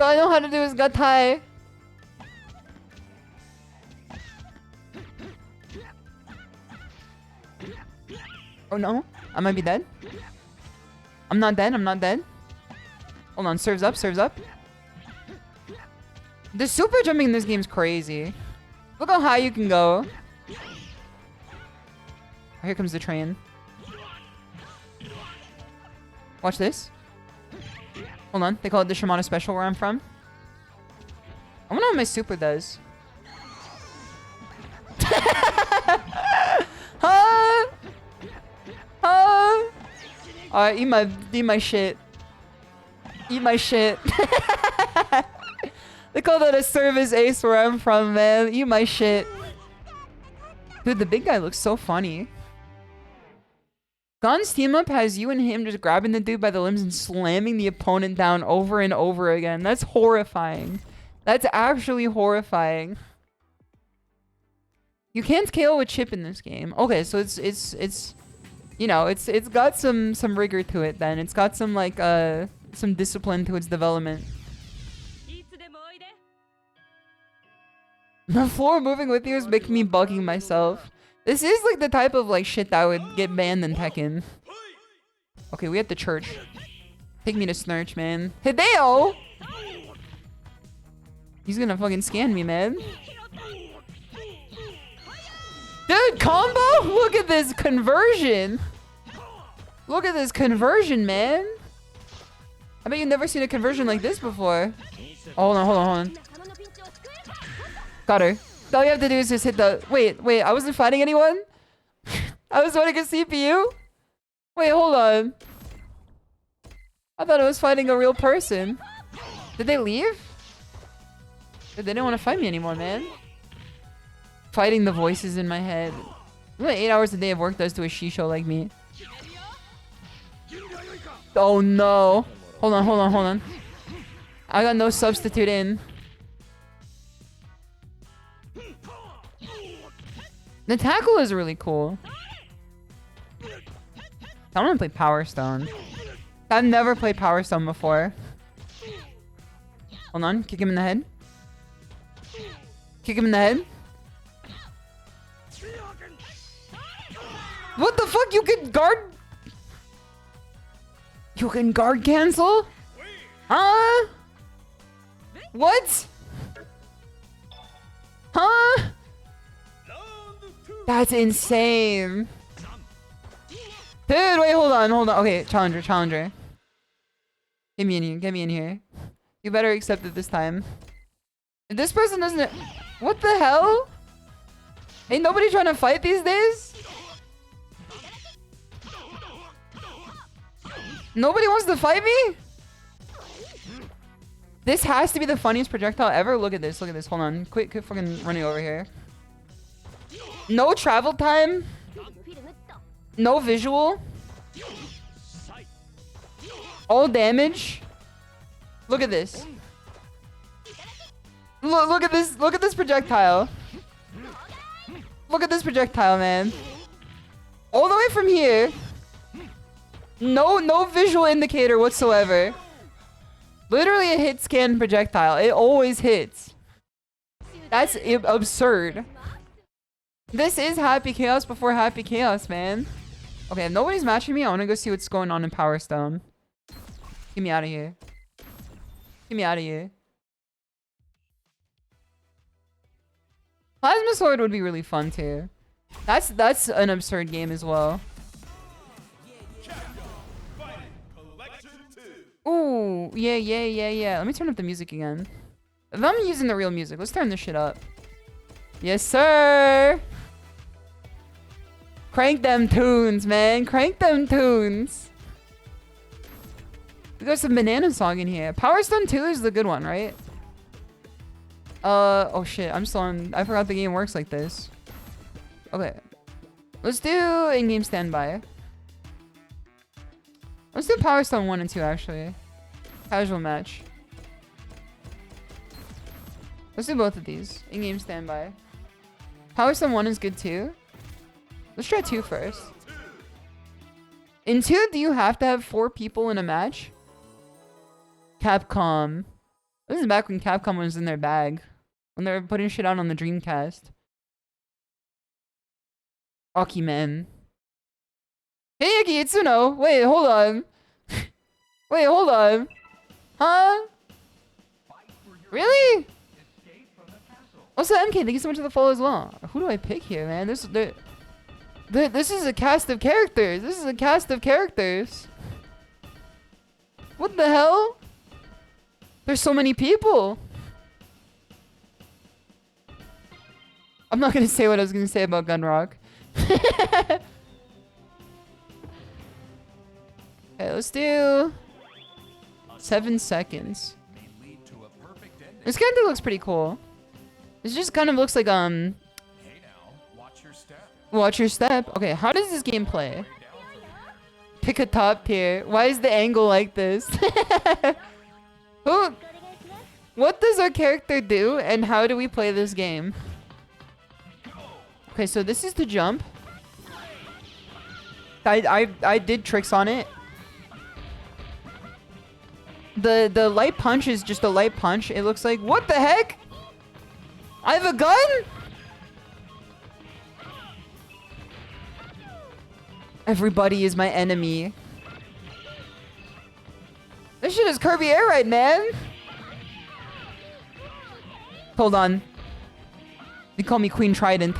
All I know how to do is gatai. Oh no, I might be dead. I'm not dead, I'm not dead. Hold on, serves up, serves up. The super jumping in this game is crazy. Look how high you can go. Here comes the train. Watch this. Hold on, they call it the Shimada Special where I'm from. I wonder what my super does. Huh? Huh? Alright, eat my shit. Eat my shit. They call that a service ace where I'm from, man. Eat my shit. Dude, the big guy looks so funny. Gon's team up has you and him just grabbing the dude by the limbs and slamming the opponent down over and over again. That's horrifying. That's actually horrifying. You can't KO with chip in this game. Okay, so it's you know, it's got some rigor to it then. It's got some like some discipline to its development. The floor moving with you is making me bugging myself. This is like the type of like shit that would get banned in Tekken. Okay, we at the church. Take me to Snurch, man. Hideo! He's gonna fucking scan me, man. Dude, combo? Look at this conversion. Look at this conversion, man. I bet you've never seen a conversion like this before. Oh, hold on, hold on, hold on. Got her. All you have to do is just hit the... Wait, I wasn't fighting anyone? I was fighting a CPU? Wait, hold on. I thought I was fighting a real person. Did they leave? They didn't want to fight me anymore, man. Fighting the voices in my head. What 8 hours a day of work does to a SHISHOU like me. Oh no. Hold on, hold on, hold on. I got no substitute in. The tackle is really cool. I want to play Power Stone. I've never played Power Stone before. Hold on, kick him in the head. Kick him in the head. What the fuck? You can guard... You can guard cancel? Huh? What? Huh? That's insane. Dude, wait, hold on, hold on. Okay, challenger, challenger. Get me in here, get me in here. You better accept it this time. If this person doesn't... What the hell? Ain't nobody trying to fight these days? Nobody wants to fight me? This has to be the funniest projectile ever. Look at this. Look at this. Hold on. Quick fucking running over here. No travel time. No visual. All damage. Look at this. Look at this. Look at this projectile. Look at this projectile, man. All the way from here. No visual indicator whatsoever. Literally a hit scan projectile. It always hits. That's absurd. This is Happy Chaos before Happy Chaos, man. Okay, if nobody's matching me, I want to go see what's going on in Power Stone. Get me out of here. Get me out of here. Plasma Sword would be really fun too. That's an absurd game as well. Ooh, yeah. Let me turn up the music again. If I'm using the real music, let's turn this shit up. Yes, sir. Crank them tunes, man. Crank them tunes. We got some Banana Song in here. Power Stone 2 is the good one, right? Oh shit, I'm still on. I forgot the game works like this. Okay. Let's do in-game standby. Let's do Power Stone 1 and 2, actually. Casual match. Let's do both of these. In-game standby. Power Stone 1 is good too. Let's try 2 first. In 2, do you have to have 4 people in a match? CAPCOM. This is back when Capcom was in their bag. When they were putting shit out on the Dreamcast. Akimen. Hey, Yuki Itsuno! Wait, hold on. Wait, hold on. Huh? Really? Also, MK, thank you so much for the follow as well. Who do I pick here, man? This is a cast of characters. This is a cast of characters. What the hell? There's so many people. I'm not gonna say what I was gonna say about Gunrock. Okay, let's do 7 seconds. This character looks pretty cool. This just kind of looks like watch your step. Okay, how does this game play? Pick a top tier. Why is the angle like this? What does our character do and how do we play this game? Okay, so this is the jump. I did tricks on it. The light punch is just a light punch. It looks like, what the heck? I have a gun? Everybody is my enemy. This shit is Kirby Air Ride, man. Hold on. They call me Queen Trident.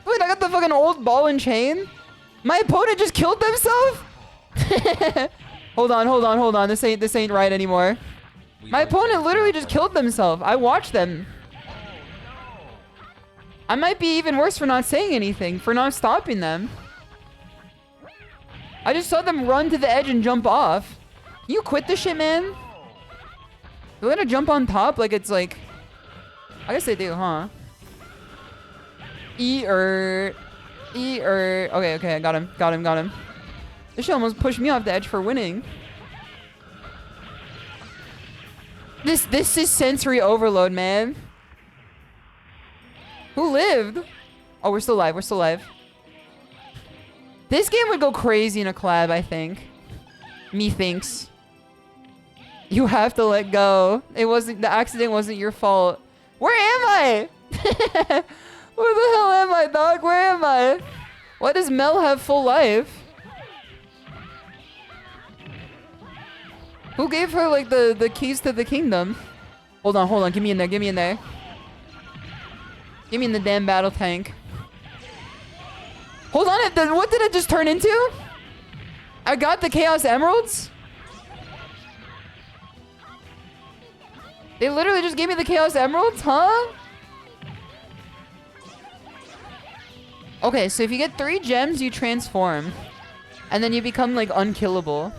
Wait, I got the fucking old ball and chain? My opponent just killed themselves? Hold on. This ain't right anymore. My opponent literally just killed themselves. I watched them. I might be even worse for not saying anything, for not stopping them. I just saw them run to the edge and jump off. Can you quit this shit, man? They're gonna jump on top like it's like... I guess they do, huh? Okay, I got him. This shit almost pushed me off the edge for winning. This is sensory overload, man. Who lived? Oh, we're still live. This game would go crazy in a collab, I think. Methinks. You have to let go. The accident wasn't your fault. Where am I? Where the hell am I, dog? Where am I? Why does Mel have full life? Who gave her, like, the keys to the kingdom? Hold on. Get me in there. Get me in the damn battle tank. Hold on. What did it just turn into? I got the Chaos Emeralds? They literally just gave me the Chaos Emeralds, huh? Okay, so if you get 3 gems, you transform. And then you become, like, unkillable.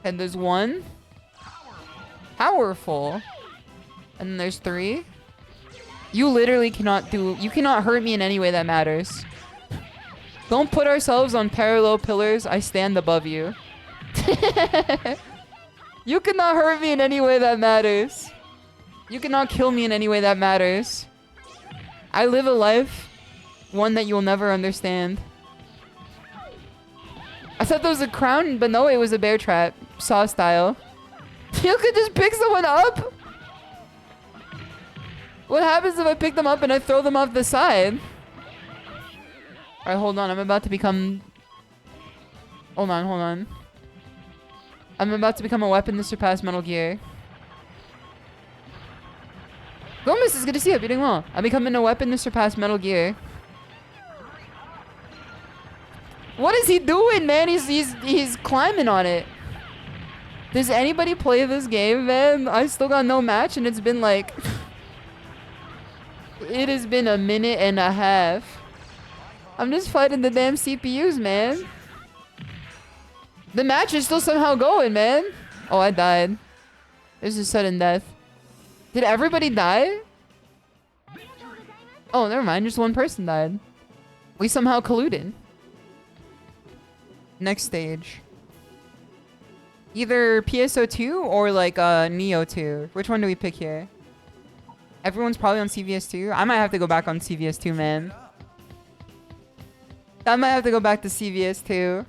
And there's 1. Powerful. And then there's 3. You literally cannot do... You cannot hurt me in any way that matters. Don't put ourselves on parallel pillars. I stand above you. You cannot hurt me in any way that matters. You cannot kill me in any way that matters. I live a life, one that you'll never understand. I thought that was a crown, but no, it was a bear trap. Saw style. You could just pick someone up? What happens if I pick them up and I throw them off the side? Alright, hold on. I'm about to become... Hold on. I'm about to become a weapon to surpass Metal Gear. Go, Miss. It's good to see you. You're doing well. I'm becoming a weapon to surpass Metal Gear. What is he doing, man? He's climbing on it. Does anybody play this game, man? I still got no match, and it's been like... It has been a minute and a half. I'm just fighting the damn CPUs, man. The match is still somehow going, man. Oh, I died. This is sudden death. Did everybody die? Oh, never mind. Just 1 person died. We somehow colluded. Next stage. Either PSO2 or like Neo 2. Which one do we pick here? Everyone's probably on CVS2. I might have to go back on CVS2, man. I might have to go back to CVS2.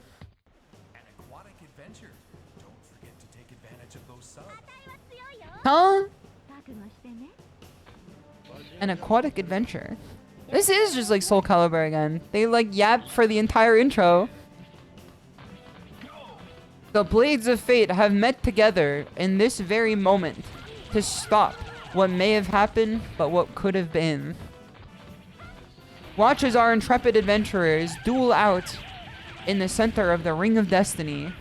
Huh? An aquatic adventure. This is just like Soul Calibur again. They like yap for the entire intro. The blades of fate have met together in this very moment to stop what may have happened, but what could have been. Watch as our intrepid adventurers duel out in the center of the Ring of Destiny.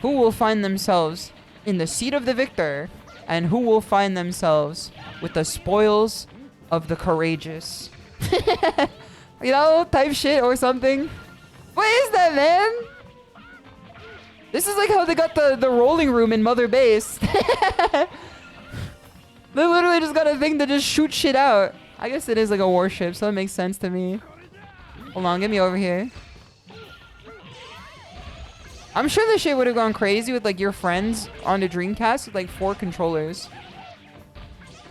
Who will find themselves in the seat of the victor, and who will find themselves with the spoils of the courageous. You know, type shit or something. What is that, man? This is like how they got the rolling room in Mother Base. They literally just got a thing to just shoot shit out. I guess it is like a warship, so it makes sense to me. Hold on, get me over here. I'm sure this shit would have gone crazy with like your friends on the Dreamcast with like 4 controllers.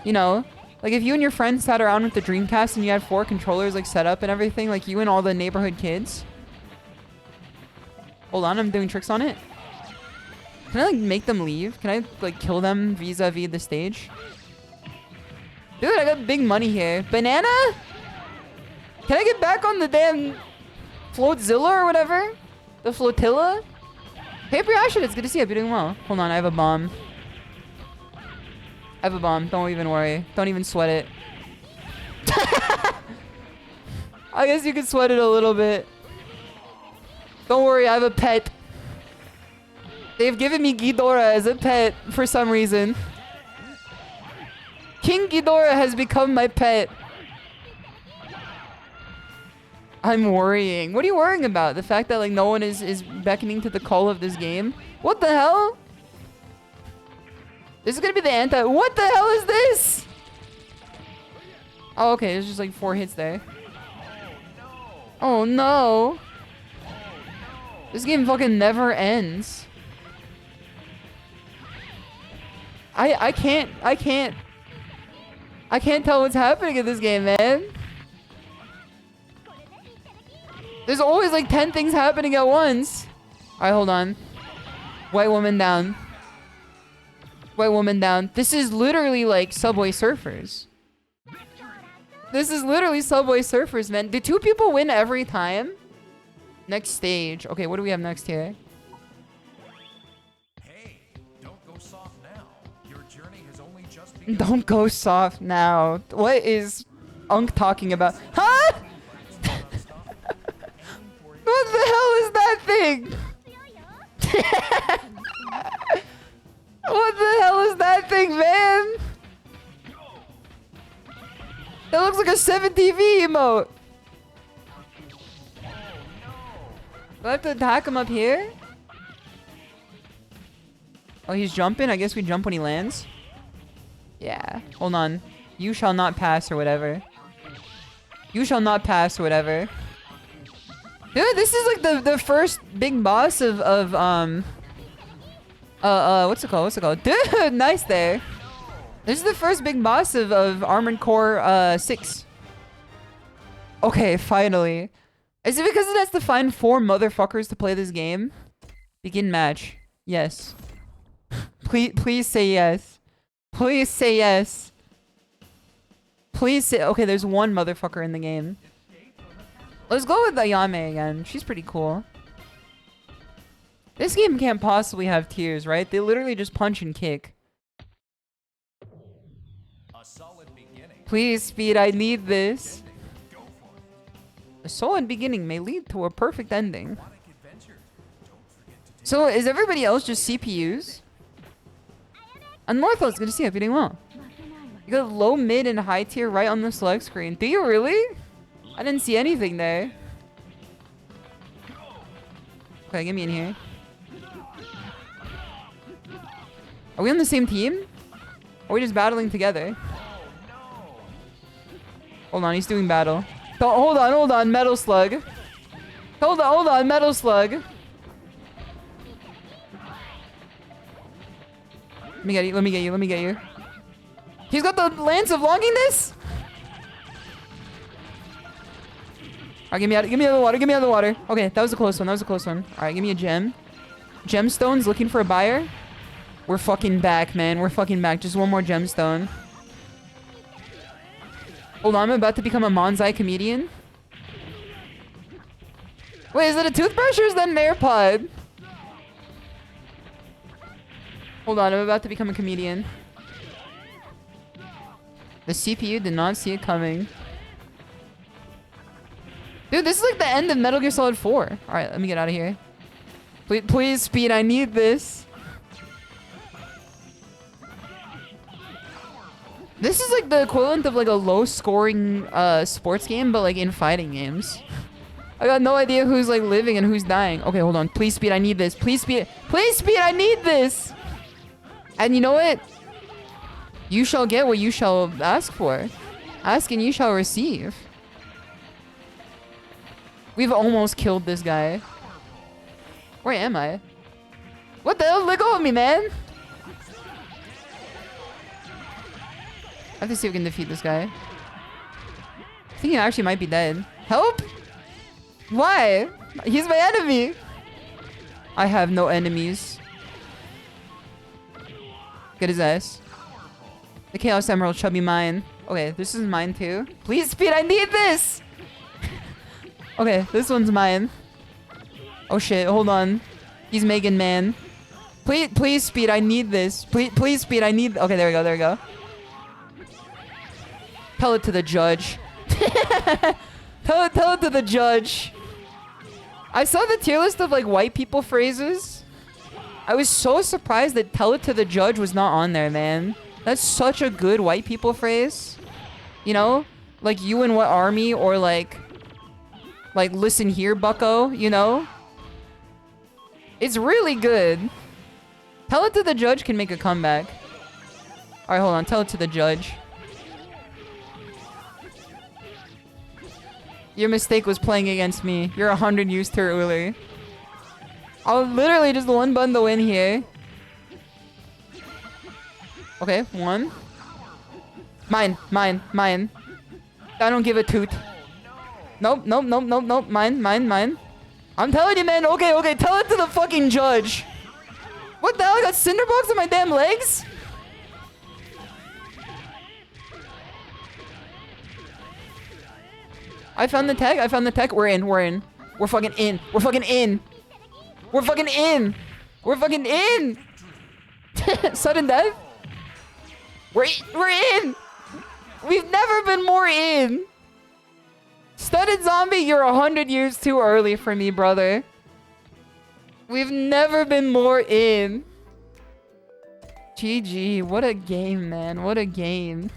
You know, like if you and your friends sat around with the Dreamcast and you had 4 controllers like set up and everything, like you and all the neighborhood kids. Hold on, I'm doing tricks on it. Can I like make them leave? Can I like kill them vis-a-vis the stage? Dude, I got big money here. Banana? Can I get back on the damn Floatzilla or whatever? The flotilla? Hey, Briasha, it's good to see you. You're doing well. Hold on, I have a bomb. I have a bomb. Don't even worry. Don't even sweat it. I guess you can sweat it a little bit. Don't worry, I have a pet. They've given me Ghidorah as a pet for some reason. King Ghidorah has become my pet. I'm worrying. What are you worrying about? The fact that like no one is beckoning to the call of this game? What the hell? This is gonna be the anti- What the hell is this? Oh, okay. There's just like 4 hits there. Oh no. This game fucking never ends. I can't tell what's happening in this game, man. There's always like 10 things happening at once. Alright, hold on. White woman down. White woman down. This is literally like Subway Surfers. This is literally Subway Surfers, man. Do 2 people win every time? Next stage. Okay, what do we have next here? Hey, don't go soft now. Your journey has only just begun. Don't go soft now. What is Unk talking about? Huh? What the hell is that thing? What the hell is that thing, man? That looks like a 7TV emote. Do I have to attack him up here? Oh, he's jumping? I guess we jump when he lands? Yeah. Hold on. You shall not pass or whatever. You shall not pass or whatever. Dude, this is like the first big boss of what's it called? What's it called? Dude, nice there. This is the first big boss of Armored Core 6. Okay, finally. Is it because it has to find 4 motherfuckers to play this game? Begin match. Yes. Please say yes. Please say yes. Please say... Okay, there's 1 motherfucker in the game. Let's go with Ayame again. She's pretty cool. This game can't possibly have tears, right? They literally just punch and kick. A solid beginning. Please, Speed, I need this. A solid beginning may lead to a perfect ending. So, is everybody else just CPUs? And Morthal's good to see you. If you're doing well. You got low, mid, and high tier right on the select screen. Do you really? I didn't see anything there. Okay, get me in here. Are we on the same team? Or are we just battling together? Hold on, he's doing battle. Oh, hold on, Metal Slug. Hold on, Metal Slug. Let me get you. He's got the Lance of Longingness? Alright, give me out of the water. Okay, that was a close one, Alright, give me a gem. Gemstones, looking for a buyer. We're fucking back, man. We're fucking back. Just one more gemstone. Hold on, I'm about to become a Manzai comedian. Wait, is that a toothbrush or is that an AirPod? Hold on, I'm about to become a comedian. The CPU did not see it coming. Dude, this is like the end of Metal Gear Solid 4. Alright, let me get out of here. Please, Speed, I need this. This is like the equivalent of like a low-scoring sports game, but like in fighting games. I got no idea who's like living and who's dying. Okay, hold on. Please, Speed, I need this. Please, Speed, I need this. And you know what? You shall get what you shall ask for. Ask and you shall receive. We've almost killed this guy. Where am I? What the hell? Let go of me, man. I have to see if we can defeat this guy. I think he actually might be dead. Help? Why? He's my enemy. I have no enemies. Get his ass. The Chaos Emerald shall be mine. Okay, this is mine too. Please, Speed, I need this! Okay, this one's mine. Oh shit, hold on. He's Megan Man. Please, Speed, I need this. Please, Speed, I need... Okay, there we go. Tell it to the judge. Tell it to the judge. I saw the tier list of like white people phrases. I was so surprised that tell it to the judge was not on there, man. That's such a good white people phrase. You know? Like you in what army or like listen here, bucko, you know? It's really good. Tell it to the judge can make a comeback. Alright, hold on. Tell it to the judge. Your mistake was playing against me. You're 100 years too early. I'll literally just one button to win here. Okay, 1. Mine. I don't give a toot. Nope. Mine. I'm telling you, man. Okay. Tell it to the fucking judge. What the hell? I got cinderbox on my damn legs? I found the tech. We're in. We're fucking in. Sudden death? We're in. We've never been more in. Studded zombie, you're 100 years too early for me, brother. We've never been more in. GG, what a game, man. What a game.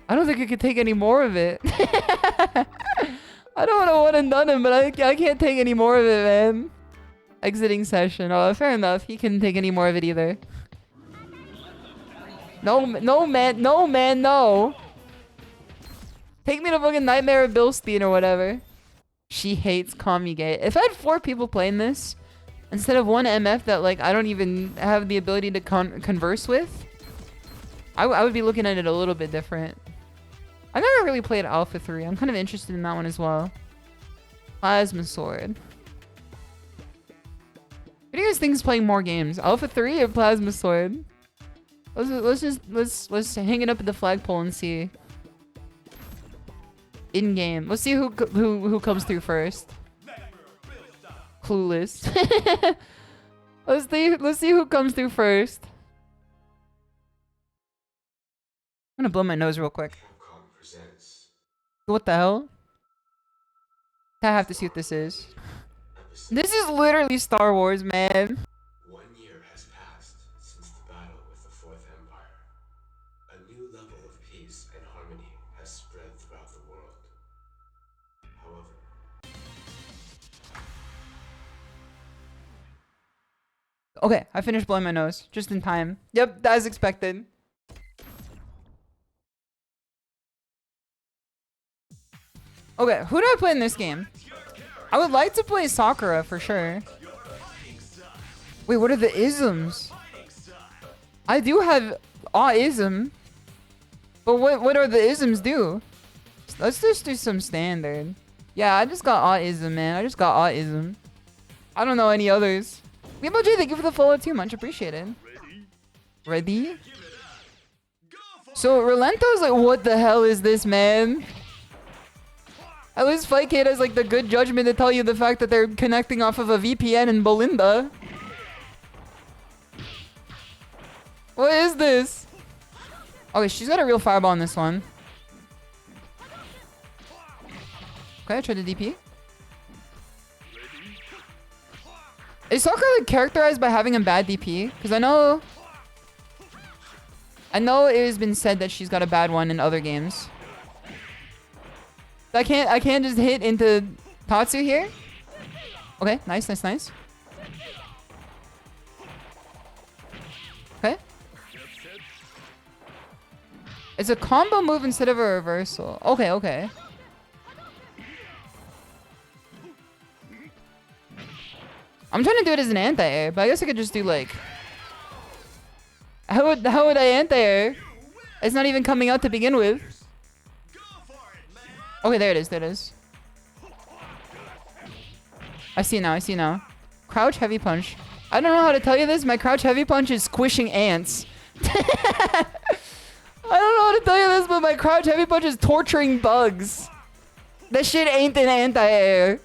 I don't think I could take any more of it. I don't want to one and done him, but I can't take any more of it, man. Exiting session. Oh, fair enough. He couldn't take any more of it either. No, no, man. No, man, no. Take me to fucking Nightmare of Bilstein or whatever. She hates Commugate. If I had 4 people playing this, instead of one MF that, like, I don't even have the ability to converse with, I would be looking at it a little bit different. I never really played Alpha 3. I'm kind of interested in that one as well. Plasma Sword. What do you guys think is playing more games? Alpha 3 or Plasma Sword? Let's hang it up at the flagpole and see. In game. Let's see who comes through first. Clueless. Let's see who comes through first. I'm gonna blow my nose real quick. What the hell? I have to see what this is. This is literally Star Wars, man. 1 year has passed since the battle with the Fourth Empire. A new level of peace and harmony has spread throughout the world. However, Okay, I finished blowing my nose. Just in time. Yep, as expected. Okay, who do I play in this game? I would like to play Sakura for sure. Wait, what are the isms? I do have ism. But what are the isms do? Let's just do some standard. Yeah, I just got ism, man. I just got ism. I don't know any others. Emoji, thank you for the follow too. Much appreciated. Ready? So Relento's like, what the hell is this, man? At least Fightcade has like the good judgment to tell you the fact that they're connecting off of a VPN in Belinda. What is this? Okay, she's got a real fireball in this one. Okay, I tried to DP. Is Sakura like characterized by having a bad DP? Because I know it has been said that she's got a bad one in other games. I can't just hit into Tatsu here. Okay, nice. Okay. It's a combo move instead of a reversal. Okay. I'm trying to do it as an anti-air, but I guess I could just do like... How would I anti-air? It's not even coming out to begin with. Okay, there it is. I see now. Crouch heavy punch. I don't know how to tell you this. My crouch heavy punch is squishing ants. I don't know how to tell you this, but my crouch heavy punch is torturing bugs. That shit ain't an anti-air.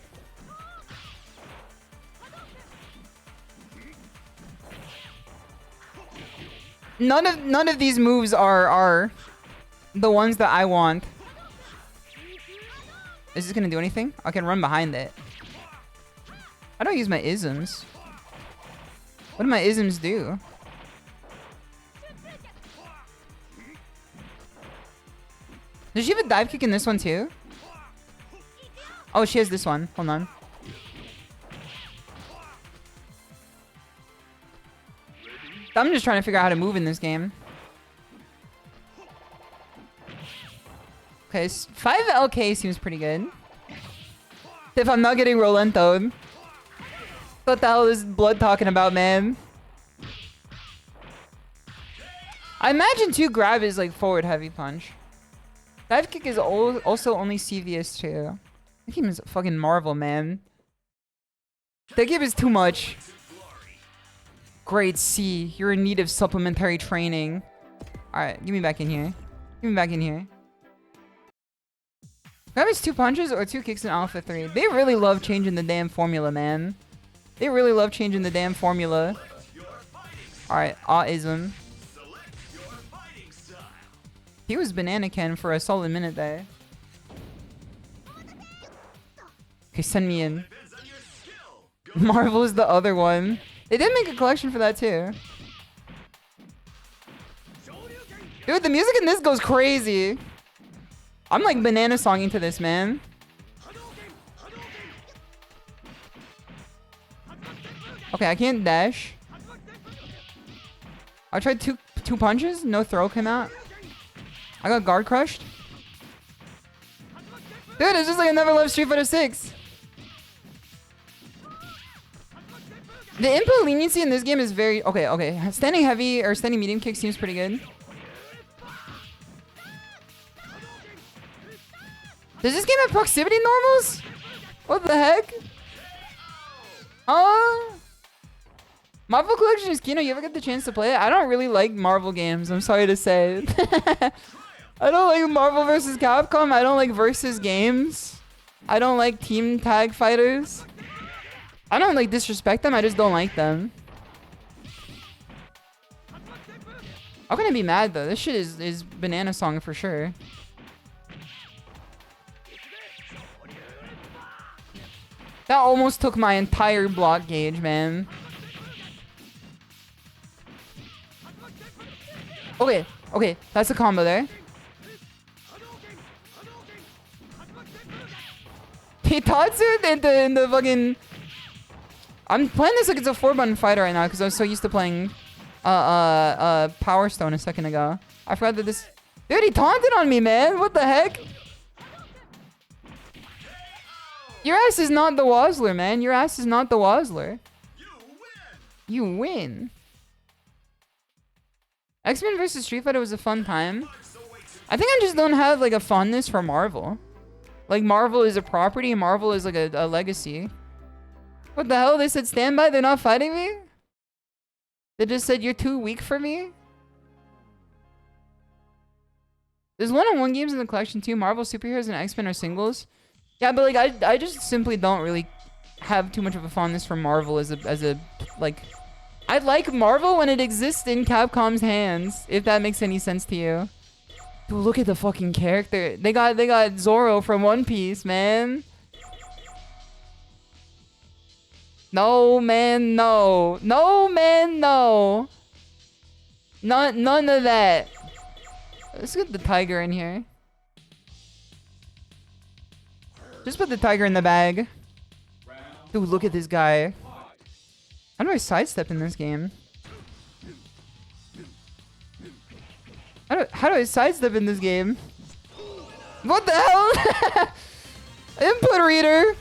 None of these moves are the ones that I want. Is this gonna do anything? I can run behind it. I don't use my isms. What do my isms do? Does she have a dive kick in this one too? Oh, she has this one. Hold on. I'm just trying to figure out how to move in this game. Okay, 5 LK seems pretty good. If I'm not getting Rolentoed. What the hell is Blood talking about, man? I imagine 2 grab is like forward heavy punch. Dive kick is also only CVS too. That game is fucking Marvel, man. That game is too much. Grade C. You're in need of supplementary training. Alright, give me back in here. Grab is 2 punches or 2 kicks in Alpha 3. They really love changing the damn formula, man. Alright, autism. He was Banana Ken for a solid minute there. Okay, send me in. Marvel is the other one. They did make a collection for that too. Dude, the music in this goes crazy. I'm like banana songing to this, man. Okay, I can't dash. I tried two punches. No throw came out. I got guard crushed. Dude, it's just like I never left Street Fighter 6. The input leniency in this game is very... Okay. Standing heavy or standing medium kick seems pretty good. Does this game have proximity normals? What the heck? Marvel Collection is Kino. You ever get the chance to play it? I don't really like Marvel games. I'm sorry to say. I don't like Marvel vs. Capcom. I don't like versus games. I don't like team tag fighters. I don't like disrespect them. I just don't like them. I'm gonna be mad though. This shit is banana song for sure. That almost took my entire block gauge, man. Okay, that's a combo there. Hitatsu in the fucking... I'm playing this like it's a 4-button fighter right now because I was so used to playing Power Stone a second ago. I forgot that this... Dude, he taunted on me, man. What the heck? Your ass is not the Wazzler, man. Your ass is not the Wazzler. You win. X-Men vs. Street Fighter was a fun time. I think I just don't have like a fondness for Marvel. Like Marvel is a property, Marvel is like a legacy. What the hell? They said stand by, they're not fighting me? They just said you're too weak for me? There's one-on-one games in the collection too. Marvel superheroes and X-Men are singles. Yeah, but like I just simply don't really have too much of a fondness for Marvel as a like... I like Marvel when it exists in Capcom's hands, if that makes any sense to you. Dude, look at the fucking character. They got Zoro from One Piece, man. No, man, no. No, man, no. None of that. Let's get the tiger in here. Just put the tiger in the bag. Dude, look at this guy. How do I sidestep in this game? How do I sidestep in this game? What the hell? Input reader.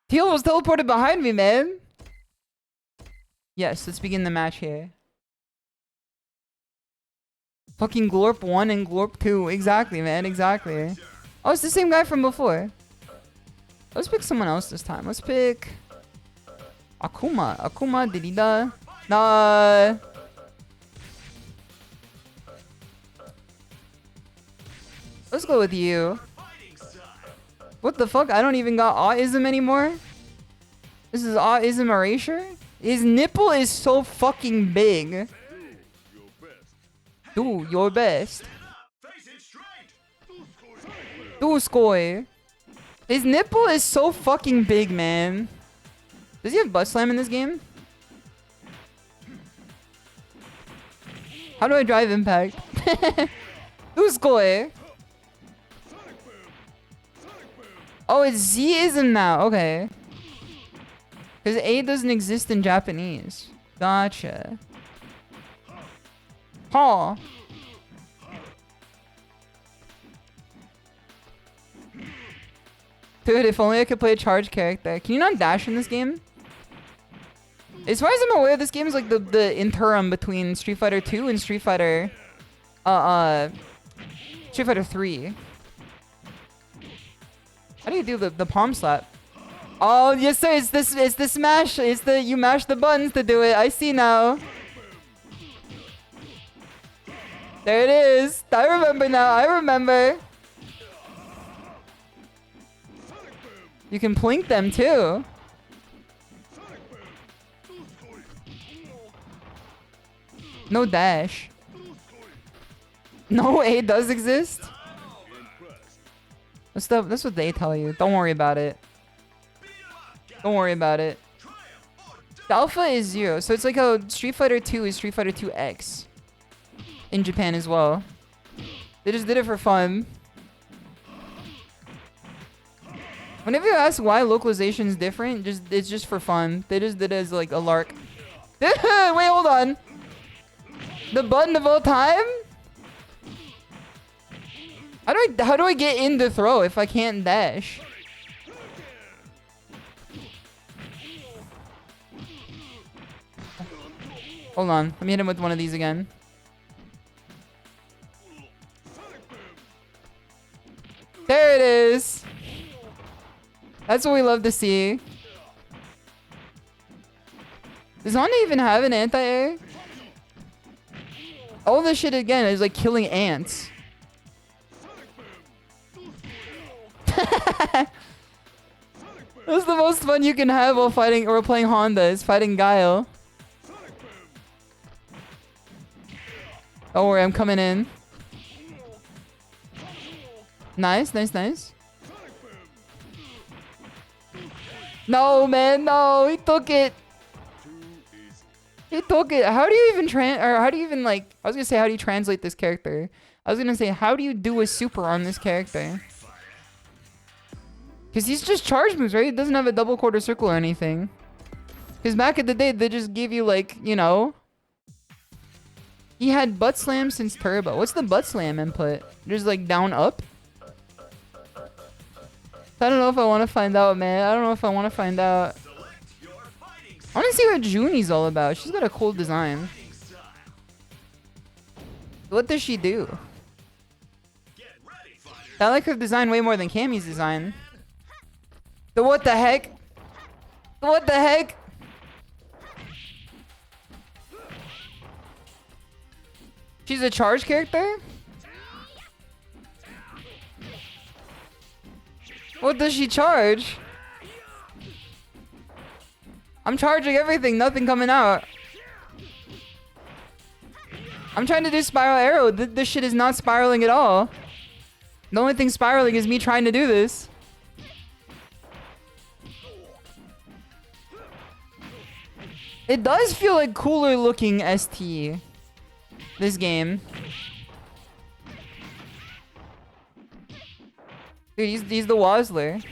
Teal was teleported behind me, man. Yes, let's begin the match here. Fucking Glorp 1 and Glorp 2. Exactly, man. Exactly. Oh, it's the same guy from before. Let's pick someone else this time. Let's pick... Akuma. Akuma, Didida. Nah. Let's go with you. What the fuck? I don't even got autism anymore? This is autism erasure? His nipple is so fucking big. Do your best. Do skoy. His nipple is so fucking big, man. Does he have butt slam in this game? How do I drive impact? Do skoy. Oh, it's Z-ism now. Okay. Because A doesn't exist in Japanese. Gotcha. Huh. Dude, if only I could play a charged character. Can you not dash in this game? As far as I'm aware, this game is like the interim between Street Fighter 2 and Street Fighter 3. How do you do the palm slap? Oh, yes sir, it's the smash. It's the you mash the buttons to do it. I see now. There it is. I remember now. I remember. You can plink them too. No dash. No A does exist. That's what they tell you. Don't worry about it. Don't worry about it. The alpha is 0, so it's like how Street Fighter 2 is Street Fighter 2X in Japan as well. They just did it for fun. Whenever you ask why localization is different, it's just for fun. They just did it as like a lark. Wait, hold on. The button of all time? How do I get in to throw if I can't dash? Hold on. Let me hit him with one of these again. There it is. That's what we love to see. Does Honda even have an anti-air? All this shit again is like killing ants. That's the most fun you can have while fighting or playing Honda is fighting Guile. Don't worry, I'm coming in. Nice, nice, nice. No, man, no, he took it. He took it. How do you even like, I was gonna say, how do you translate this character? I was gonna say, how do you do a super on this character? Because he's just charge moves, right? He doesn't have a double quarter circle or anything. Because back in the day, they just give you like, you know. He had butt slam since turbo. What's the butt slam input? Just like down up? I don't know if I want to find out, man. I don't know if I want to find out. I want to see what Junie's all about. She's got a cool design. What does she do? I like her design way more than Cammy's design. The what the heck? What the heck? She's a charge character? What does she charge? I'm charging everything, nothing coming out. I'm trying to do spiral arrow. This shit is not spiraling at all. The only thing spiraling is me trying to do this. It does feel like cooler looking ST. This game. Dude, he's the Wazzler.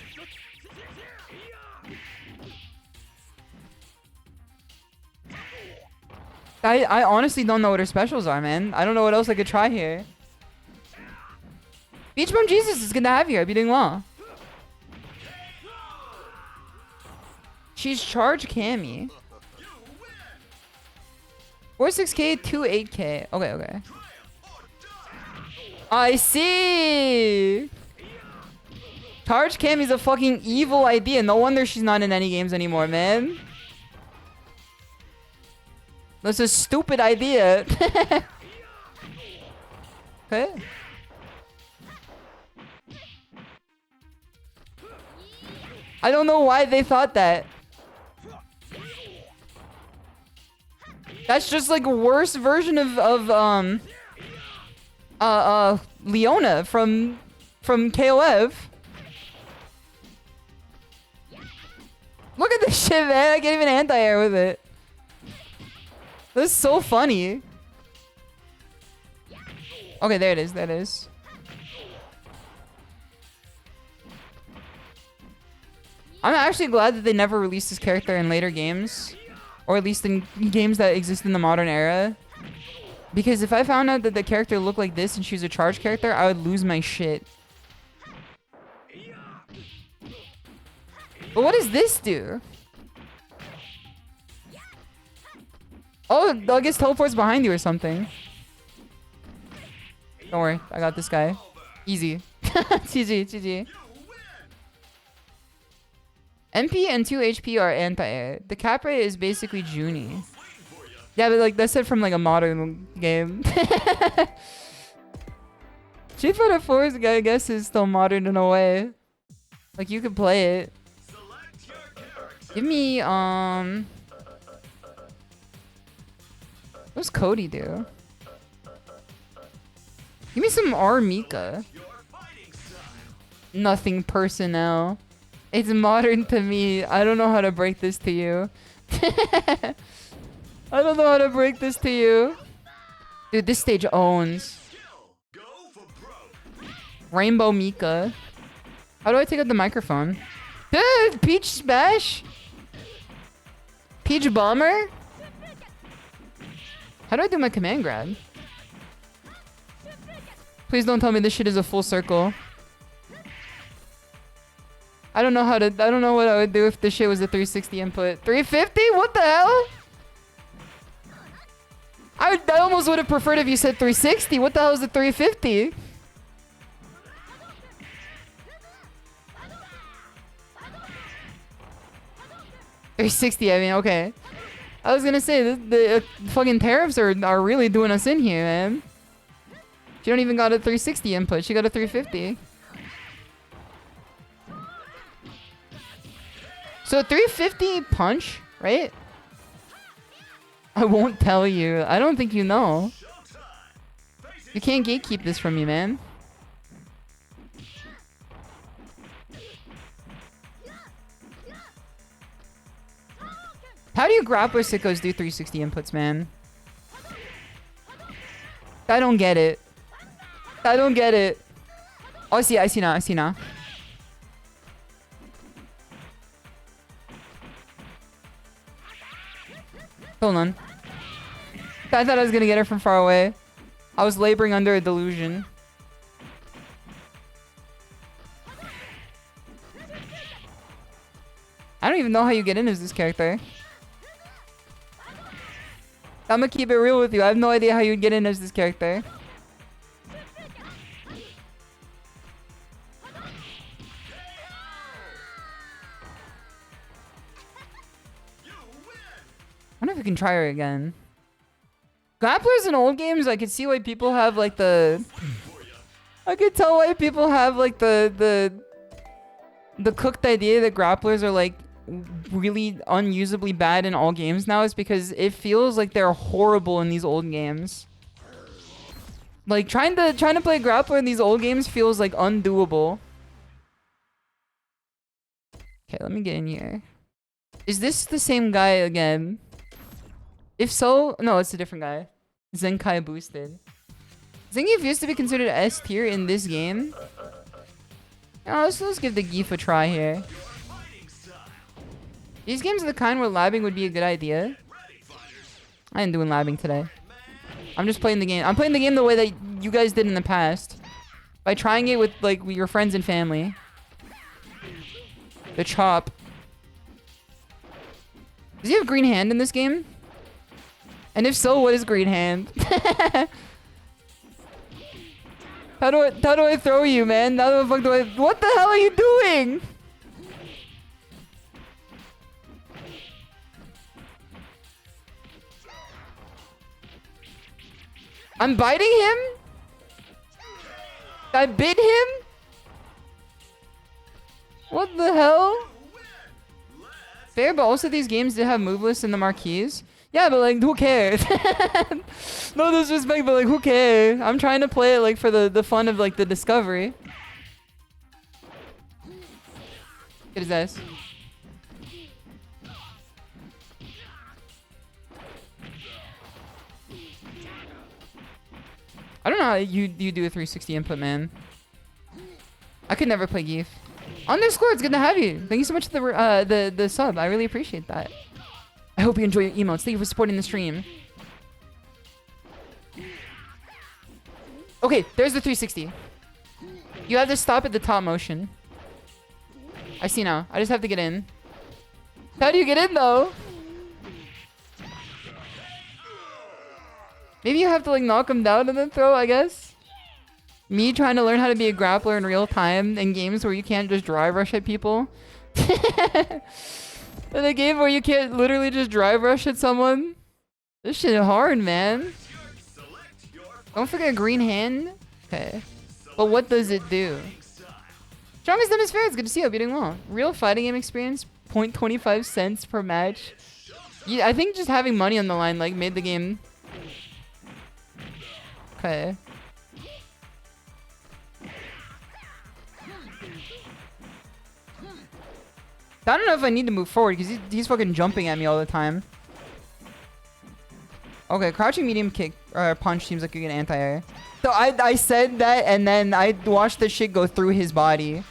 I honestly don't know what her specials are, man. I don't know what else I could try here. Beach Bum Jesus is good to have you. I'd be doing well. She's charge Cammy. 46k, 28k. Okay, okay. I see. Charge Cammy's a fucking evil idea. No wonder she's not in any games anymore, man. That's a stupid idea. Okay. I don't know why they thought that. That's just like a worse version of Leona from KOF. Look at this shit, man. I can't even anti-air with it. This is so funny. Okay, there it is. There it is. I'm actually glad that they never released this character in later games. Or at least in games that exist in the modern era. Because if I found out that the character looked like this and she was a charge character, I would lose my shit. But what does this do? Oh, I guess teleports behind you or something. Don't worry, I got this guy. Easy. GG, GG. MP and 2 HP are anti-air. The cap rate is basically Junie. Yeah, but like that's it from like a modern game. Street Fighter 4 is, I guess, is still modern in a way. Like you could play it. Give me what's Cody do? Give me some R Mika. Nothing personnel. It's modern to me. I don't know how to break this to you. I don't know how to break this to you. Dude, this stage owns. Rainbow Mika. How do I take out the microphone? Peach Smash? Peach Bomber? How do I do my command grab? Please don't tell me this shit is a full circle. I don't know what I would do if this shit was a 360 input. 350? What the hell? I almost would have preferred if you said 360. What the hell is a 350? $360, I mean, okay. I was gonna say, the fucking tariffs are really doing us in here, man. She don't even got a 360 input. She got a 350. So 350 punch, right? I won't tell you. I don't think you know. You can't gatekeep this from me, man. How do you grappler sickos do 360 inputs, man? I don't get it. I don't get it. Oh, I see now. Hold on. I thought I was gonna get her from far away. I was laboring under a delusion. I don't even know how you get in as this character. I'm gonna keep it real with you. I have no idea how you get in as this character. I wonder if we can try her again. Grapplers in old games, I could see why people have like the... I could tell why people have like the cooked idea that grapplers are like really unusably bad in all games now is because it feels like they're horrible in these old games. Like trying to play grappler in these old games feels like undoable. Okay, let me get in here. Is this the same guy again? If so, no, it's a different guy. Zenkai boosted. Zangief used to be considered S tier in this game. Oh, let's give the Geef a try here. These games are the kind where labbing would be a good idea. I ain't doing labbing today. I'm just playing the game. I'm playing the game the way that you guys did in the past. By trying it with like your friends and family. The chop. Does he have green hand in this game? And if so, what is green hand? How do I throw you, man? How the fuck do I... What the hell are you doing? I'm biting him? I bit him? What the hell? Fair, but also these games did have move lists in the marquees. Yeah, but like, who cares? No disrespect, but like, who cares? I'm trying to play it like for the fun of like the discovery. Get his ass. I don't know how you do a 360 input, man. I could never play Geef. Underscore, it's good to have you. Thank you so much for the sub. I really appreciate that. I hope you enjoy your emotes. Thank you for supporting the stream. Okay, there's the 360. You have to stop at the top motion. I see now. I just have to get in. How do you get in, though? Maybe you have to, like, knock him down and then throw, I guess. Me trying to learn how to be a grappler in real time in games where you can't just drive rush at people. In a game where you can't literally just drive rush at someone. This shit is hard, man. Don't forget green hand. Okay. But what does it do? Strongest them is fair. It's good to see you. Hope you're doing well. Real fighting game experience. 0.25 cents per match. Yeah, I think just having money on the line like made the game. Okay. I don't know if I need to move forward because he's fucking jumping at me all the time. Okay, crouching medium kick or punch seems like you get anti-air. So I said that and then I watched the shit go through his body.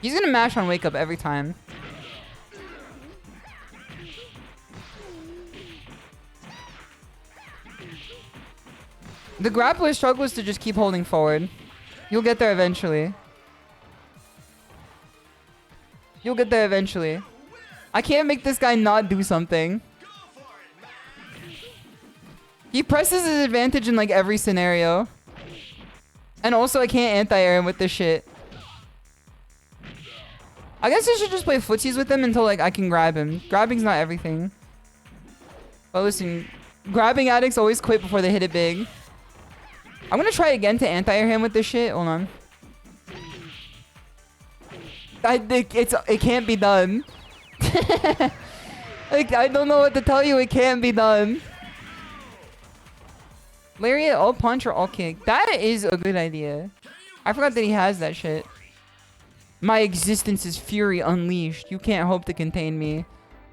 He's gonna mash on wake up every time. The grappler struggles to just keep holding forward. You'll get there eventually. You'll get there eventually. I can't make this guy not do something. He presses his advantage in like every scenario. And also I can't anti-air him with this shit. I guess I should just play footsies with him until like I can grab him. Grabbing's not everything. But listen, grabbing addicts always quit before they hit it big. I'm gonna try again to anti-air him with this shit. Hold on. I think it can't be done. Like, I don't know what to tell you. It can't be done. Lariat, all punch or all kick. That is a good idea. I forgot that he has that shit. My existence is fury unleashed. You can't hope to contain me.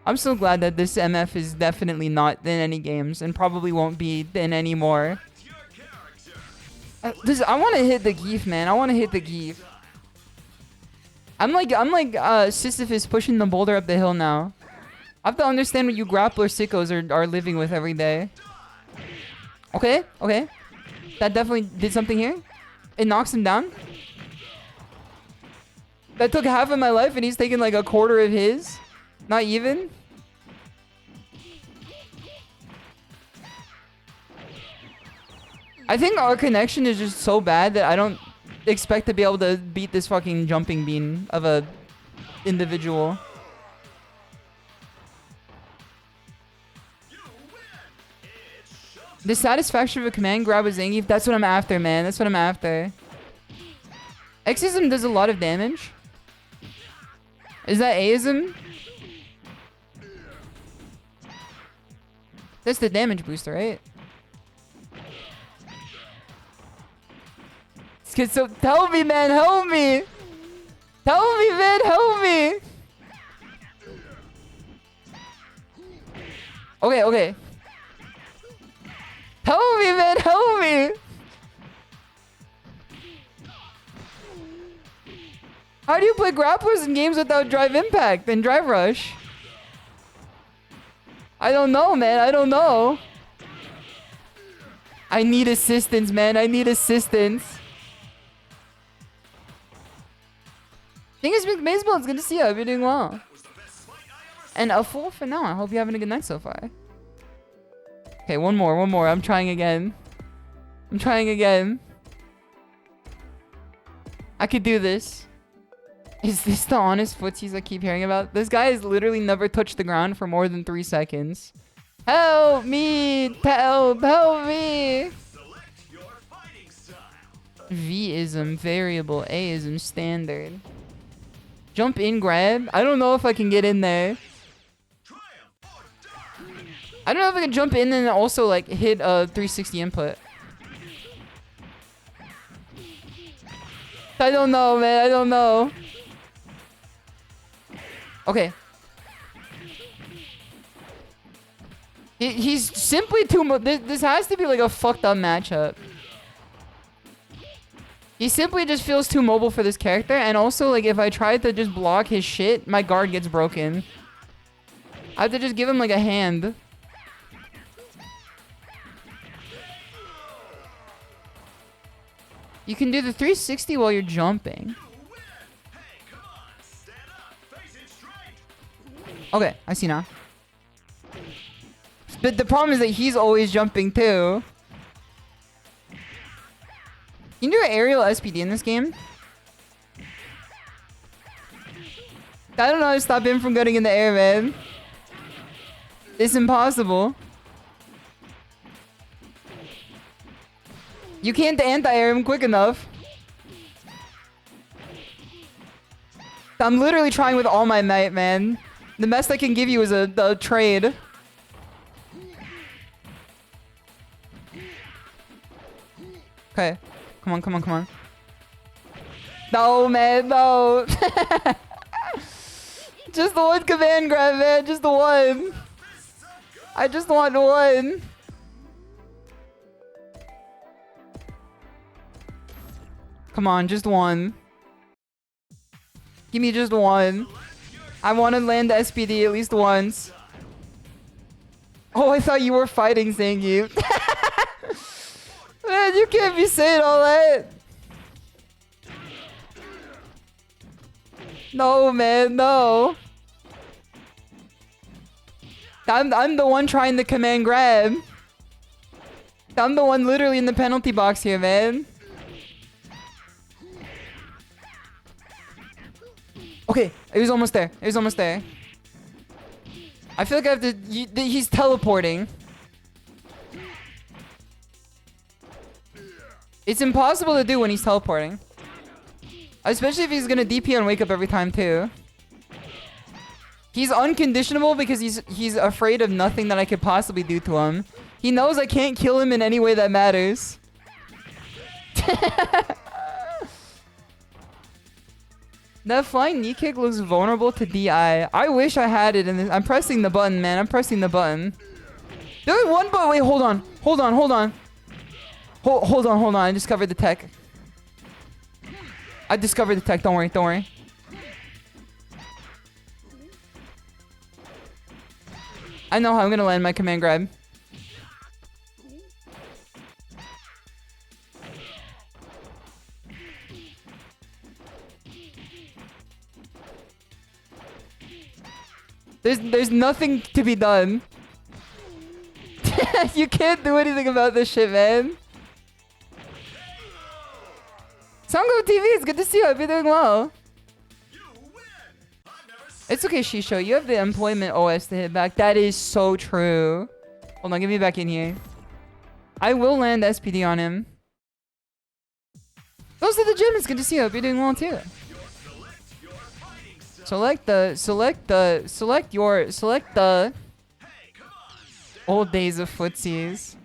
I'm so glad that this MF is definitely not in any games and probably won't be in any more. I want to hit the Geef, man. I want to hit the Geef. I'm like Sisyphus pushing the boulder up the hill now. I have to understand what you grappler sickos are living with every day. Okay, okay. That definitely did something here. It knocks him down. That took half of my life and he's taking like a quarter of his. Not even. I think our connection is just so bad that I don't expect to be able to beat this fucking jumping bean of a individual. The satisfaction of a command grab with Zangief, that's what I'm after, man. That's what I'm after. Xism does a lot of damage. Is that Aism? That's the damage booster, right? So tell me, man, help me! Tell me, man, help me! Okay, okay. Help me, man, help me! How do you play grapplers in games without drive impact and drive rush? I don't know, man, I don't know. I need assistance, man, I need assistance. Thing is, Big Baseball, it's good to see you. I hope you're doing well. And a full for now. I hope you're having a good night so far. Okay, one more. I'm trying again. I'm trying again. I could do this. Is this the honest footsies I keep hearing about? This guy has literally never touched the ground for more than 3 seconds. Help me! Help me! V-ism, variable. A-ism, standard. Jump in, grab. I don't know if I can get in there. I don't know if I can jump in and also like hit a 360 input. I don't know, man. I don't know. Okay. He's simply too this has to be like a fucked up matchup. He simply just feels too mobile for this character, and also like if I try to just block his shit, my guard gets broken. I have to just give him like a hand. You can do the 360 while you're jumping. Okay, I see now. But the problem is that he's always jumping too. Can you do an aerial SPD in this game? I don't know how to stop him from getting in the air, man. It's impossible. You can't anti-air him quick enough. I'm literally trying with all my might, man. The best I can give you is a trade. Okay. Come on. No, man, no. Just the one command grab, man. Just the one. I just want one. Come on, just one. Give me just one. I want to land the SPD at least once. Oh, I thought you were fighting, thank you. Man, you can't be saying all that. No, man, no. I'm the one trying to command grab. I'm the one literally in the penalty box here, man. Okay, he was almost there. He was almost there. I feel like I have to... He's teleporting. It's impossible to do when he's teleporting. Especially if he's gonna DP and wake up every time too. He's unconditionable because he's afraid of nothing that I could possibly do to him. He knows I can't kill him in any way that matters. That flying knee kick looks vulnerable to DI. I wish I had it in this. I'm pressing the button, man. I'm pressing the button. There's one button. Wait, hold on. Hold on, hold on. Hold on, hold on. I discovered the tech. I discovered the tech. Don't worry, don't worry. I know how I'm gonna land my command grab. There's nothing to be done. You can't do anything about this shit, man. Songo TV, it's good to see you. I hope you're doing well. It's okay, Shisho. You have the employment OS to hit back. That is so true. Hold on, get me back in here. I will land SPD on him. Goes to the gym. It's good to see you. I hope you're doing well too. Select the old days of footsies.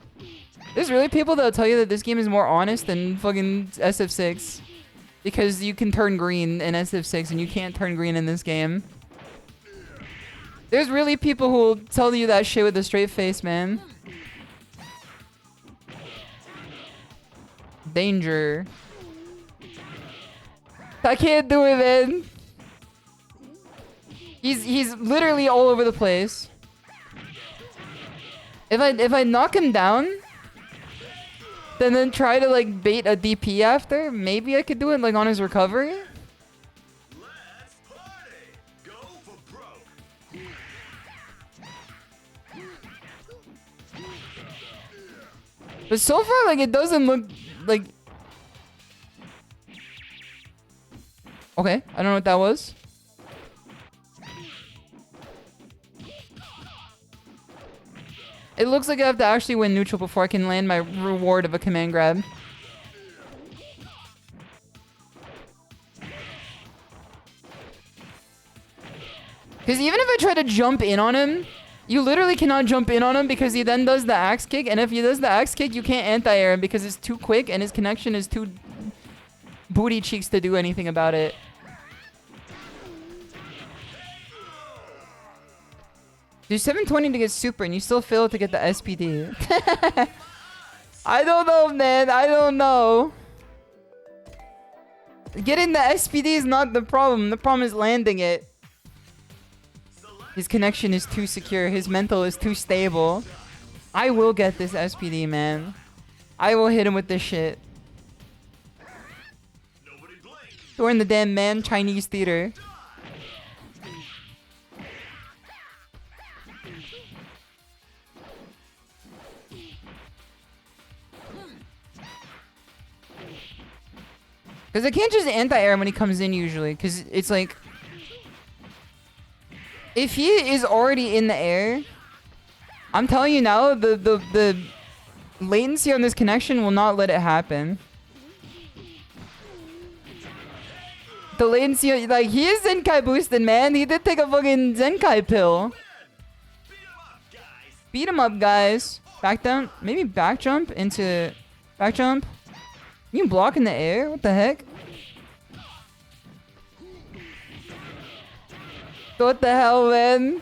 There's really people that'll tell you that this game is more honest than fucking SF6. Because you can turn green in SF6 and you can't turn green in this game. There's really people who will tell you that shit with a straight face, man. Danger. I can't do it, man. He's literally all over the place. If I knock him down, then try to like bait a DP after, maybe I could do it like on his recovery. Let's party. Go for broke. But so far, like, it doesn't look like... Okay, I don't know what that was. It looks like I have to actually win neutral before I can land my reward of a command grab. Because even if I try to jump in on him, you literally cannot jump in on him because he then does the axe kick. And if he does the axe kick, you can't anti-air him because it's too quick and his connection is too booty cheeks to do anything about it. Do 720 to get super and you still fail to get the SPD. I don't know, man. I don't know. Getting the SPD is not the problem. The problem is landing it. His connection is too secure. His mental is too stable. I will get this SPD, man. I will hit him with this shit. We're in the damn man Chinese theater. Because I can't just anti-air him when he comes in usually. Because it's like... If he is already in the air... I'm telling you now, the latency on this connection will not let it happen. The latency... Like, he is Zenkai boosted, man. He did take a fucking Zenkai pill. Beat him up, guys. Back down. Maybe back jump into... Back jump. You can block in the air? What the heck? What the hell, man?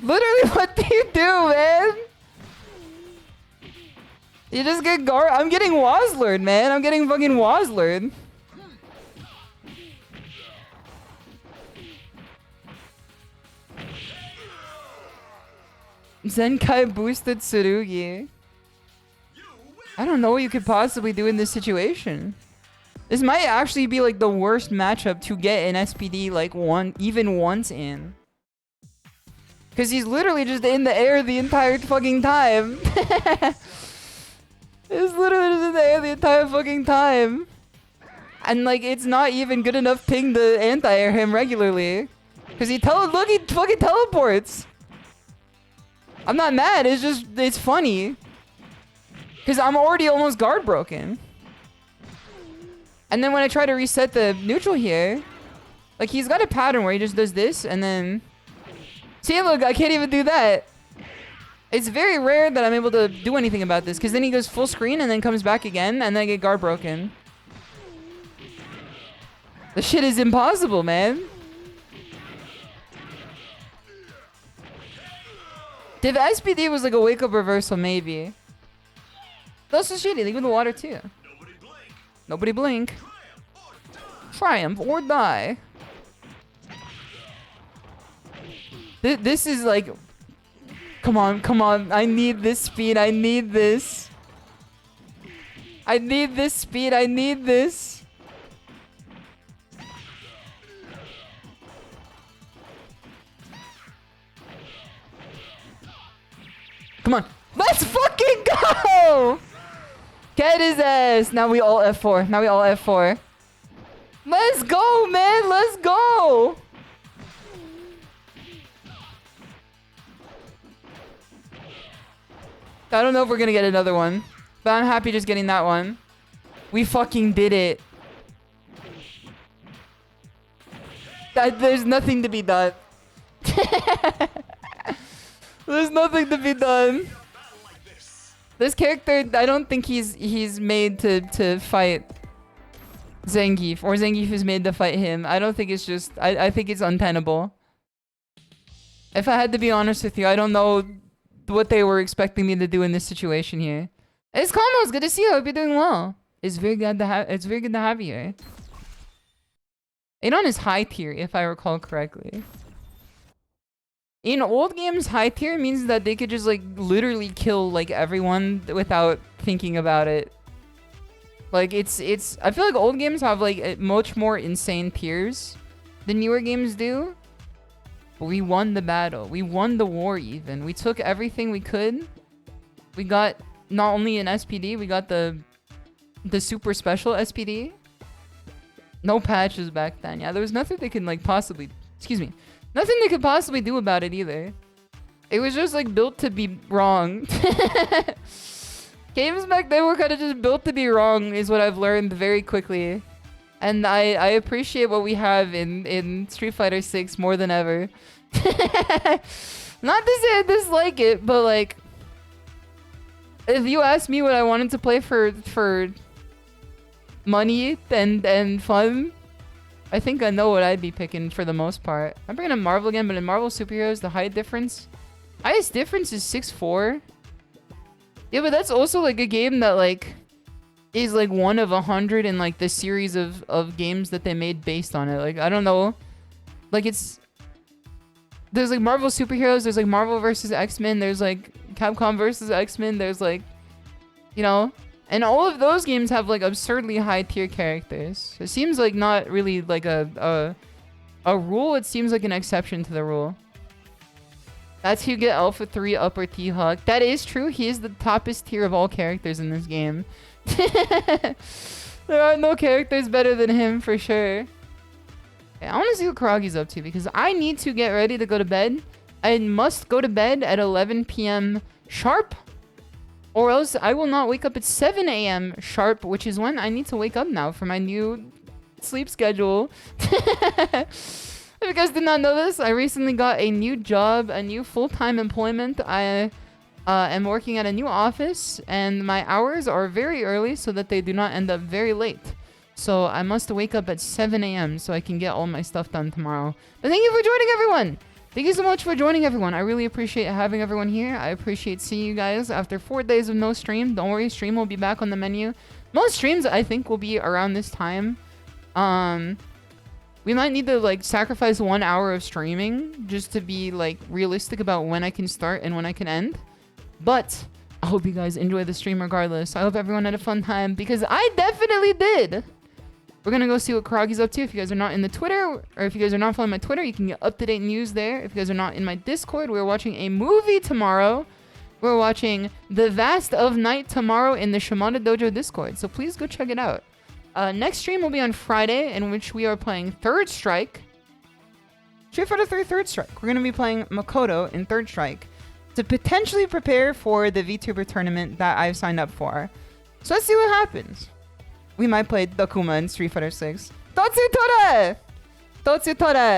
Literally, what do you do, man? You just get I'm getting Wazzlered, man. I'm getting fucking Wazzlered. Zenkai boosted Tsurugi. I don't know what you could possibly do in this situation. This might actually be like the worst matchup to get an SPD like even once in. Cause he's literally just in the air the entire fucking time. He's literally just in the air the entire fucking time. And like it's not even good enough ping to anti-air him regularly. Cause he fucking teleports. I'm not mad, it's funny. Cause I'm already almost guard broken. And then when I try to reset the neutral here, like he's got a pattern where he just does this and then... See, look, I can't even do that. It's very rare that I'm able to do anything about this because then he goes full screen and then comes back again and then I get guard broken. The shit is impossible, man. If SPD was like a wake-up reversal, maybe. That's so shitty. Leave in the water too. Nobody blink. Triumph or die. This is like... Come on, come on. I need this speed. I need this. I need this speed. I need this. Come on. Let's fucking go! Get his ass. Now we all F4. Now we all F4. Let's go, man. Let's go. I don't know if we're gonna get another one, but I'm happy just getting that one. We fucking did it. There's nothing to be done. There's nothing to be done. This character, I don't think he's made to fight Zangief, or Zangief is made to fight him. I don't think it's just... I think it's untenable. If I had to be honest with you, I don't know what they were expecting me to do in this situation here. It's It's good to see you. I hope you're doing well. It's very good to have you here. Adon is high tier, if I recall correctly. In old games, high tier means that they could just like literally kill like everyone without thinking about it. Like it's I feel like old games have like much more insane tiers than newer games do. But we won the battle. We won the war even. We took everything we could. We got not only an SPD, we got the super special SPD. No patches back then. Yeah, there was nothing they could like possibly... Excuse me. Nothing they could possibly do about it either. It was just like built to be wrong. Games back then were kind of just built to be wrong is what I've learned very quickly. And I appreciate what we have in Street Fighter 6 more than ever. Not to say I dislike it, but like... If you ask me what I wanted to play for money and fun, I think I know what I'd be picking for the most part. I'm bringing up Marvel again, but in Marvel Superheroes, the highest difference is 6'4". Yeah, but that's also like a game that like is like 1 of 100 in like the series of games that they made based on it. Like I don't know, like there's like Marvel Superheroes, there's like Marvel versus X-Men, there's like Capcom versus X-Men, there's like, you know, and all of those games have like absurdly high tier characters. It seems like not really like a rule, it seems like an exception to the rule. That's who you get Alpha 3 Upper T-Hawk. That is true, he is the toppest tier of all characters in this game. There are no characters better than him for sure. Okay, I want to see what Karagi's up to because I need to get ready to go to bed. I must go to bed at 11 p.m. sharp, or else I will not wake up at 7 a.m. sharp, which is when I need to wake up now for my new sleep schedule. If you guys did not know this, I recently got a new job, a new full-time employment. I am working at a new office, and my hours are very early so that they do not end up very late. So I must wake up at 7 a.m. so I can get all my stuff done tomorrow. But thank you for joining, everyone! Thank you so much for joining, everyone. I really appreciate having everyone here. I appreciate seeing you guys after 4 days of no stream. Don't worry, stream will be back on the menu. Most streams, I think, will be around this time. We might need to, like, sacrifice 1 hour of streaming just to be, like, realistic about when I can start and when I can end. But I hope you guys enjoy the stream regardless. I hope everyone had a fun time, because I definitely did. We're gonna go see what Karagi's up to. If you guys are not in the Twitter, or if you guys are not following my Twitter, you can get up-to-date news there. If you guys are not in my Discord, we're watching a movie tomorrow. We're watching The Vast of Night tomorrow in the Shimada Dojo Discord. So please go check it out. Next stream will be on Friday, in which we are playing Third Strike. Street Fighter 3 Third Strike. We're gonna be playing Makoto in Third Strike to potentially prepare for the VTuber tournament that I've signed up for. So let's see what happens. We might play Dakuma in Street Fighter 6. Totsu Tora! Totsu Tora!